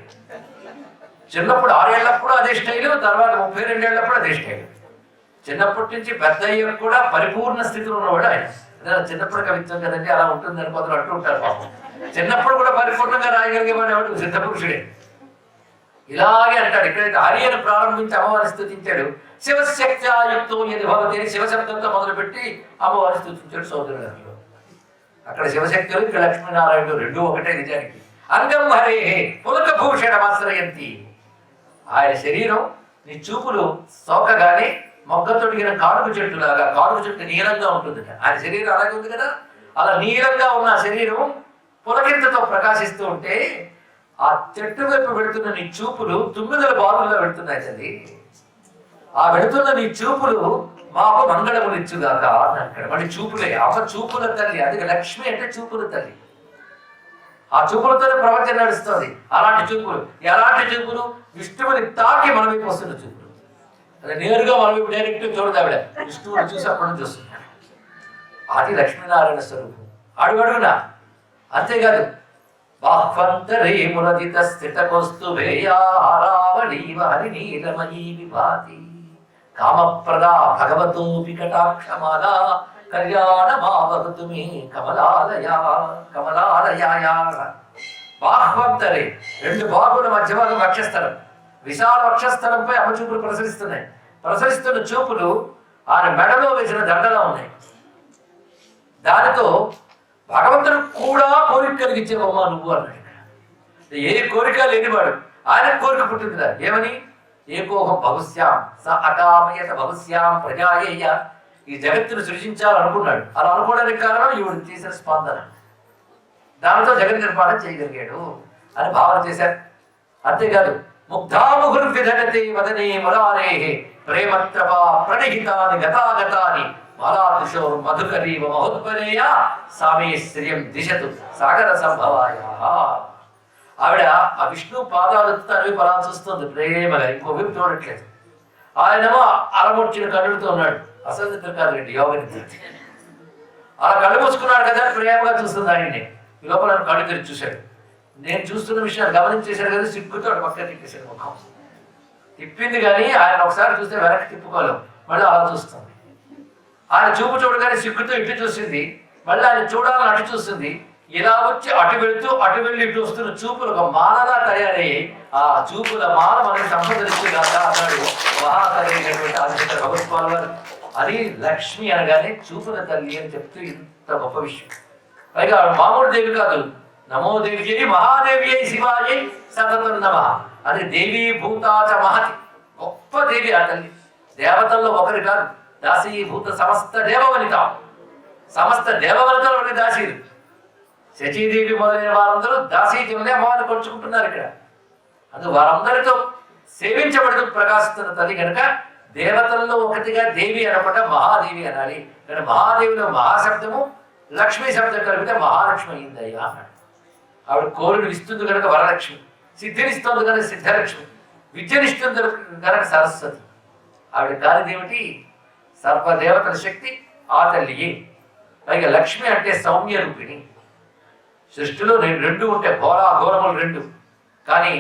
Speaker 1: చిన్నప్పుడు 6 ఏళ్లప్పుడు అదే స్టైలు, తర్వాత 32 ఏళ్లప్పుడు అదే స్టైలు. చిన్నప్పటి నుంచి పెద్ద అయ్యాక కూడా పరిపూర్ణ స్థితిలో ఉన్నవాడు ఆయన. చిన్నప్పుడు కవిత్వం కదండి అలా ఉంటుంది అని కొందరు అంటూ ఉంటారు. పాపం చిన్నప్పుడు కూడా పరిపూర్ణంగా రాయగలిగేవాడు ఎవడు? సిద్ధపురుషుడే. ఇలాగే అంటాడు. ఇక్కడైతే హరి అని ప్రారంభించి అమ్మవారిని స్థుతించాడు. శివశక్త్యాయుక్తో యది భవతి అని శివశబ్దంతో మొదలుపెట్టి అమ్మవారిని స్థుతించాడు సోదరుడు గారు. అక్కడ శివశక్తులు, ఇక్కడ లక్ష్మీనారాయణుడు రెండూ ఒకటే నిజానికి. అంగం హరే పులకభూషణమాశ్రయంతి. ఆయన శరీరం నీ చూపులు సోకగానే మొగ్గ తొడిగిన కాడుగు చెట్టులాగా, కాడుగు చెట్టు నీలంగా ఉంటుందట. ఆయన శరీరం అలాగే ఉంది కదా. అలా నీలంగా ఉన్న శరీరం పులకింతతో ప్రకాశిస్తూ ఉంటే ఆ చెట్టు వైపు వెళుతున్న నీ చూపులు 9 బారుల్లో వెళుతున్నాయి తల్లి. ఆ వెళుతున్న నీ చూపులు మాకు మంగళమునిచ్చుగాక అని అక్కడ. మళ్ళీ చూపులే, అమ్మ చూపుల తల్లి. అది లక్ష్మి అంటే చూపుల తల్లి. ఆ చూపులతోనే ప్రపంచం నడుస్తుంది. అలాంటి చూపులు. ఎలాంటి చూపులు? విష్ణువుని తాకి మన వైపు వస్తున్న చూపులు. అది నేరుగా మన వైపు డైరెక్ట్ చూడదు ఆవిడ. విష్ణువుని చూసి అప్పుడు చూస్తున్నాడు. అది లక్ష్మీనారాయణ స్వరూపం అడుగడుగునా. అంతేకాదు బాహ్వంతరే మురదిత స్థితకౌస్తుభేయారావళీవ హరినీలమయీ విభాతి కామప్రదా భగవతోపి కటాక్షమాల కళ్యాణమావహతు మే కమలాలయా కమలాలయాయా. బాహ్వంతరే 2 బాగుల మధ్య భాగం వక్షస్థలం. విశాల వక్షస్థలంపై అమచూపులు ప్రసరిస్తున్నాయి. ప్రసరిస్తున్న చూపులు ఆయన మెడలో వేసిన దండలా ఉన్నాయి. దానితో భగవంతుడు కూడా కోరిక కలిగించేవమ్మా నువ్వు అన్నాడు. ఏ కోరిక లేనివాడు ఆయన కోరిక పుట్టిందిరా. ఏమని? ఏకోహం బహుశ్యాం స అకామయత బహుశ్యాం ప్రజాయేయ. ఈ జగత్తును సృజించాలనుకున్నాడు. అలా అనుకోవడానికి కారణం ఈవిడు చేసిన స్పందన. దానితో జగన్ నిర్మాణం చేయగలిగాడు అని భావన చేశారు. అంతేకాదు ముగ్ధాముహుర్విధగతి వదనే మురారే ప్రేమత్రపా ప్రణిహితాని గతాగతాని మాలాదృశో మధుకరీవ మహోత్పలేయ సామే శ్రియం దిశతు సాగర సంభవాయ. ఆవిడ ఆ విష్ణు పాదాలు తనవి పలా చూస్తుంది ప్రేమగా. ఇంకో వైపు చూడట్లేదు. ఆయనేమో అరమొచ్చిన కళ్ళుతో ఉన్నాడు. అసలు నిద్ర కాదండి, యోగ నిద్ర. అలా కళ్ళు మూసుకున్నాడు కదా, ప్రేమగా చూస్తుంది ఆయన్ని. ఈ లోపల కళ్ళు తెరిచి చూశాడు. నేను చూస్తున్న విషయాన్ని గమనించేశాడు కదా, సిగ్గుతో పక్క తిప్పేశాడు ముఖం. తిప్పింది కానీ ఆయన ఒకసారి చూస్తే వెనక్కి తిప్పుకోలేం. మళ్ళీ అలా చూస్తుంది. ఆయన చూపు చూడగానే సిగ్గుతో ఇటు చూసింది. మళ్ళీ ఆయన చూడాలని అటు చూస్తుంది. ఇలా వచ్చి అటు వెళుతూ అటు వెళ్ళి ఇటు వస్తున్న చూపులు ఒక మాలలా తయారయ్యి ఆ చూపుల మాల మనకి సంపదరిచ్చేగాక అన్నాడు మహాతరైనటువంటి ఆదిశంకర భగవత్పాల్ వారు. అది లక్ష్మి అనగానే చూపుల తల్లి అని చెప్తూ ఇంత గొప్ప విషయం. పైగా మామూలు దేవి కాదు. నమో దేవి మహాదేవి అయి శివాయి సతతం నమః. అది దేవీ భూతాచ మహతి. గొప్ప దేవి ఆ తల్లి. దేవతల్లో ఒకరి కాదు. దాసీభూత సమస్త దేవవనిత. సమస్త దేవవలతలోని దాసీలు, శచీదేవి మొదలైన వారందరూ దాసీజులనే అమ్మవారిని కొలుచుకుంటున్నారు ఇక్కడ. అందుకు వారందరితో సేవించబడుతూ ప్రకాశిస్తున్న తల్లి కనుక దేవతల్లో ఒకటిగా దేవి అనకుండా మహాదేవి అనాలి. కానీ మహాదేవిలో మహాశబ్దము లక్ష్మీ శబ్దం కలిపితే మహాలక్ష్మి అయిందయ్యా అన్నాడు. ఆవిడ కోరిని ఇస్తుంది కనుక వరలక్ష్మి, సిద్ధినిస్తుంది కనుక సిద్ధలక్ష్మి, విద్యనిస్తుంది కనుక సరస్వతి. ఆవిడ కానిదేమిటి? సర్వదేవతల శక్తి ఆ తల్లియే. పైగా లక్ష్మి అంటే సౌమ్య రూపిణి. సృష్టిలో రెండు ఉంటాయి, ఘోరములు రెండు. కానీ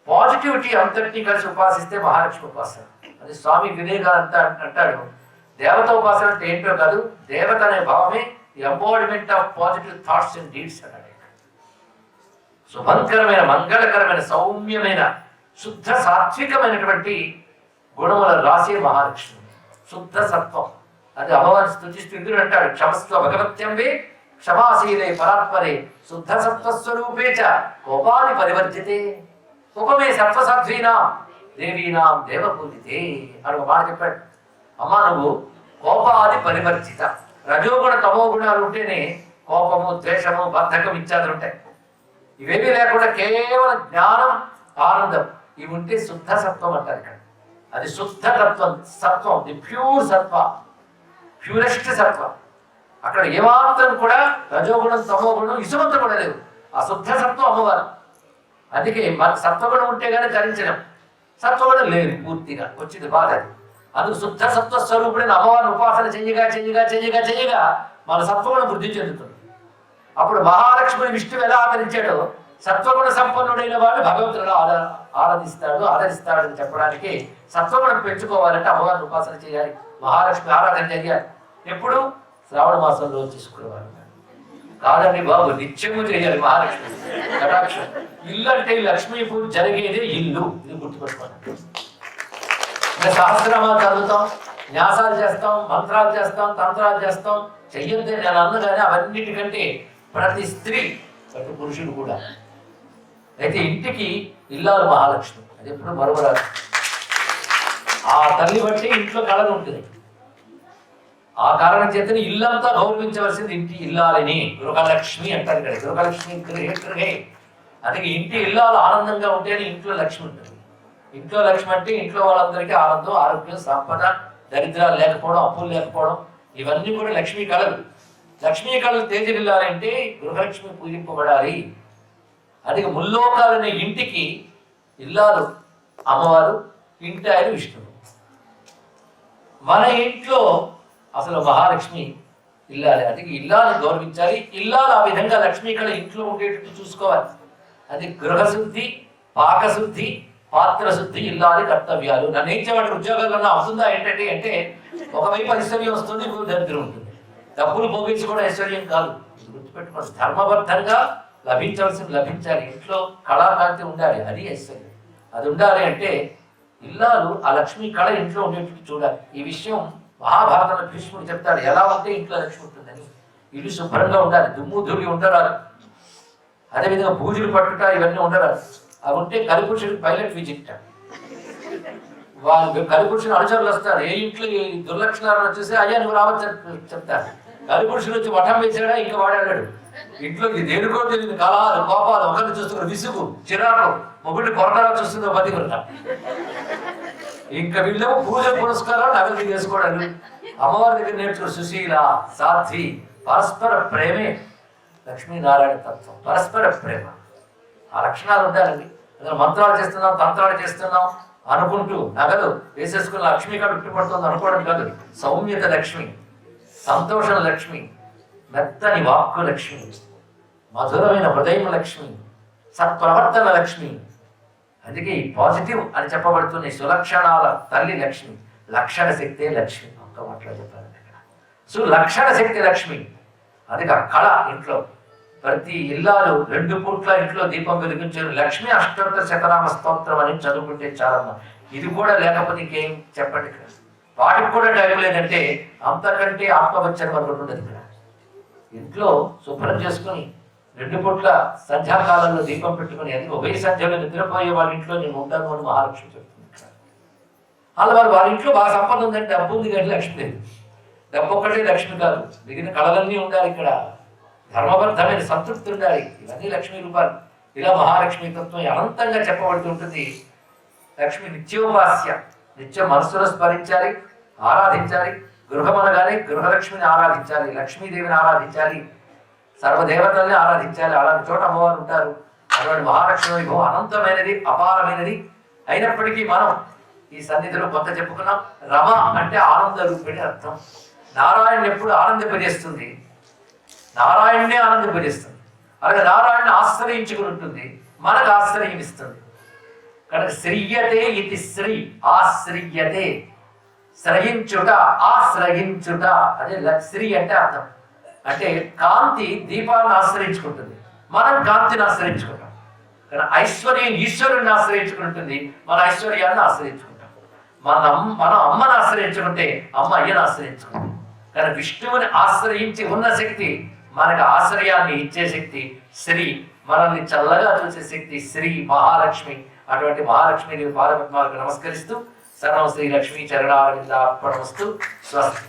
Speaker 1: పాజిటివిటీ అంతటినీ కలిసి ఉపాసిస్తే మహాలక్ష్మి ఉపాసన. అది స్వామి వివేకానంద అంటాడు, దేవత ఉపాసన అంటే ఏంటో కాదు, దేవత అనే భావమే the embodiment of positive thoughts and deeds అన్నాడు. శుభంకరమైన, మంగళకరమైన, సౌమ్యమైన, శుద్ధ సాత్వికమైనటువంటి గుణముల రాసే మహాలక్ష్మి. శుద్ధ సత్వం. అది అమ్మవారిని స్తుతిస్తూ ఇంద్రుడు అంటాడు, క్షమస్వ భగవత్యంబే క్షమాశీలే పరాత్పరే శుద్ధ సత్వస్వరూపే చ కోపాన్ని పరివర్తితే కోపమే సత్వసాధ్వీనాం దేవీనాం దేవపూజితే అని ఒక మాట చెప్పాడు. అమ్మ నువ్వు కోపాది పరివర్తిత. రజోగుణ తమో గుణాలు ఉంటేనే కోపము, ద్వేషము, బద్ధకం ఇత్యాదులు ఉంటాయి. ఇవేమీ లేకుండా కేవలం జ్ఞానం, ఆనందం ఇవి ఉంటే శుద్ధ సత్వం అంటారు ఇక్కడ. అది శుద్ధ తత్వం, సత్వం, ది ప్యూర్ సత్వ, ప్యూరెస్ట్ సత్వం. అక్కడ ఏమాత్రం కూడా రజోగుణం, తమోగుణం, ఇసుమంత కూడా లేవు. ఆ శుద్ధ సత్వం అమ్మవారు. అందుకే మనకు సత్వగుణం ఉంటే కానీ ధరించడం, సత్వగుణం లేదు పూర్తిగా, వచ్చింది బాధ. అందుకు శుద్ధ సత్వ స్వరూపుడైన అమ్మవారిని ఉపాసన చెయ్యగా చెయ్యగా చెయ్యగా చెయ్యగా మన సత్వగుణం వృద్ధి చెందుతుంది. అప్పుడు మహాలక్ష్మిని విష్ణువు ఎలా ఆదరించాడో సత్వగుణ సంపన్నుడైన వాడు భగవంతుడు ఆరాధిస్తాడు, ఆదరిస్తాడు అని చెప్పడానికి సత్వగుణం పెంచుకోవాలంటే అమ్మవారిని ఉపాసన చేయాలి, మహాలక్ష్మి ఆరాధన చేయాలి. ఎప్పుడు? శ్రావణ మాసంలో చేసుకునేవారు కాదండి బాబు, నిత్యము చేయాలి మహాలక్ష్మి కటాక్షం. ఇల్లు అంటే లక్ష్మీ పూజ జరిగేదే ఇల్లు, ఇది గుర్తుపెట్టుకోండి. ఇంకా సహస్రనామాలు చదువుతాం, న్యాసాలు చేస్తాం, మంత్రాలు చేస్తాం, తంత్రాలు చేస్తాం, చెయ్యొద్దే నేను అన్నగానే అవన్నిటికంటే ప్రతి స్త్రీ, ప్రతి పురుషుడు కూడా. అయితే ఇంటికి ఇల్లాలు మహాలక్ష్మి, అది ఎప్పుడు మరువరాదు. ఆ తల్లి బట్టి ఇంట్లో కళ ఉంటుంది. ఆ కారణం చేతనే ఇల్లంతా గౌరవించవలసింది ఇంటి ఇల్లాలని. గృహలక్ష్మి అంటారు ఇక్కడ, గృహలక్ష్మి గృహే. అందుకే ఇంటి ఇల్లాలు ఆనందంగా ఉంటేనే ఇంట్లో లక్ష్మి ఉంటుంది. ఇంట్లో లక్ష్మి అంటే ఇంట్లో వాళ్ళందరికీ ఆనందం, ఆరోగ్యం, సంపద, దరిద్రాలు లేకపోవడం, అప్పులు లేకపోవడం, ఇవన్నీ కూడా లక్ష్మీ కళలు. లక్ష్మీ కళలు తేజరిల్లాలంటే గృహలక్ష్మి పూజింపబడాలి. అందుకే ముల్లోకాలనే ఇంటికి ఇల్లాలు అమ్మవారు, ఇంటి ఆయన విష్ణువు. మన ఇంట్లో అసలు మహాలక్ష్మి ఇల్లాలి. అందుకే ఇల్లాలను గౌరవించాలి. ఇల్లాలు ఆ విధంగా లక్ష్మీ కళ ఇంట్లో ఉండేటట్టు చూసుకోవాలి. అది గృహశుద్ధి, పాకశుద్ధి, పాత్రశుద్ధి ఇల్లాలి కర్తవ్యాలు. నన్ను ఏం చేయమంటే ఉద్యోగాల్లో అవుతుందా ఏంటంటే అంటే ఒకవైపు ఐశ్వర్యం వస్తుంది, ఇంకో దరిద్రం ఉంటుంది. డబ్బులు పోగేసి కూడా ఐశ్వర్యం కాదు, గుర్తుపెట్టుకోండి. ధర్మబద్ధంగా లభించవలసింది లభించాలి. ఇంట్లో కళాకాంతి ఉండాలి, అది ఐశ్వర్యం. అది ఉండాలి అంటే ఇల్లాలు ఆ లక్ష్మీ కళ ఇంట్లో ఉండేటట్టు చూడాలి. ఈ విషయం మహాభారతంలో భీష్ముడు చెప్తాడు, ఎలా ఉంటే ఇంట్లో లక్ష్మి ఉంటుందని. ఇల్లు శుభ్రంగా ఉండాలి, దుమ్ము ధూళి ఉండరాదు. అదేవిధంగా పూజలు పట్టుట ఇవన్నీ ఉండరాదు. అవి ఉంటే కలిపురుషుడికి పైలట్ విజిట్. వాళ్ళు కలిపురుషుని అనుచరులు వస్తారు, ఏ ఇంట్లో ఈ దుర్లక్షణాలను వచ్చేసి అయ్యా నువ్వు రావచ్చు చెప్తారు. కలిపురుషుడు వచ్చి మఠం వేసాడా ఇంకా వాడాడు. ఇంట్లోకి దేనికో తెలియదు కళాలు, కోపాలు, ఒకరిని చూస్తున్న విసుగు, చిరాకు, మొగుడిని కొరకరా చూస్తుందో బతికుట. ఇంకా వీళ్ళేమో పూజ పురస్కారాలు నగలు చేసుకోవడాలు. అమ్మవారి దగ్గర నేర్చుకున్న సుశీల, సాధ్వి, పరస్పర ప్రేమే లక్ష్మీనారాయణ తత్వం. పరస్పర ప్రేమ, ఆ లక్షణాలు ఉండాలండి. అసలు మంత్రాలు చేస్తున్నాం, తంత్రాలు చేస్తున్నాం అనుకుంటూ నగలు వేసేసుకున్న లక్ష్మీ కాడ ఉట్టిపడుతుంది అనుకోవడం కాదు. సౌమ్యత లక్ష్మి, సంతోషం లక్ష్మి, మెత్తని వాక్కు లక్ష్మి, మధురమైన హృదయం లక్ష్మి, సత్ప్రవర్తన లక్ష్మి. అందుకే ఈ పాజిటివ్ అని చెప్పబడుతున్న సులక్షణాల తల్లి లక్ష్మి. లక్షణ శక్తే లక్ష్మి. ఒక్క మాటలో చెప్పాలి ఇక్కడ. సులక్షణ శక్తి లక్ష్మి. అందుకే ఆ కళ ఇంట్లో ప్రతి ఇల్లాలు 2 పూట్ల ఇంట్లో దీపం వెలిగించారు. లక్ష్మి అష్టోత్తర శతనామ స్తోత్రం అని చదువుకుంటే చాలమ్మా. ఇది కూడా లేకపోతే ఇంకేం చెప్పండి ఇక్కడ. వాటికి కూడా టైం లేదంటే అంతకంటే ఆత్మవచ్చనం ఒకటి ఉండదు ఇక్కడ. ఇంట్లో శుభ్రం చేసుకుని 2 పూట్ల సంధ్యాకాలంలో దీపం పెట్టుకుని, అది ఉభయ సంధ్యలో నిద్రపోయే వాళ్ళ ఇంట్లో నేను ఉంటాను అని మహాలక్ష్మి చెప్తుంది. అలా వారి ఇంట్లో బాగా సంపద ఉందంటే డబ్బు ఉంది కానీ లక్ష్మి లేదు. డబ్బు ఒక్కటే లక్ష్మి కాదు, మిగిలిన కళలన్నీ ఉండాలి. ఇక్కడ ధర్మబద్ధమైన సంతృప్తి ఉండాలి. ఇవన్నీ లక్ష్మీ రూపాలు. ఇలా మహాలక్ష్మి తత్వం అనంతంగా చెప్పబడుతుంటుంది. లక్ష్మి నిత్యోపాస్య, నిత్యం మనసులో స్మరించాలి, ఆరాధించాలి. గృహం అనగానే గృహలక్ష్మిని ఆరాధించాలి, లక్ష్మీదేవిని ఆరాధించాలి, సర్వదేవతల్ని ఆరాధించాలి. అలాంటి చోట అమ్మవారు ఉంటారు. అటువంటి మహాలక్ష్మి వైభవం అనంతమైనది, అపారమైనది. అయినప్పటికీ మనం ఈ సన్నిధిలో కొంత చెప్పుకున్నాం. రమ అంటే ఆనంద రూపిణి అర్థం. నారాయణ ఎప్పుడు ఆనందింపజేస్తుంది, నారాయణనే ఆనందింపజేస్తుంది. అలాగే నారాయణ ఆశ్రయించుకుని ఉంటుంది, మనకు ఆశ్రయం ఇస్తుంది. కనుక శ్రీయతే ఇది శ్రీ, ఆశ్రయ్యతే, శ్రయించుట, ఆశ్రయించుట. అదే శ్రీ అంటే అర్థం. అంటే కాంతి దీపాన్ని ఆశ్రయించుకుంటుంది, మనం కాంతిని ఆశ్రయించుకుంటాం. కానీ ఐశ్వర్యం ఈశ్వరుణ్ణి ఆశ్రయించుకుంటుంది, మన ఐశ్వర్యాన్ని ఆశ్రయించుకుంటాం. మనం అమ్మను ఆశ్రయించుకుంటే అమ్మ అయ్యను ఆశ్రయించుకుంటుంది. కానీ విష్ణువుని ఆశ్రయించి ఉన్న శక్తి, మనకు ఆశ్రయాన్ని ఇచ్చే శక్తి శ్రీ, మనల్ని చల్లగా చూసే శక్తి శ్రీ మహాలక్ష్మి. అటువంటి మహాలక్ష్మి పాదపద్మాలకు నమస్కరిస్తూ సర్వం శ్రీ లక్ష్మీ చరణారవిందార్పణమస్తు. స్వస్తి.